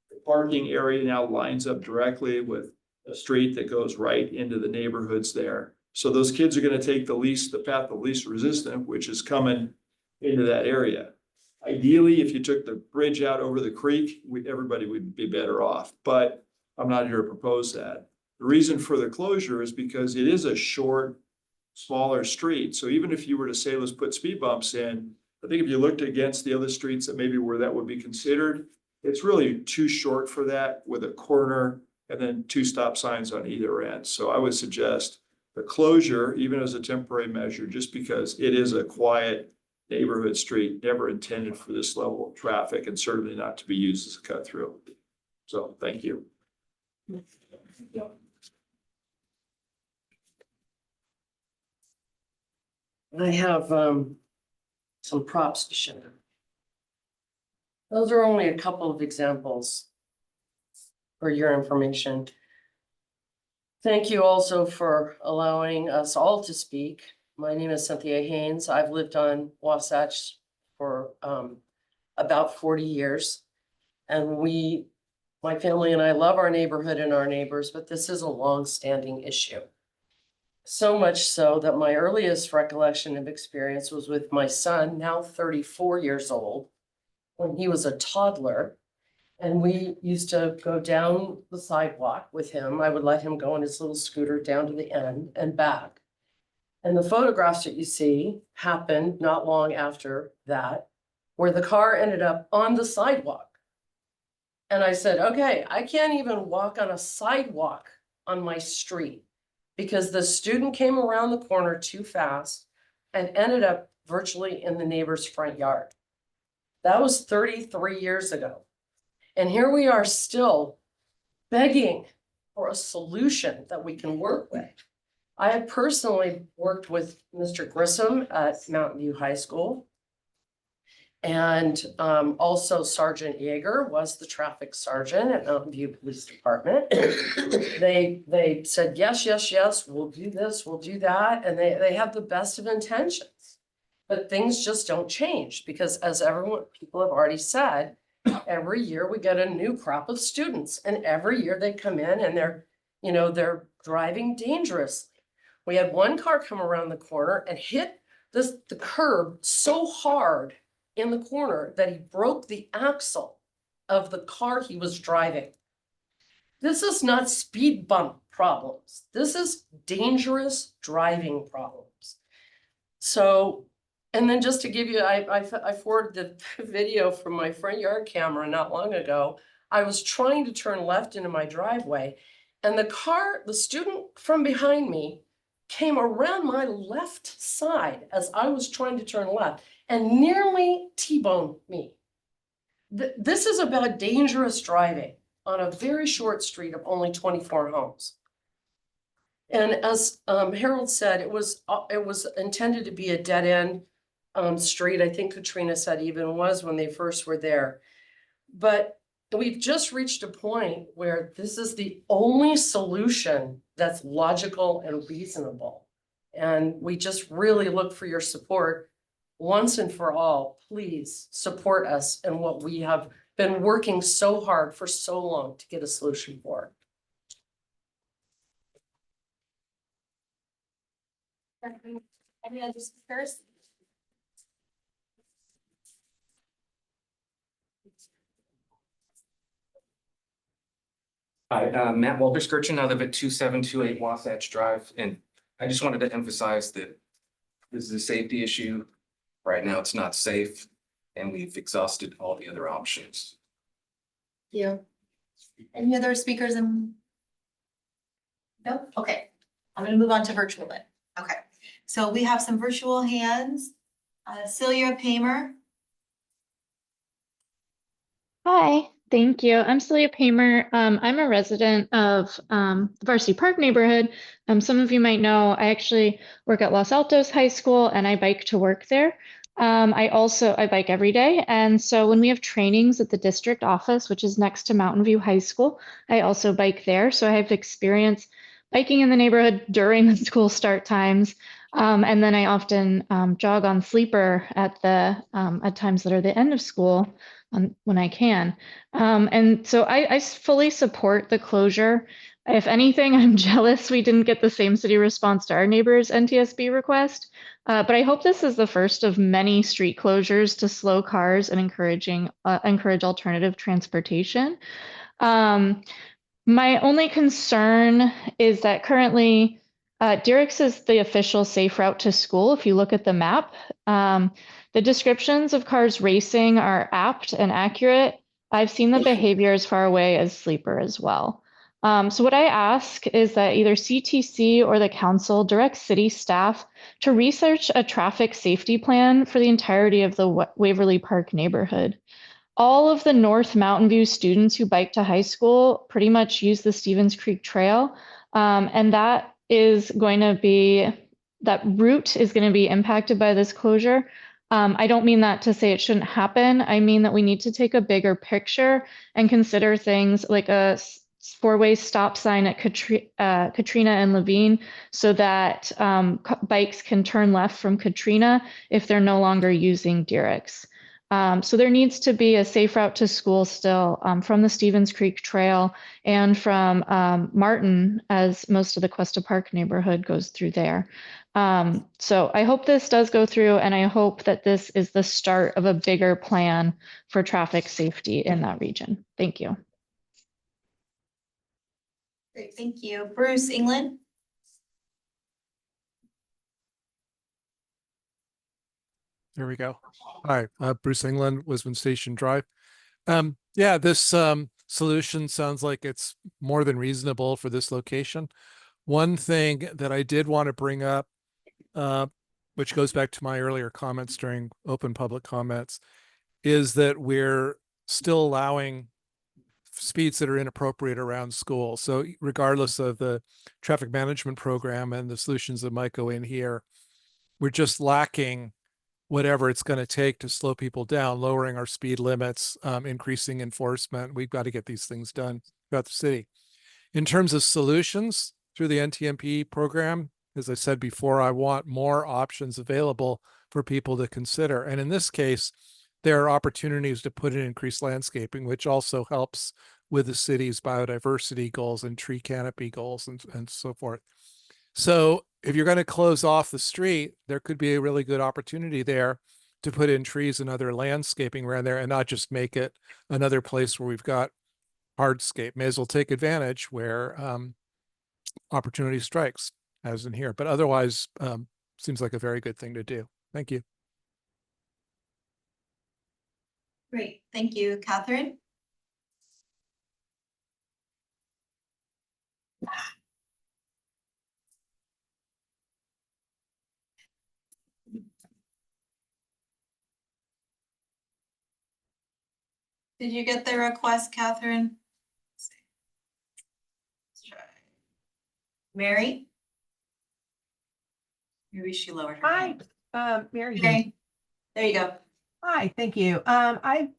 The parking area now lines up directly with a street that goes right into the neighborhoods there. So those kids are going to take the path of least resistance, which is coming into that area. Ideally, if you took the bridge out over the creek, everybody would be better off, but I'm not here to propose that. The reason for the closure is because it is a short, smaller street. So even if you were to say, let's put speed bumps in, I think if you looked against the other streets that maybe where that would be considered, it's really too short for that with a corner and then 2 stop signs on either end. So I would suggest the closure, even as a temporary measure, just because it is a quiet neighborhood street, never intended for this level of traffic and certainly not to be used as a cut through. So thank you. I have some props to show. Those are only a couple of examples for your information. Thank you also for allowing us all to speak. My name is Cynthia Haynes. I've lived on Wasatch for about 40 years. And my family and I love our neighborhood and our neighbors, but this is a long-standing issue. So much so that my earliest recollection of experience was with my son, now 34 years old, when he was a toddler. And we used to go down the sidewalk with him. I would let him go on his little scooter down to the end and back. And the photographs that you see happened not long after that, where the car ended up on the sidewalk. And I said, okay, I can't even walk on a sidewalk on my street because the student came around the corner too fast and ended up virtually in the neighbor's front yard. That was 33 years ago. And here we are still begging for a solution that we can work with. I had personally worked with Mr. Grissom at Mountain View High School. And also Sergeant Yeager was the traffic sergeant at Mountain View Police Department. They said, yes, yes, yes, we'll do this, we'll do that. And they have the best of intentions. But things just don't change because as people have already said, every year we get a new crop of students and every year they come in and they're driving dangerously. We had one car come around the corner and hit the curb so hard in the corner that he broke the axle of the car he was driving. This is not speed bump problems. This is dangerous driving problems. So, and then just to give you, I forwarded the video from my front yard camera not long ago. I was trying to turn left into my driveway and the student from behind me came around my left side as I was trying to turn left and nearly T-boned me. This is about dangerous driving on a very short street of only 24 homes. And as Harold said, it was intended to be a dead end street. I think Katrina said even was when they first were there. But we've just reached a point where this is the only solution that's logical and reasonable. And we just really look for your support once and for all. Please support us in what we have been working so hard for so long to get a solution for. Any other speakers? Hi, Matt Walter Skirchin. I live at 2728 Wasatch Drive, and I just wanted to emphasize that this is a safety issue. Right now, it's not safe, and we've exhausted all the other options. Yeah. Any other speakers in? No, okay. I'm gonna move on to virtual then. Okay, so we have some virtual hands. Celia Paymer. Hi, thank you. I'm Celia Paymer. I'm a resident of the Varsity Park neighborhood. Some of you might know I actually work at Los Altos High School and I bike to work there. I bike every day. And so when we have trainings at the district office, which is next to Mountain View High School, I also bike there. So I have experience biking in the neighborhood during the school start times. And then I often jog on Sleeper at times that are the end of school when I can. And so I fully support the closure. If anything, I'm jealous we didn't get the same city response to our neighbor's NTSB request. But I hope this is the first of many street closures to slow cars and encourage alternative transportation. My only concern is that currently Dierix is the official safe route to school. If you look at the map, the descriptions of cars racing are apt and accurate. I've seen the behavior as far away as Sleeper as well. So what I ask is that either CTC or the council direct city staff to research a traffic safety plan for the entirety of the Waverly Park neighborhood. All of the North Mountain View students who bike to high school pretty much use the Stevens Creek Trail. And that route is going to be impacted by this closure. I don't mean that to say it shouldn't happen. I mean that we need to take a bigger picture and consider things like a four-way stop sign at Katrina and Levine so that bikes can turn left from Katrina if they're no longer using Dierix. So there needs to be a safe route to school still from the Stevens Creek Trail and from Martin, as most of the Cuesta Park neighborhood goes through there. So I hope this does go through, and I hope that this is the start of a bigger plan for traffic safety in that region. Thank you. Great, thank you. Bruce England. There we go. Hi, Bruce England, Wisman Station Drive. Yeah, this solution sounds like it's more than reasonable for this location. One thing that I did want to bring up, which goes back to my earlier comments during open public comments, is that we're still allowing speeds that are inappropriate around school. So regardless of the traffic management program and the solutions that might go in here, we're just lacking whatever it's going to take to slow people down, lowering our speed limits, increasing enforcement. We've got to get these things done throughout the city. In terms of solutions through the NTMP program, as I said before, I want more options available for people to consider. And in this case, there are opportunities to put in increased landscaping, which also helps with the city's biodiversity goals and tree canopy goals and so forth. So if you're going to close off the street, there could be a really good opportunity there to put in trees and other landscaping around there and not just make it another place where we've got hardscape. May as well take advantage where opportunity strikes, as in here. But otherwise, seems like a very good thing to do. Thank you. Great, thank you. Catherine? Did you get the request, Catherine? Mary? Maybe she lowered her Hi, hand. Mary. Okay, there you go. Hi, thank you. I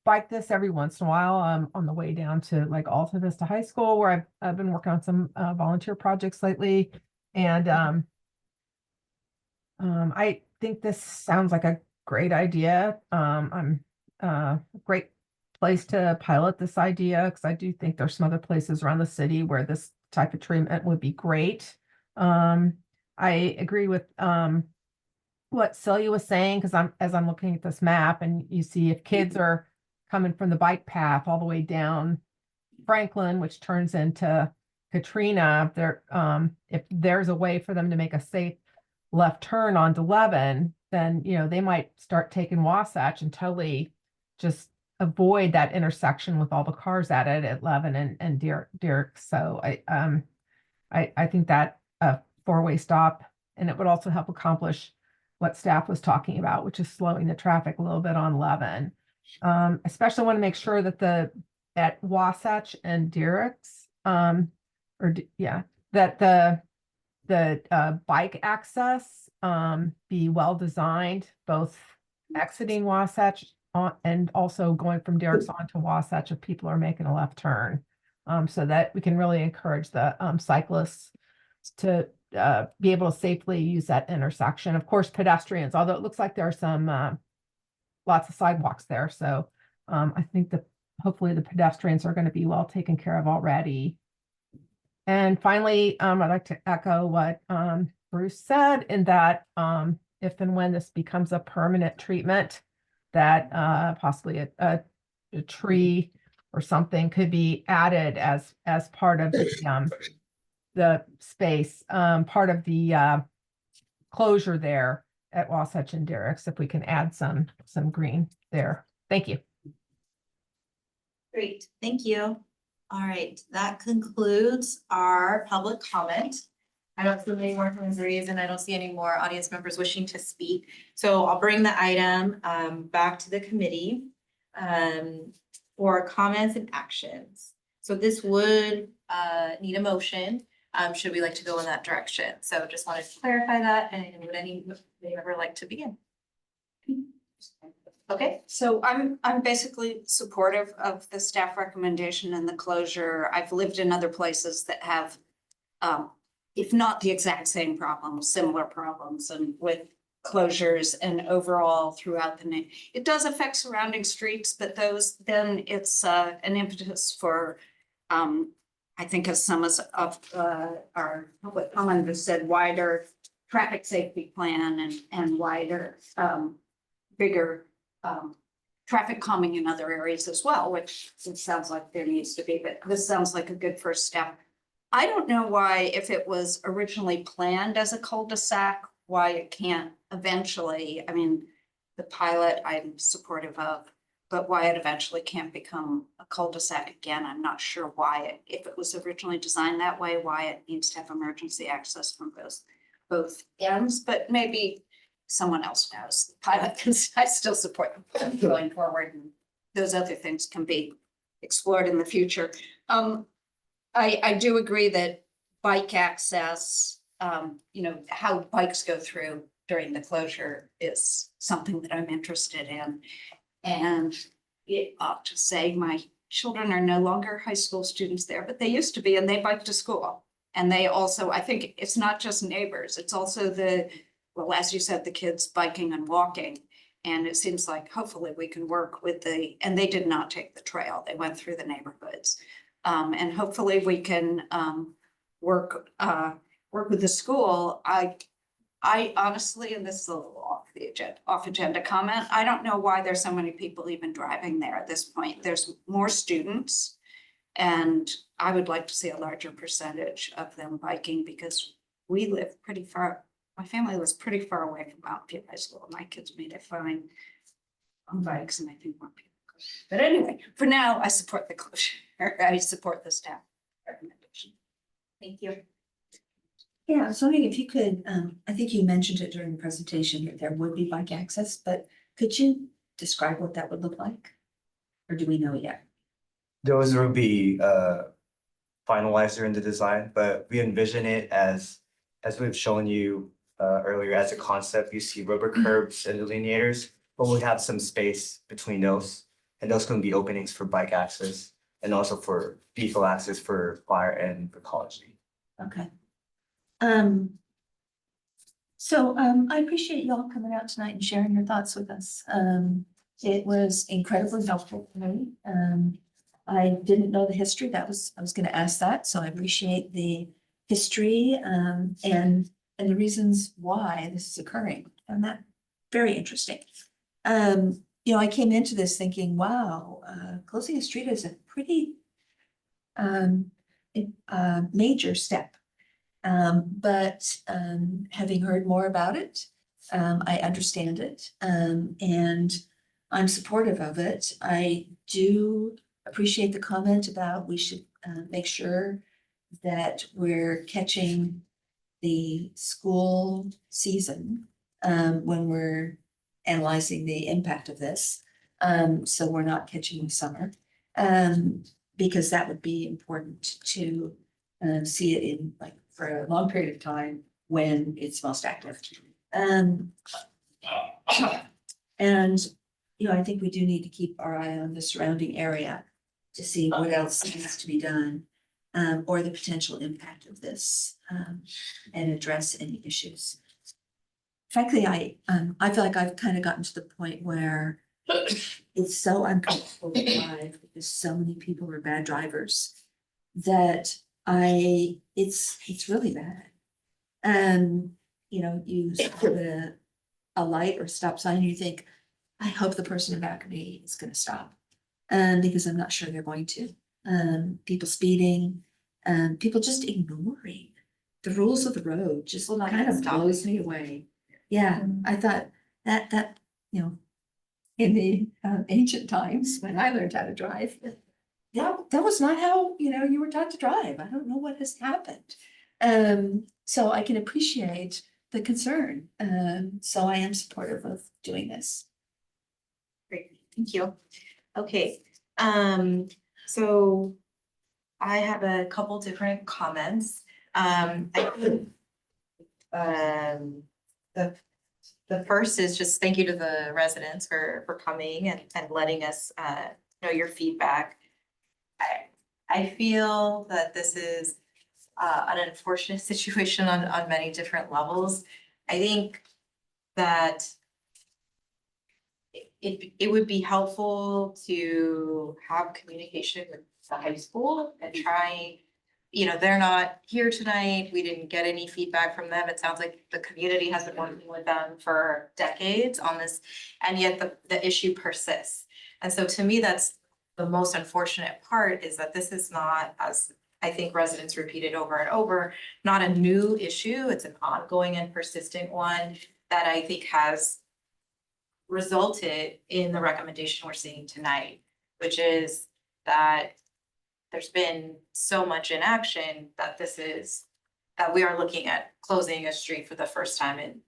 bike this every once in a while. On the way down to like Alta Vista High School, where I've been working on some volunteer projects lately, and I think this sounds like a great idea. I'm a great place to pilot this idea because I do think there's some other places around the city where this type of treatment would be great. I agree with what Celia was saying, because as I'm looking at this map and you see if kids are coming from the bike path all the way down Franklin, which turns into Katrina, there if there's a way for them to make a safe left turn onto Levin, then they might start taking Wasatch and totally just avoid that intersection with all the cars at it at Levin and Derrick. So I think that a four-way stop, and it would also help accomplish what staff was talking about, which is slowing the traffic a little bit on Levin. Especially want to make sure that at Wasatch and Derrick's, that the bike access be well designed, both exiting Wasatch and also going from Derrick's onto Wasatch if people are making a left turn, so that we can really encourage the cyclists to be able to safely use that intersection. Of course, pedestrians, although it looks like there are some lots of sidewalks there. So I think that hopefully the pedestrians are going to be well taken care of already. And finally, I'd like to echo what Bruce said, in that if and when this becomes a permanent treatment, that possibly a tree or something could be added as part of the space, part of the closure there at Wasatch and Derrick's, if we can add some green there. Thank you. Great, thank you. All right, that concludes our public comment. I don't see any more hands raised, and I don't see any more audience members wishing to speak. So I'll bring the item back to the committee for comments and actions. So this would need a motion. Should we like to go in that direction? So just wanted to clarify that, and would anybody ever like to begin? Okay. So I'm basically supportive of the staff recommendation and the closure. I've lived in other places that have, if not the exact same problems, similar problems, and with closures and overall throughout the it does affect surrounding streets, but then it's an impetus for, I think, as some of our public comment has said, wider traffic safety plan and wider, bigger traffic calming in other areas as well, which it sounds like there needs to be, but this sounds like a good first step. I don't know why, if it was originally planned as a cul-de-sac, why it can't eventually, I mean, the pilot I'm supportive of, but why it eventually can't become a cul-de-sac again. I'm not sure why if it was originally designed that way, why it needs to have emergency access from both ends, but maybe someone else knows. The pilot can, I still support them going forward, and those other things can be explored in the future. I do agree that bike access, how bikes go through during the closure is something that I'm interested in. And it ought to say my children are no longer high school students there, but they used to be, and they bike to school. And they also, I think it's not just neighbors, it's also well, as you said, the kids biking and walking. And it seems like hopefully we can work with and they did not take the trail. They went through the neighborhoods. And hopefully we can work with the school. I honestly, and this is a little off agenda comment, I don't know why there's so many people even driving there at this point. There's more students, and I would like to see a larger percentage of them biking, because we live pretty far. My family lives pretty far away from Mountain View High School. My kids made it fine on bikes, and I think more people go. But anyway, for now, I support the closure. I support the staff recommendation. Thank you. Yeah, I was wondering if you could, I think you mentioned it during the presentation that there would be bike access, but could you describe what that would look like? Or do we know yet? Those will be finalized during the design, but we envision it as we've shown you earlier as a concept. You see rubber curbs and delineators, but we have some space between those. And those can be openings for bike access and also for vehicle access for fire and ecology. Okay. So I appreciate y'all coming out tonight and sharing your thoughts with us. It was incredibly helpful for me. I didn't know the history. I was gonna ask that, so I appreciate the history and the reasons why this is occurring. And that very interesting. I came into this thinking, wow, closing a street is a pretty major step. But having heard more about it, I understand it, and I'm supportive of it. I do appreciate the comment about we should make sure that we're catching the school season when we're analyzing the impact of this. So we're not catching the summer, because that would be important to see it in for a long period of time when it's most active. And I think we do need to keep our eye on the surrounding area to see what else needs to be done, or the potential impact of this, and address any issues. Frankly, I feel like I've kind of gotten to the point where it's so uncomfortable to drive because so many people are bad drivers that it's really bad. You stop at a light or stop sign and you think, I hope the person in back of me is gonna stop. Because I'm not sure they're going to. People speeding, people just ignoring the rules of the road just kind of blows me away. Yeah, I thought that in the ancient times when I learned how to drive, that was not how you were taught to drive. I don't know what has happened. So I can appreciate the concern. So I am supportive of doing this. Great, thank you. Okay, so I have a couple different comments. The first is just thank you to the residents for coming and letting us know your feedback. I feel that this is an unfortunate situation on many different levels. I think that it would be helpful to have communication with the high school and try, they're not here tonight. We didn't get any feedback from them. It sounds like the community has been working with them for decades on this, and yet the issue persists. And so to me, that's the most unfortunate part, is that this is not, as I think residents repeated over and over, not a new issue. It's an ongoing and persistent one that I think has resulted in the recommendation we're seeing tonight, which is that there's been so much inaction that that we are looking at closing a street for the first time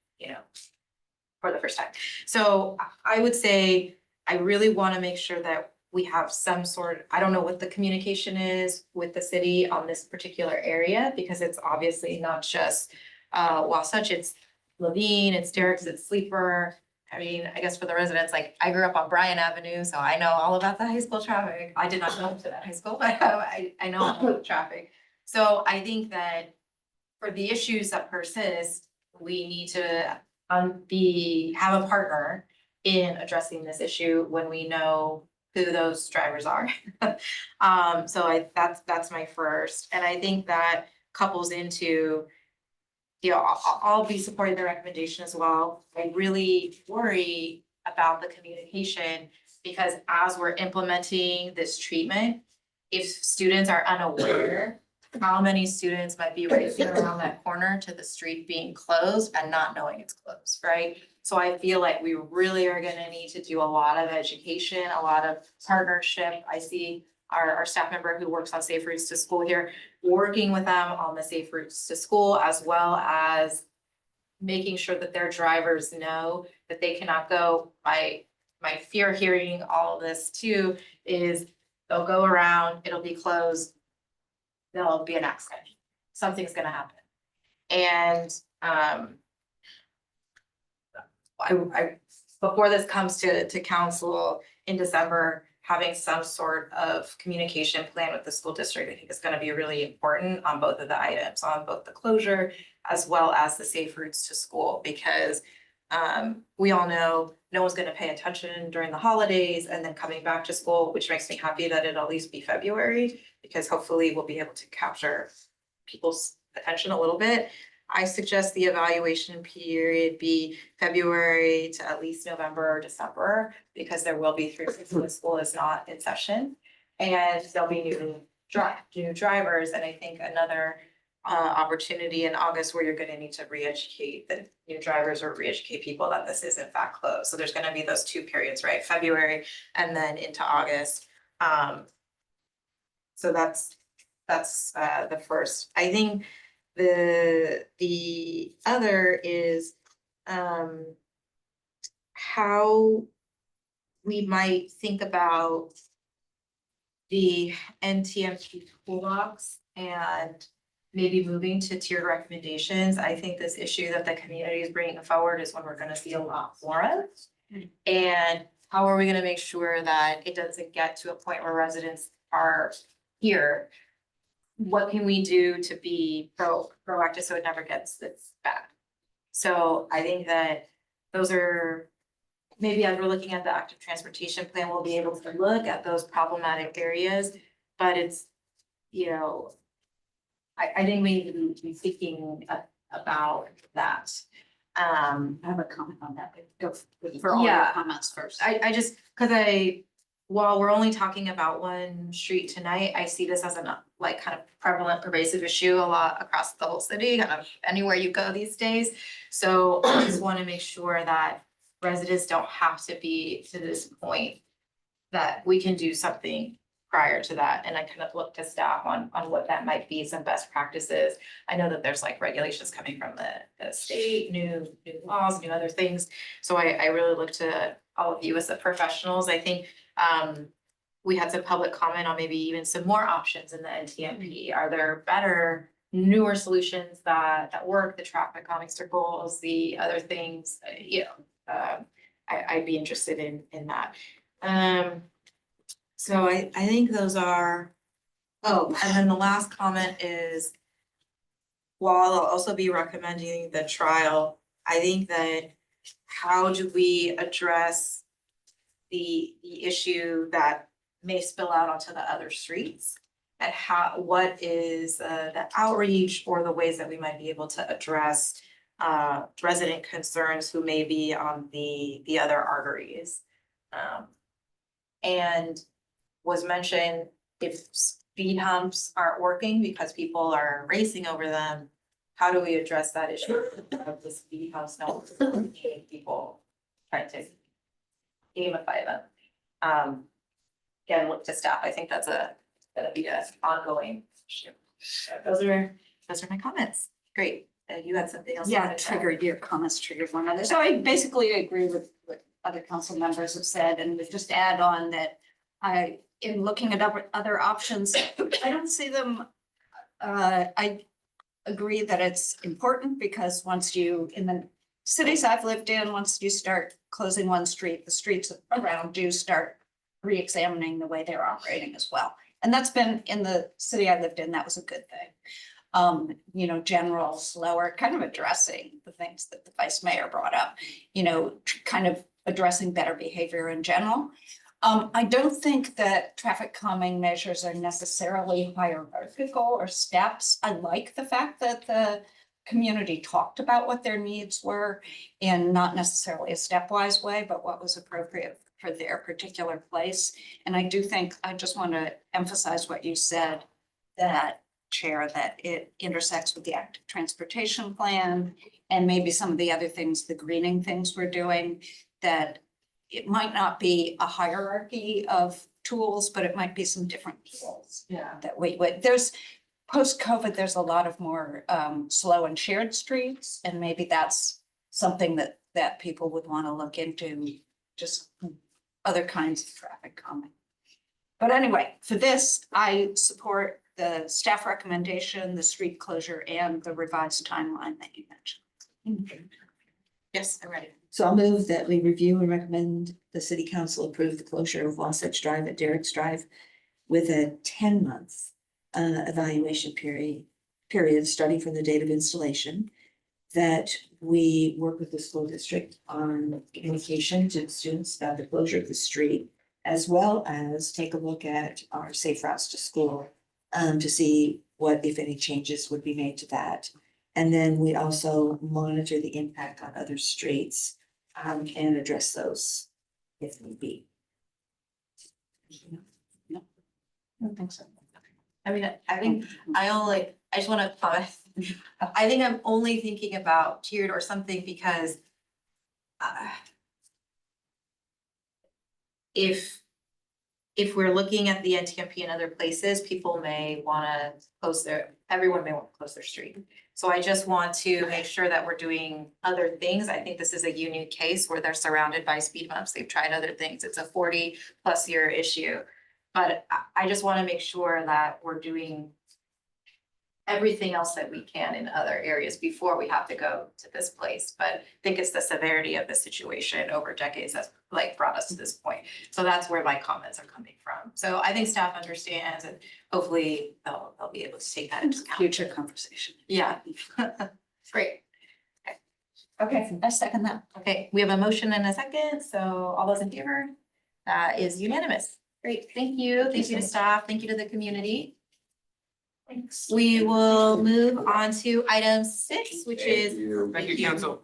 for the first time. So I would say I really want to make sure that we have some sort, I don't know what the communication is with the city on this particular area, because it's obviously not just Wasatch, it's Levine, it's Derek's, it's Sleeper. I mean, I guess for the residents, I grew up on Bryan Avenue, so I know all about the high school traffic. I did not go to that high school, but I know all about the traffic. So I think that for the issues that persist, we need to have a partner in addressing this issue when we know who those drivers are. So that's my first, and I think that couples into, I'll be supporting the recommendation as well. I really worry about the communication, because as we're implementing this treatment, if students are unaware, how many students might be racing around that corner to the street being closed and not knowing it's closed, right? So I feel like we really are gonna need to do a lot of education, a lot of partnership. I see our staff member who works on Safe Routes to School here, working with them on the Safe Routes to School, as well as making sure that their drivers know that they cannot go by my fear hearing all of this too is they'll go around, it'll be closed. There'll be an accident, something's gonna happen. And, before this comes to council in December, having some sort of communication plan with the school district, I think is gonna be really important on both of the items, on both the closure as well as the safe routes to school, because we all know no one's gonna pay attention during the holidays and then coming back to school, which makes me happy that it'll at least be February, because hopefully we'll be able to capture people's attention a little bit. I suggest the evaluation period be February to at least November or December, because there will be 3 weeks when school is not in session. And there'll be new drivers, and I think another opportunity in August where you're gonna need to re-educate the new drivers or re-educate people that this is in fact closed. So there's gonna be those 2 periods, right? February and then into August. So that's the first. I think the other is how we might think about the NTMP toolbox and maybe moving to tiered recommendations. I think this issue that the community is bringing forward is one we're gonna see a lot more of. And how are we gonna make sure that it doesn't get to a point where residents are here? What can we do to be proactive so it never gets this bad? So I think that those are, maybe as we're looking at the active transportation plan, we'll be able to look at those problematic areas, but it's, you know, I think we need to be thinking about that. I have a comment on that, but go for all your Yeah. comments first. I just, while we're only talking about one street tonight, I see this as an like kind of prevalent, pervasive issue a lot across the whole city, kind of anywhere you go these days. So I just want to make sure that residents don't have to be to this point, that we can do something prior to that. And I kind of look to staff on what that might be, some best practices. I know that there's like regulations coming from the state, new laws, new other things. So I really look to all of you as the professionals. I think we had some public comment on maybe even some more options in the NTMP. Are there better, newer solutions that work, the traffic calming circles, the other things, I'd be interested in that. So I think those are, and then the last comment is, while I'll also be recommending the trial, I think that how do we address the issue that may spill out onto the other streets? And what is the outreach or the ways that we might be able to address resident concerns who may be on the other arteries? And was mentioned, if speed humps aren't working because people are racing over them, how do we address that issue of the speed humps not working, people trying to gamify them? Again, look to staff. I think that's gonna be an ongoing issue. Those are my comments. Great. You had something else? Yeah, your comments triggered one other. So I basically agree with what other council members have said, and would just add on that in looking at other options, I don't see them. I agree that it's important because in the cities I've lived in, once you start closing one street, the streets around do start re-examining the way they're operating as well. And that's been in the city I lived in, that was a good thing. General, slower, kind of addressing the things that the vice mayor brought up, kind of addressing better behavior in general. I don't think that traffic calming measures are necessarily hierarchical or steps. I like the fact that the community talked about what their needs were in not necessarily a stepwise way, but what was appropriate for their particular place. And I do think, I just want to emphasize what you said, that Chair, that it intersects with the active transportation plan and maybe some of the other things, the greening things we're doing, that it might not be a hierarchy of tools, but it might be some different tools. Yeah. That there's post-COVID, there's a lot of more slow and shared streets, and maybe that's something that people would want to look into, just other kinds of traffic calming. But anyway, for this, I support the staff recommendation, the street closure, and the revised timeline that you mentioned. Yes, I'm ready. So I'll move that we review and recommend the city council approve the closure of Wasatch Drive at Derrick's Drive with a 10-month evaluation period starting from the date of installation. That we work with the school district on communication to students about the closure of the street, as well as take a look at our safe routes to school to see what, if any, changes would be made to that. And then we also monitor the impact on other streets and address those if need be. No, I don't think so. I mean, I just want to comment. I think I'm only thinking about tiered or something because if we're looking at the NTMP in other places, people may want to everyone may want to close their street. So I just want to make sure that we're doing other things. I think this is a unique case where they're surrounded by speed bumps. They've tried other things. It's a 40+ year issue. But I just want to make sure that we're doing everything else that we can in other areas before we have to go to this place. But I think it's the severity of the situation over decades that's like brought us to this point. So that's where my comments are coming from. So I think staff understands and hopefully they'll be able to take that into account. Future conversation. Yeah. Great. Okay, I second that. Okay, we have a motion and a second. So all those in favor? That is unanimous. Great, thank you. Thank you to staff. Thank you to the community. Thanks. We will move on to item 6, which is Thank you, council.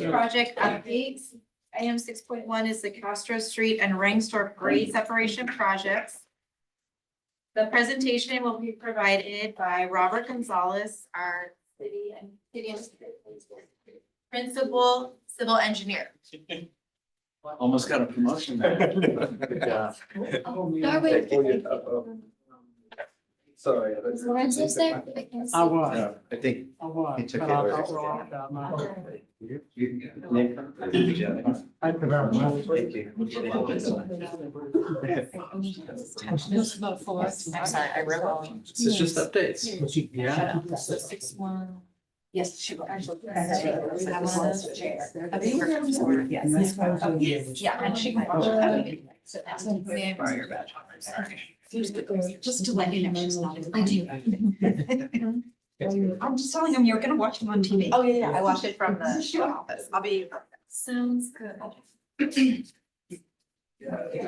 project updates. Item 6.1 is the Castro Street and Rangstorp grade separation projects. The presentation will be provided by Robert Gonzalez, our city and principal civil engineer. Almost got a promotion. Sorry. Lorenzo's there? I was. I think I was. he took but it I over. thought Rob got mine. Nick? Thank you very much. Thank you. I'm sorry, I wrote wrong. This is just updates. Yeah. 6.1. Yes, she will. Yes. Yeah, and she can. May I borrow your badge? Sorry. Just to let you know, she's not. I do. I'm just telling them you're gonna watch them on TV. Oh, yeah, I watched it from the office. I'll be. Sounds good. If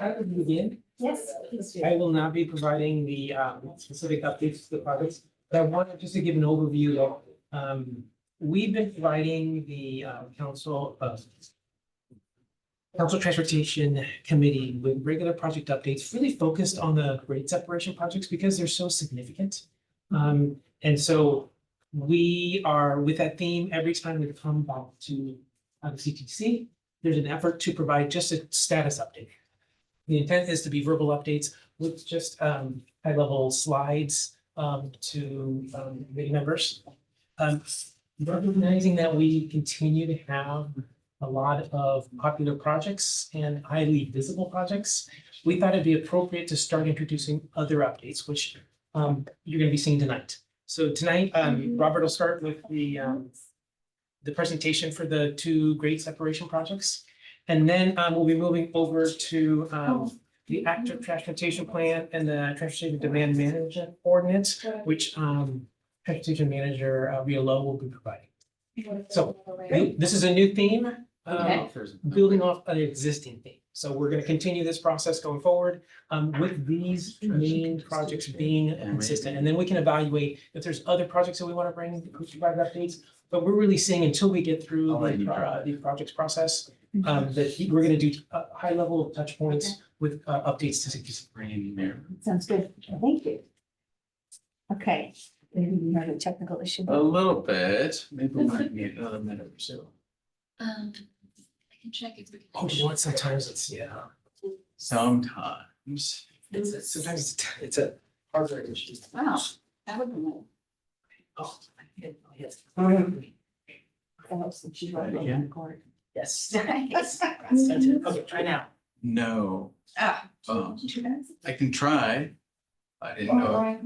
I could begin, Yes. I will not be providing the specific updates to the projects, but I wanted just to give an overview that we've been providing the council Transportation Committee with regular project updates, really focused on the grade separation projects because they're so significant. And so we are with that theme every time we come back to the CTC. There's an effort to provide just a status update. The intent is to be verbal updates with just high-level slides to committee members. Recognizing that we continue to have a lot of popular projects and highly visible projects, we thought it'd be appropriate to start introducing other updates, which you're going to be seeing tonight. So tonight, Robert will start with the presentation for the 2 grade separation projects. And then we'll be moving over to the active transportation plan and the transportation demand management ordinance, which transportation manager Ria Lowe will be providing. So this is a new theme, building off an existing theme. So we're going to continue this process going forward with these main projects being consistent. And then we can evaluate if there's other projects that we want to bring to provide updates. But we're really seeing until we get through the projects process, that we're going to do high level touch points with updates to CTC. Sounds good. Thank you. Okay, maybe we have a technical issue. A little bit, maybe we might need another minute or so. I can check if we can. Oh, you know what? Sometimes it's, Sometimes. sometimes it's a harder issue. Wow, that would be nice. Oh, yes. Since you wrote it in court. Yes. Nice. Okay, try now. No, Ah. I can try. I didn't know.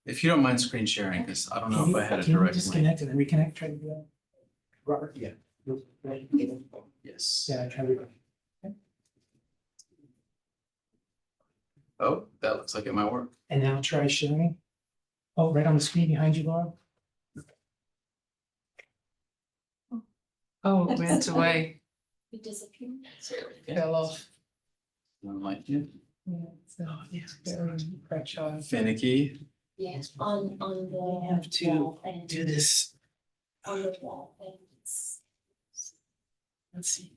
If you don't mind screen sharing, because I don't know if I had a Can you direct link. disconnect and then reconnect, try to do that? Robert, yeah. Yes. Yeah, try to. Oh, that looks like it might work. And now try sharing. Oh, right on the screen behind you, Laura. Oh, it went away. It disappeared. Fell off. Don't like it. Yeah, so it's very fragile. Finicky. Yes, on the. We have to wall and do this. On the wall. And it's- Let's see.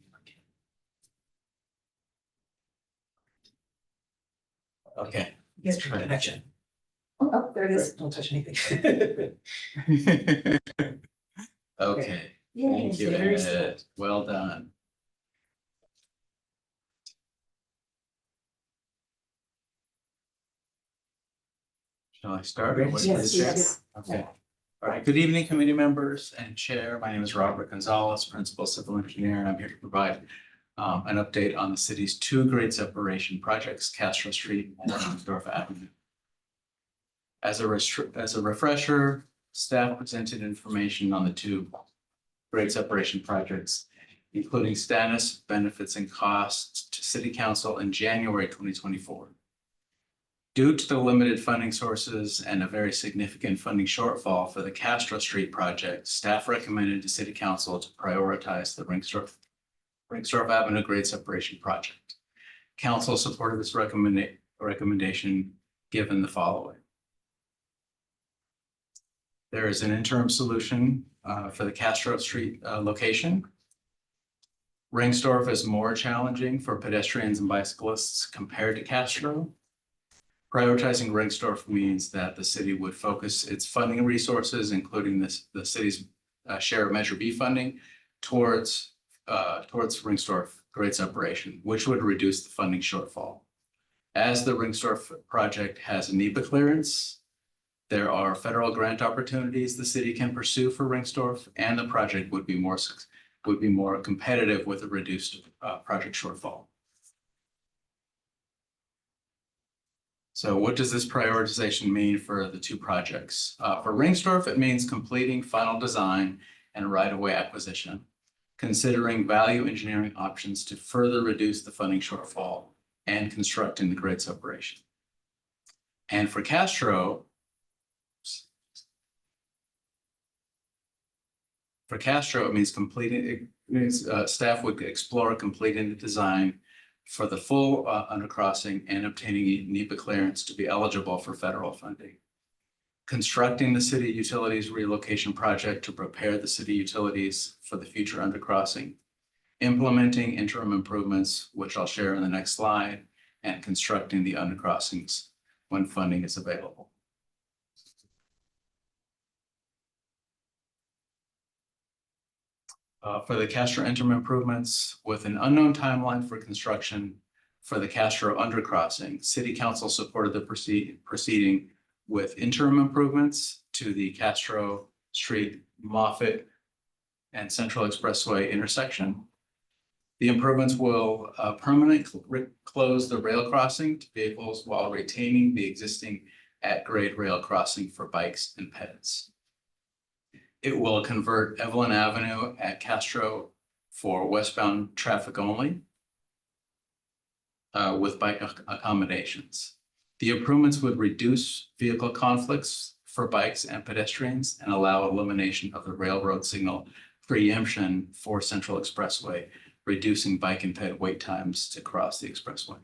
Okay. Yes, connection. Oh, there it is. Don't touch anything. Okay, Yay. thank you, Very Ed. Well done. Shall I start? or wait for Yes, the yes, chair? yes. Okay. All right, good evening, committee members and chair. My name is Robert Gonzalez, Principal Civil Engineer, and I'm here to provide an update on the city's two grade separation projects, Castro Street and Dorf Avenue. As a refresher, staff presented information on the two grade separation projects, including status, benefits, and costs to City Council in January 2024. Due to the limited funding sources and a very significant funding shortfall for the Castro Street project, staff recommended to City Council to prioritize the Ringsdorf Avenue grade separation project. Council supported this recommendation given the following. There is an interim solution for the Castro Street location. Ringsdorf is more challenging for pedestrians and bicyclists compared to Castro. Prioritizing Ringsdorf means that the city would focus its funding resources, including the city's share of Measure B funding, towards Ringsdorf grade separation, which would reduce the funding shortfall. As the Ringsdorf project has a NEPA clearance, there are federal grant opportunities the city can pursue for Ringsdorf, and the project would be more competitive with a reduced project shortfall. So what does this prioritization mean for the two projects? For Ringsdorf, it means completing final design and right-of-way acquisition, considering value engineering options to further reduce the funding shortfall, and constructing the grade separation. And for Castro, it means staff would explore completing the design for the full undercrossing and obtaining NEPA clearance to be eligible for federal funding. Constructing the city utilities relocation project to prepare the city utilities for the future undercrossing. Implementing interim improvements, which I'll share in the next slide, and constructing the undercrossings when funding is available. For the Castro interim improvements, with an unknown timeline for construction for the Castro undercrossing, City Council supported the proceeding with interim improvements to the Castro Street, Moffett, and Central Expressway intersection. The improvements will permanently close the rail crossing to vehicles while retaining the existing at-grade rail crossing for bikes and peds. It will convert Evelyn Avenue at Castro for westbound traffic only with bike accommodations. The improvements would reduce vehicle conflicts for bikes and pedestrians and allow elimination of the railroad signal preemption for Central Expressway, reducing bike and ped wait times to cross the expressway.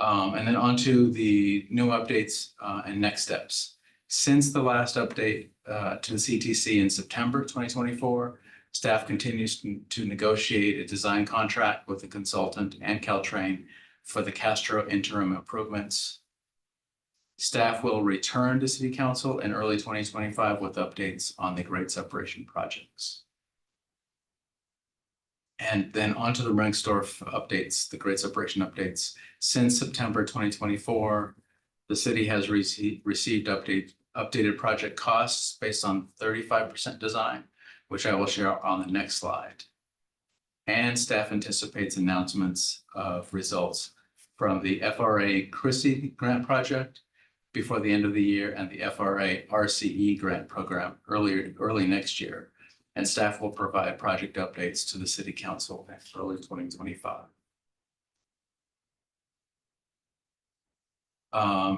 And then on to the new updates and next steps. Since the last update to the CTC in September 2024, staff continues to negotiate a design contract with the consultant and Caltrain for the Castro interim improvements. Staff will return to City Council in early 2025 with updates on the grade separation projects. And then on to the Ringsdorf updates, the grade separation updates. Since September 2024, the city has received updated project costs based on 35% design, which I will share on the next slide. And staff anticipates announcements of results from the FRA Christie grant project before the end of the year and the FRA RCE grant program early next year. And staff will provide project updates to the city council in early 2025.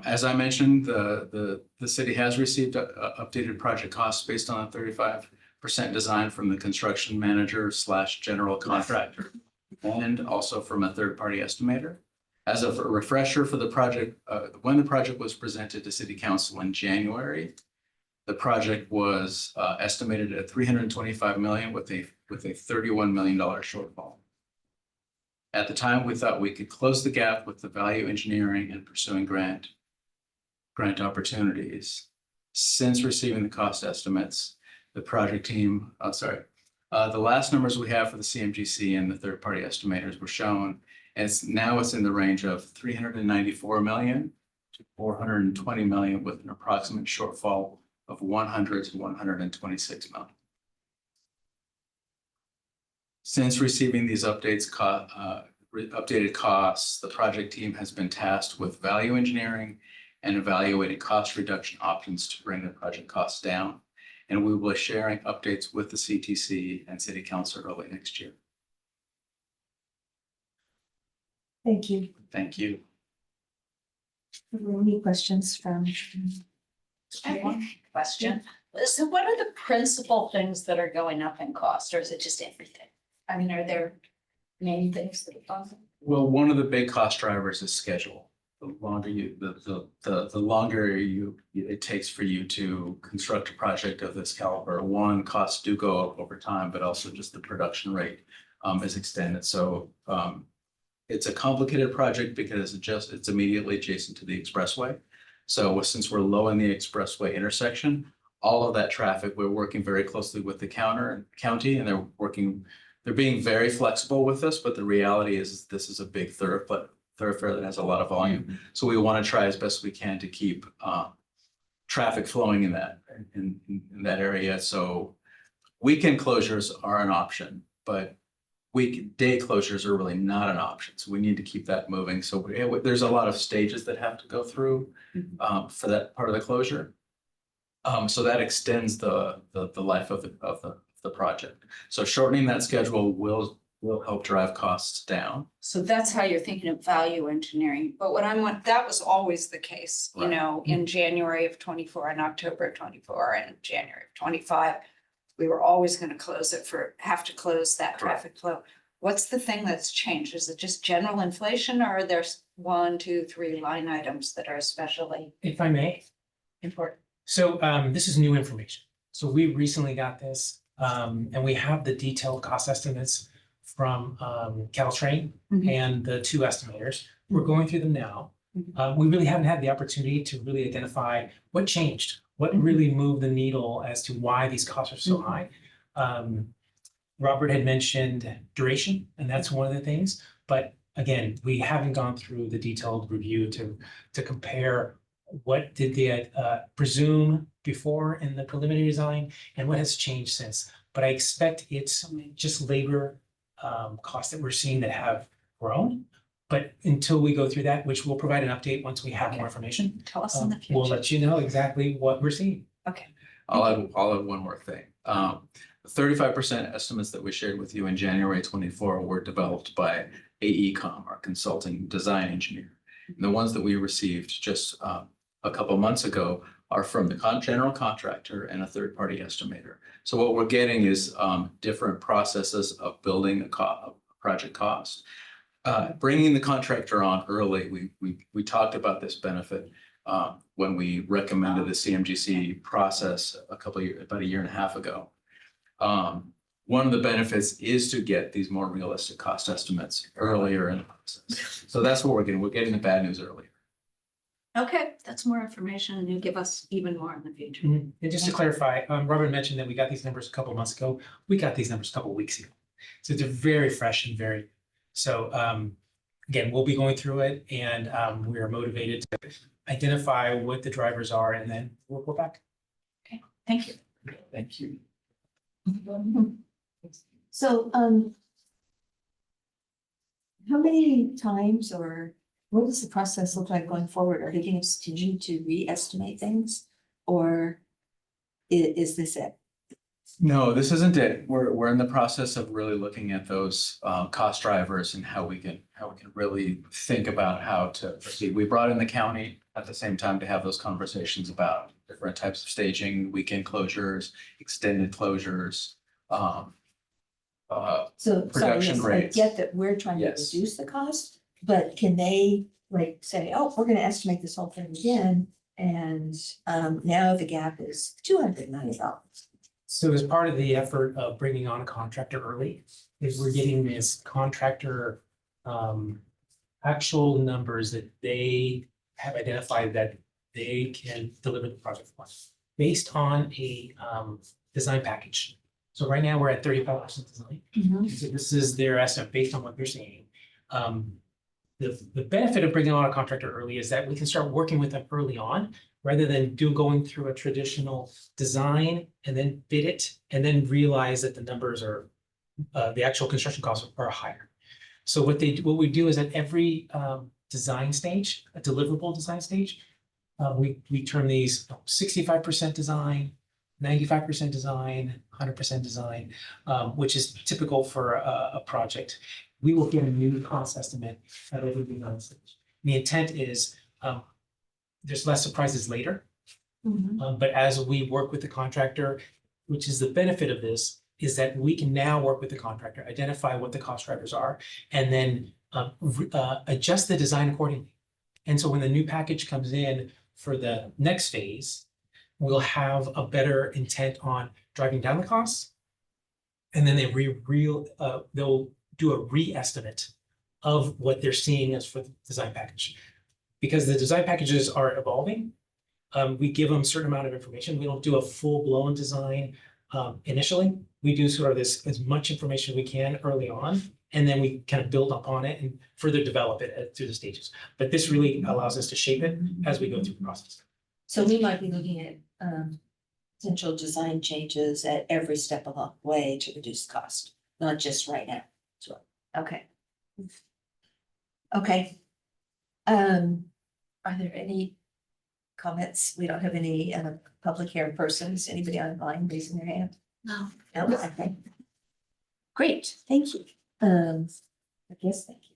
As I mentioned, the city has received updated project costs based on a 35% design from the construction manager / general contractor, and also from a third-party estimator. As a refresher for the project, when the project was presented to city council in January, the project was estimated at $325 million with a $31 million shortfall. At the time, we thought we could close the gap with the value engineering and pursuing grant opportunities. Since receiving the cost estimates, the project team, the last numbers we have for the CMGC and the third-party estimators were shown, and it's in the range of $394 million to $420 million, with an approximate shortfall of $100 to $126 million. Since receiving these updated costs, the project team has been tasked with value engineering and evaluating cost reduction options to bring the project costs down. And we will be sharing updates with the CTC and City Council early next year. Thank you. Thank you. Are there any questions from? I have one question. So what are the principal things that are going up in cost, or is it just everything? I mean, are there main things that are going up? Well, one of the big cost drivers is schedule. The longer it takes for you to construct a project of this caliber, one, costs do go up over time, but also just the production rate is extended. So it's a complicated project because it's immediately adjacent to the expressway. So since we're low in the expressway intersection, all of that traffic, we're working very closely with the county, and they're being very flexible with us, but the reality is this is a big thoroughfare that has a lot of volume. So we want to try as best we can to keep traffic flowing in that area. So weekend closures are an option, but weekday closures are really not an option. So we need to keep that moving. So there's a lot of stages that have to go through for that part of the closure. So that extends the life of the project. So shortening that schedule will help drive costs down. So that's how you're thinking of value engineering. But that was always the case, you know, in January of 24 and October of 24 and January of 25. We were always going to have to close that traffic flow. What's the thing that's changed? Is it just general inflation, or are there 1, 2, 3 line items that are especially If I may. important? So this is new information. So we recently got this, and we have the detailed cost estimates from Caltrain and the 2 estimators. We're going through them now. We really haven't had the opportunity to really identify what changed, what really moved the needle as to why these costs are so high. Robert had mentioned duration, and that's one of the things. But again, we haven't gone through the detailed review to compare what did they presume before in the preliminary design and what has changed since. But I expect it's just labor costs that we're seeing that have grown. But until we go through that, which we'll provide an update once we have more information. Tell us in the future. We'll let you know exactly what we're seeing. Okay. I'll add one more thing. The 35% estimates that we shared with you in January 24 were developed by AECOM, our consulting design engineer. And the ones that we received just a couple months ago are from the general contractor and a third-party estimator. So what we're getting is different processes of building a project cost. Bringing the contractor on early, we talked about this benefit when we recommended the CMGC process about a year and a half ago. One of the benefits is to get these more realistic cost estimates earlier in the process. So that's what we're getting. We're getting the bad news earlier. Okay, that's more information, and you give us even more in the future. And just to clarify, Robert mentioned that we got these numbers a couple months ago. We got these numbers a couple weeks ago. So they're very fresh and very. So again, we'll be going through it, and we are motivated to identify what the drivers are, and then we'll report back. Okay, thank you. Thank you. So how many times or what does the process look like going forward? Are they going to continue to re-estimate things? Or is this it? No, this isn't it. We're in the process of really looking at those cost drivers and how we can really think about how to proceed. We brought in the county at the same time to have those conversations about different types of staging, weekend closures, extended closures, So, sorry, production yes, I rates. get that we're trying to Yes. reduce the cost, but can they like say, oh, we're gonna estimate this whole thing again? And now the gap is $290. So as part of the effort of bringing on a contractor early, is we're getting this contractor actual numbers that they have identified that they can deliver the project for based on a design package. So right now we're at 35% design. So this is their estimate based on what they're seeing. The benefit of bringing on a contractor early is that we can start working with them early on rather than going through a traditional design and then bid it and then realize that the numbers are the actual construction costs are higher. So what we do is at every design stage, a deliverable design stage, we term these 65% design, 95% design, 100% design, which is typical for a project. We will get a new cost estimate at every design stage. The intent is there's less surprises later. But as we work with the contractor, which is the benefit of this, is that we can now work with the contractor, identify what the cost drivers are, and then adjust the design accordingly. And so when the new package comes in for the next phase, we'll have a better intent on driving down the costs. And then they'll do a re-estimate of what they're seeing as for the design package. Because the design packages are evolving, we give them a certain amount of information. We don't do a full-blown design initially. We do sort of this as much information we can early on, and then we kind of build upon it and further develop it through the stages. But this really allows us to shape it as we go through the process. So we might be looking at potential design changes at every step along the way to reduce cost, not just right now. So, okay. Okay. Are there any comments? We don't have any public hearing persons. Anybody online raising their hand? No. No, okay. Great, thank you. I guess thank you.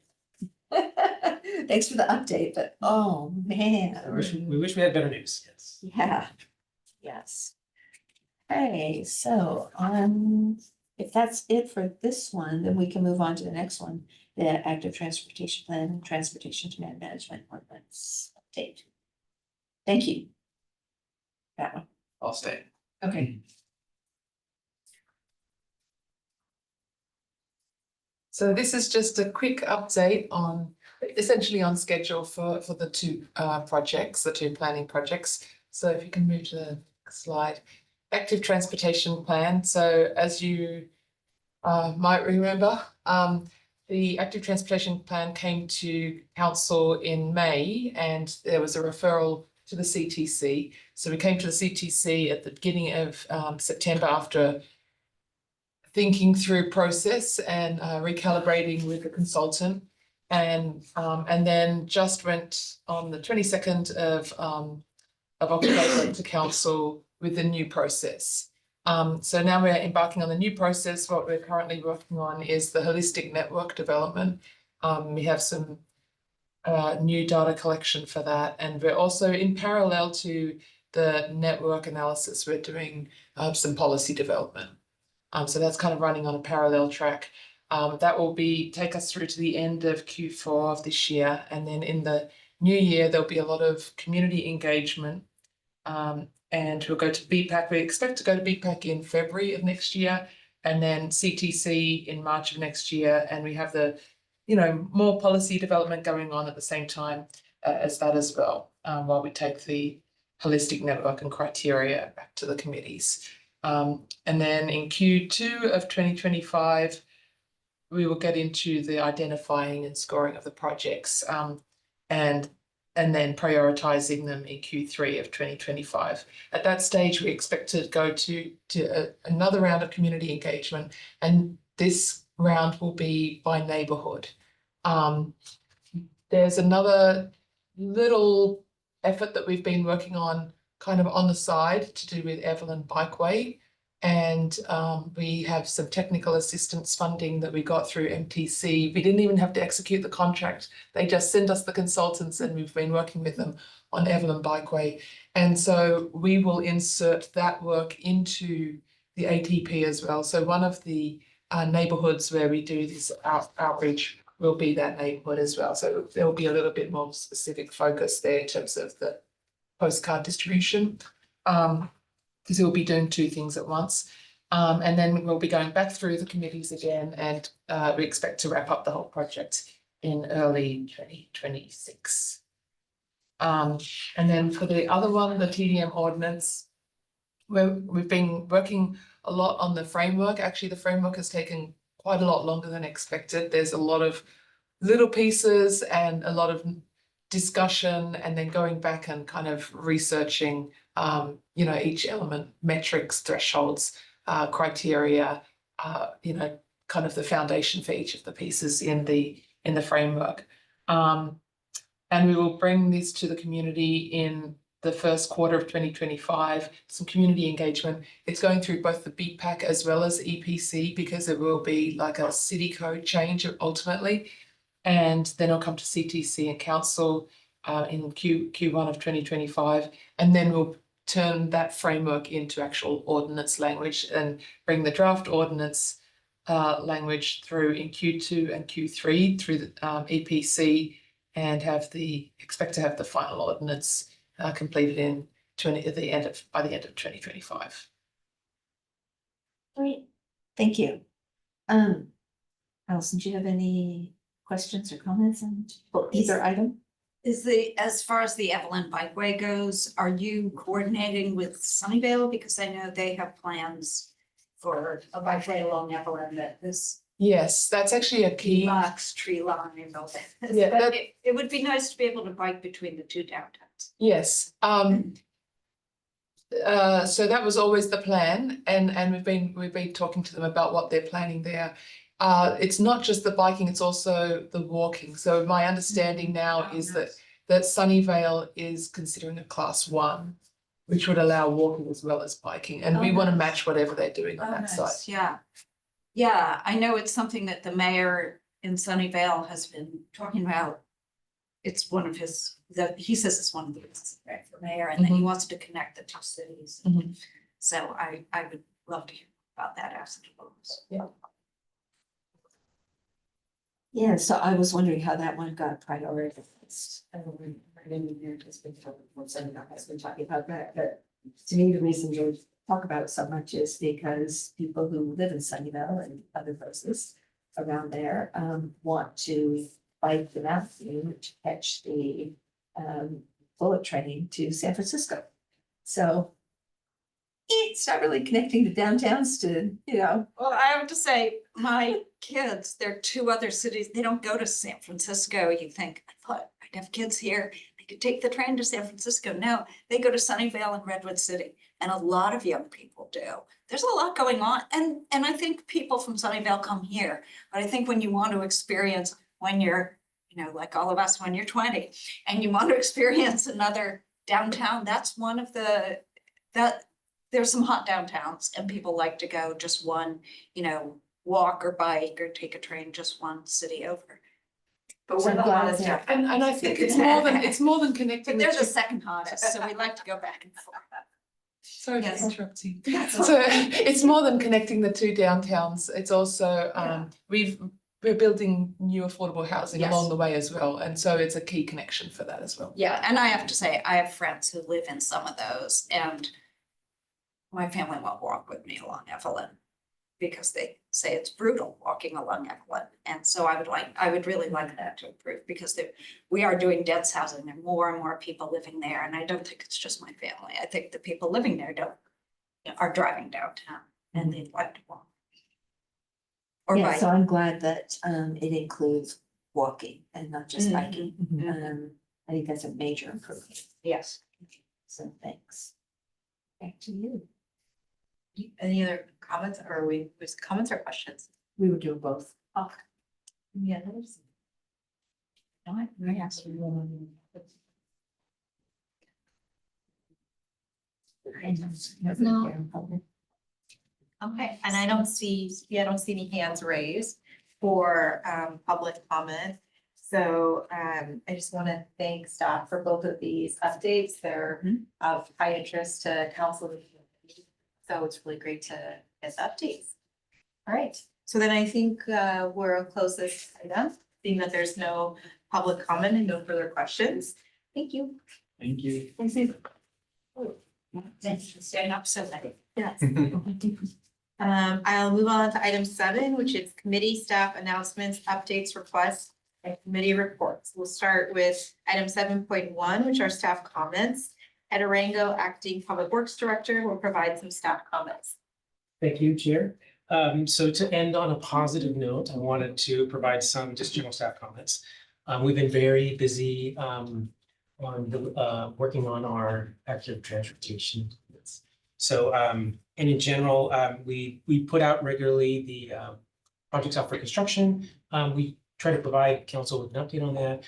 Thanks for the update, but oh, man. We wish we had better news. Yes. Yeah, yes. Hey, so if that's it for this one, then we can move on to the next one, the active transportation plan and transportation demand management ordinance update. Thank you. That one. I'll stay. Okay. So this is just a quick update on, essentially on schedule for the two projects, the two planning projects. So if you can move to the next slide. Active transportation plan. So as you might remember, the active transportation plan came to council in May and there was a referral to the CTC. So we came to the CTC at the beginning of September after thinking through process and recalibrating with the consultant, and then just went on the 22nd of October to council with the new process. So now we're embarking on the new process. What we're currently working on is the holistic network development. We have some new data collection for that, and we're also in parallel to the network analysis, we're doing some policy development. So that's kind of running on a parallel track. That will take us through to the end of Q4 of this year. And then in the new year, there'll be a lot of community engagement. And we'll go to BPAC. We expect to go to BPAC in February of next year, and then CTC in March of next year. And we have the, more policy development going on at the same time as that as well, while we take the holistic network and criteria back to the committees. And then in Q2 of 2025, we will get into the identifying and scoring of the projects, and then prioritizing them in Q3 of 2025. At that stage, we expect to go to another round of community engagement, and this round will be by neighborhood. There's another little effort that we've been working on kind of on the side to do with Evelyn Bikeway. And we have some technical assistance funding that we got through MTC. We didn't even have to execute the contract. They just sent us the consultants and we've been working with them on Evelyn Bikeway. And so we will insert that work into the ATP as well. So one of the neighborhoods where we do this outreach will be that neighborhood as well. So there will be a little bit more specific focus there in terms of the postcard distribution. Because we'll be doing two things at once. And then we'll be going back through the committees again, and we expect to wrap up the whole project in early 2026. And then for the other one, the TDM ordinance, we've been working a lot on the framework. Actually, the framework has taken quite a lot longer than expected. There's a lot of little pieces and a lot of discussion, and then going back and kind of researching each element, metrics, thresholds, criteria, kind of the foundation for each of the pieces in the framework. And we will bring this to the community in the first quarter of 2025, some community engagement. It's going through both the BPAC as well as EPC, because it will be like a city code change ultimately. And then it'll come to CTC and council in Q1 of 2025. And then we'll turn that framework into actual ordinance language and bring the draft ordinance language through in Q2 and Q3 through the EPC, and expect to have the final ordinance completed by the end of 2025. Great, thank you. Allison, do you have any questions or comments on either item? As far as the Evelyn Bikeway goes, are you coordinating with Sunnyvale? Because I know they have plans for a bikeway along Evelyn that this. Yes, that's actually a key. Box, tree line, and all that. Yeah, But it would be nice to be able to bike between the two downtowns. Yes. So that was always the plan, and we've been talking to them about what they're planning there. It's not just the biking, it's also the walking. So my understanding now is that Sunnyvale is considering a class 1, which would allow walking as well as biking. And we want to match whatever they're doing on that side. Yeah. Yeah, I know it's something that the mayor in Sunnyvale has been talking about. It's one of he says it's one of the reasons, right, for mayor, and then he wants to connect the two cities. So I would love to hear about that as it goes. Yeah. Yeah, so I was wondering how that one got prioritized. I don't know, I didn't hear this before, has been talking about that, but to me, the reason we talk about it so much is because people who live in Sunnyvale and other places around there want to bike the mountain to catch the bullet train to San Francisco. So it's not really connecting the downtowns to, Well, I have to say, my kids, there are 2 other cities, they don't go to San Francisco. You think, I thought I'd have kids here, they could take the train to San Francisco. No, they go to Sunnyvale and Redwood City, and a lot of young people do. There's a lot going on, and I think people from Sunnyvale come here, but I think when you want to experience, when you're, like all of us, when you're 20, and you want to experience another downtown, that's one of there's some hot downtowns, and people like to go just one, walk or bike or take a train just one city over. But we're the hottest. And I think it's more than connecting. But they're the second hottest, so we like to go back and forth. Sorry to interrupt you. So it's more than connecting the two downtowns. It's also we're building new affordable housing along the way as well, and so it's a key connection for that as well. Yeah, and I have to say, I have friends who live in some of those, and my family won't walk with me along Evelyn because they say it's brutal walking along Evelyn. And so I would really like that to improve, because we are doing dense housing. There are more and more people living there. And I don't think it's just my family. I think the people living there are driving downtown and they'd like to walk. Or yeah, bike. so I'm glad that it includes walking and not just biking. I think that's a major improvement. Yes. So thanks. Back to you. Any other comments, or was comments or questions? We were doing both. Oh. Yeah. I asked you. No. Okay, and I don't see any hands raised for public comment. So I just want to thank staff for both of these updates. They're of high interest to council. So it's really great to get the updates. All right, so then I think we'll close this item, seeing that there's no public comment and no further questions. Thank you. Thank you. Stand up so that. Yes. I'll move on to item 7, which is committee staff announcements, updates, requests, and committee reports. We'll start with item 7.1, which are staff comments. Ed Arango, Acting Public Works Director, will provide some staff comments. Thank you, Chair. So to end on a positive note, I wanted to provide some just general staff comments. We've been very busy on the working on our active transportation. So and in general, we put out regularly the projects out for construction. We try to provide council with an update on that.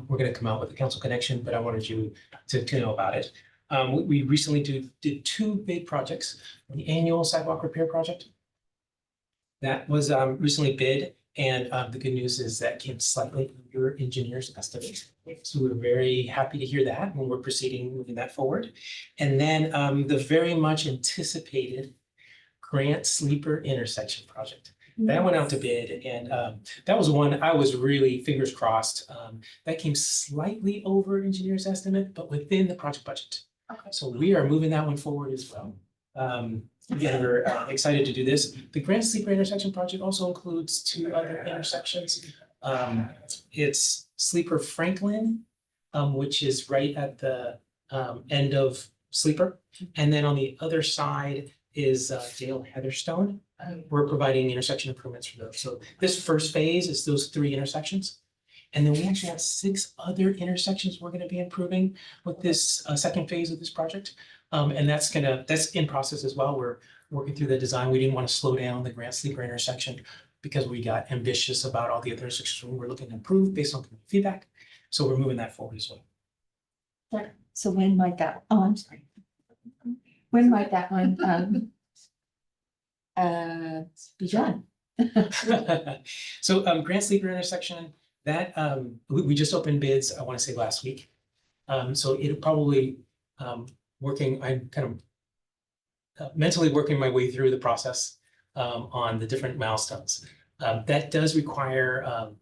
We're going to come out with a council connection, but I wanted you to know about it. We recently did 2 big projects. The annual sidewalk repair project that was recently bid, and the good news is that came slightly under engineers' estimate. So we're very happy to hear that when we're proceeding, moving that forward. And then the very much anticipated Grant Sleeper intersection project. That went out to bid, and that was one I was really fingers crossed. That came slightly over engineers' estimate, but within the project budget. Okay. So we are moving that one forward as well. Again, we're excited to do this. The Grant Sleeper intersection project also includes 2 other intersections. It's Sleeper Franklin, which is right at the end of Sleeper. And then on the other side is Dale Heatherstone. We're providing intersection improvements for those. So this first phase is those 3 intersections. And then we actually have 6 other intersections we're going to be improving with this second phase of this project. And that's in process as well. We're working through the design. We didn't want to slow down the Grant Sleeper intersection because we got ambitious about all the other intersections we're looking to improve based on feedback. So we're moving that forward as well. So when might that, oh, I'm sorry. When might that one be done? So Grant Sleeper intersection, that we just opened bids, I want to say last week. So it'll probably I'm kind of mentally working my way through the process on the different milestones. That does require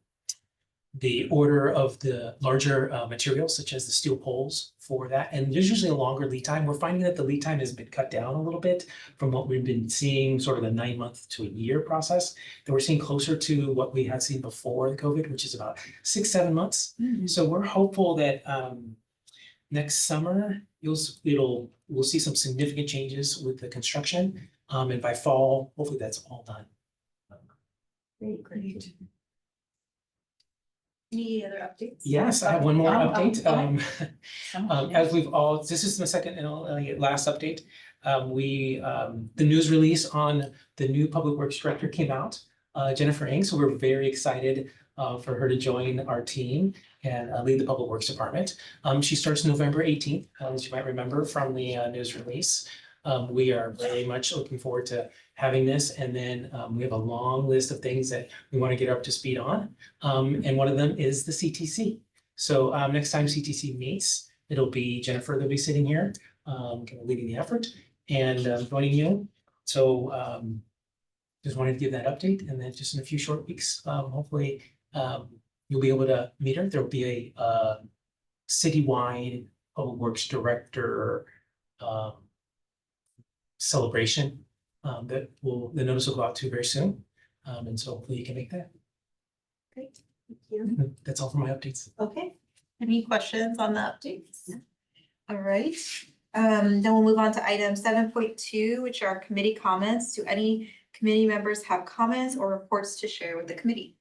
the order of the larger materials, such as the steel poles for that. And there's usually a longer lead time. We're finding that the lead time has been cut down a little bit from what we've been seeing, sort of the 9-month to a year process, that we're seeing closer to what we had seen before the COVID, which is about 6-7 months. So we're hopeful that next summer, we'll see some significant changes with the construction. And by fall, hopefully that's all done. Great. Any other updates? Yes, I have one more update. As we've all, this is the second and last update. The news release on the new Public Works Director came out, Jennifer Ng. So we're very excited for her to join our team and lead the Public Works Department. She starts November 18th, as you might remember from the news release. We are very much looking forward to having this, and then we have a long list of things that we want to get up to speed on. And one of them is the CTC. So next time CTC meets, it'll be Jennifer that'll be sitting here, kind of leading the effort and joining you. So just wanted to give that update, and then just in a few short weeks, hopefully you'll be able to meet her. There will be a citywide Public Works Director celebration that the notice will go out to very soon. And so hopefully you can make that. Great, thank you. That's all for my updates. Okay, any questions on the updates? All right, then we'll move on to item 7.2, which are committee comments. Do any committee members have comments or reports to share with the committee?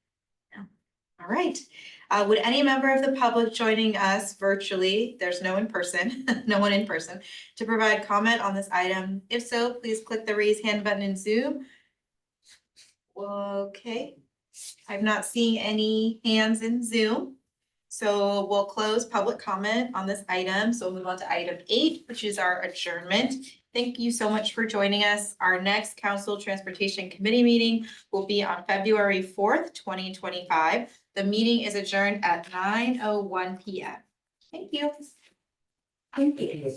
No. All right. Would any member of the public joining us virtually, there's no one in person, to provide comment on this item? If so, please click the raise hand button in Zoom. Okay, I'm not seeing any hands in Zoom. So we'll close public comment on this item. So we'll move on to item 8, which is our adjournment. Thank you so much for joining us. Our next Council Transportation Committee meeting will be on February 4th, 2025. The meeting is adjourned at 9:01 p.m. Thank you. Thank you.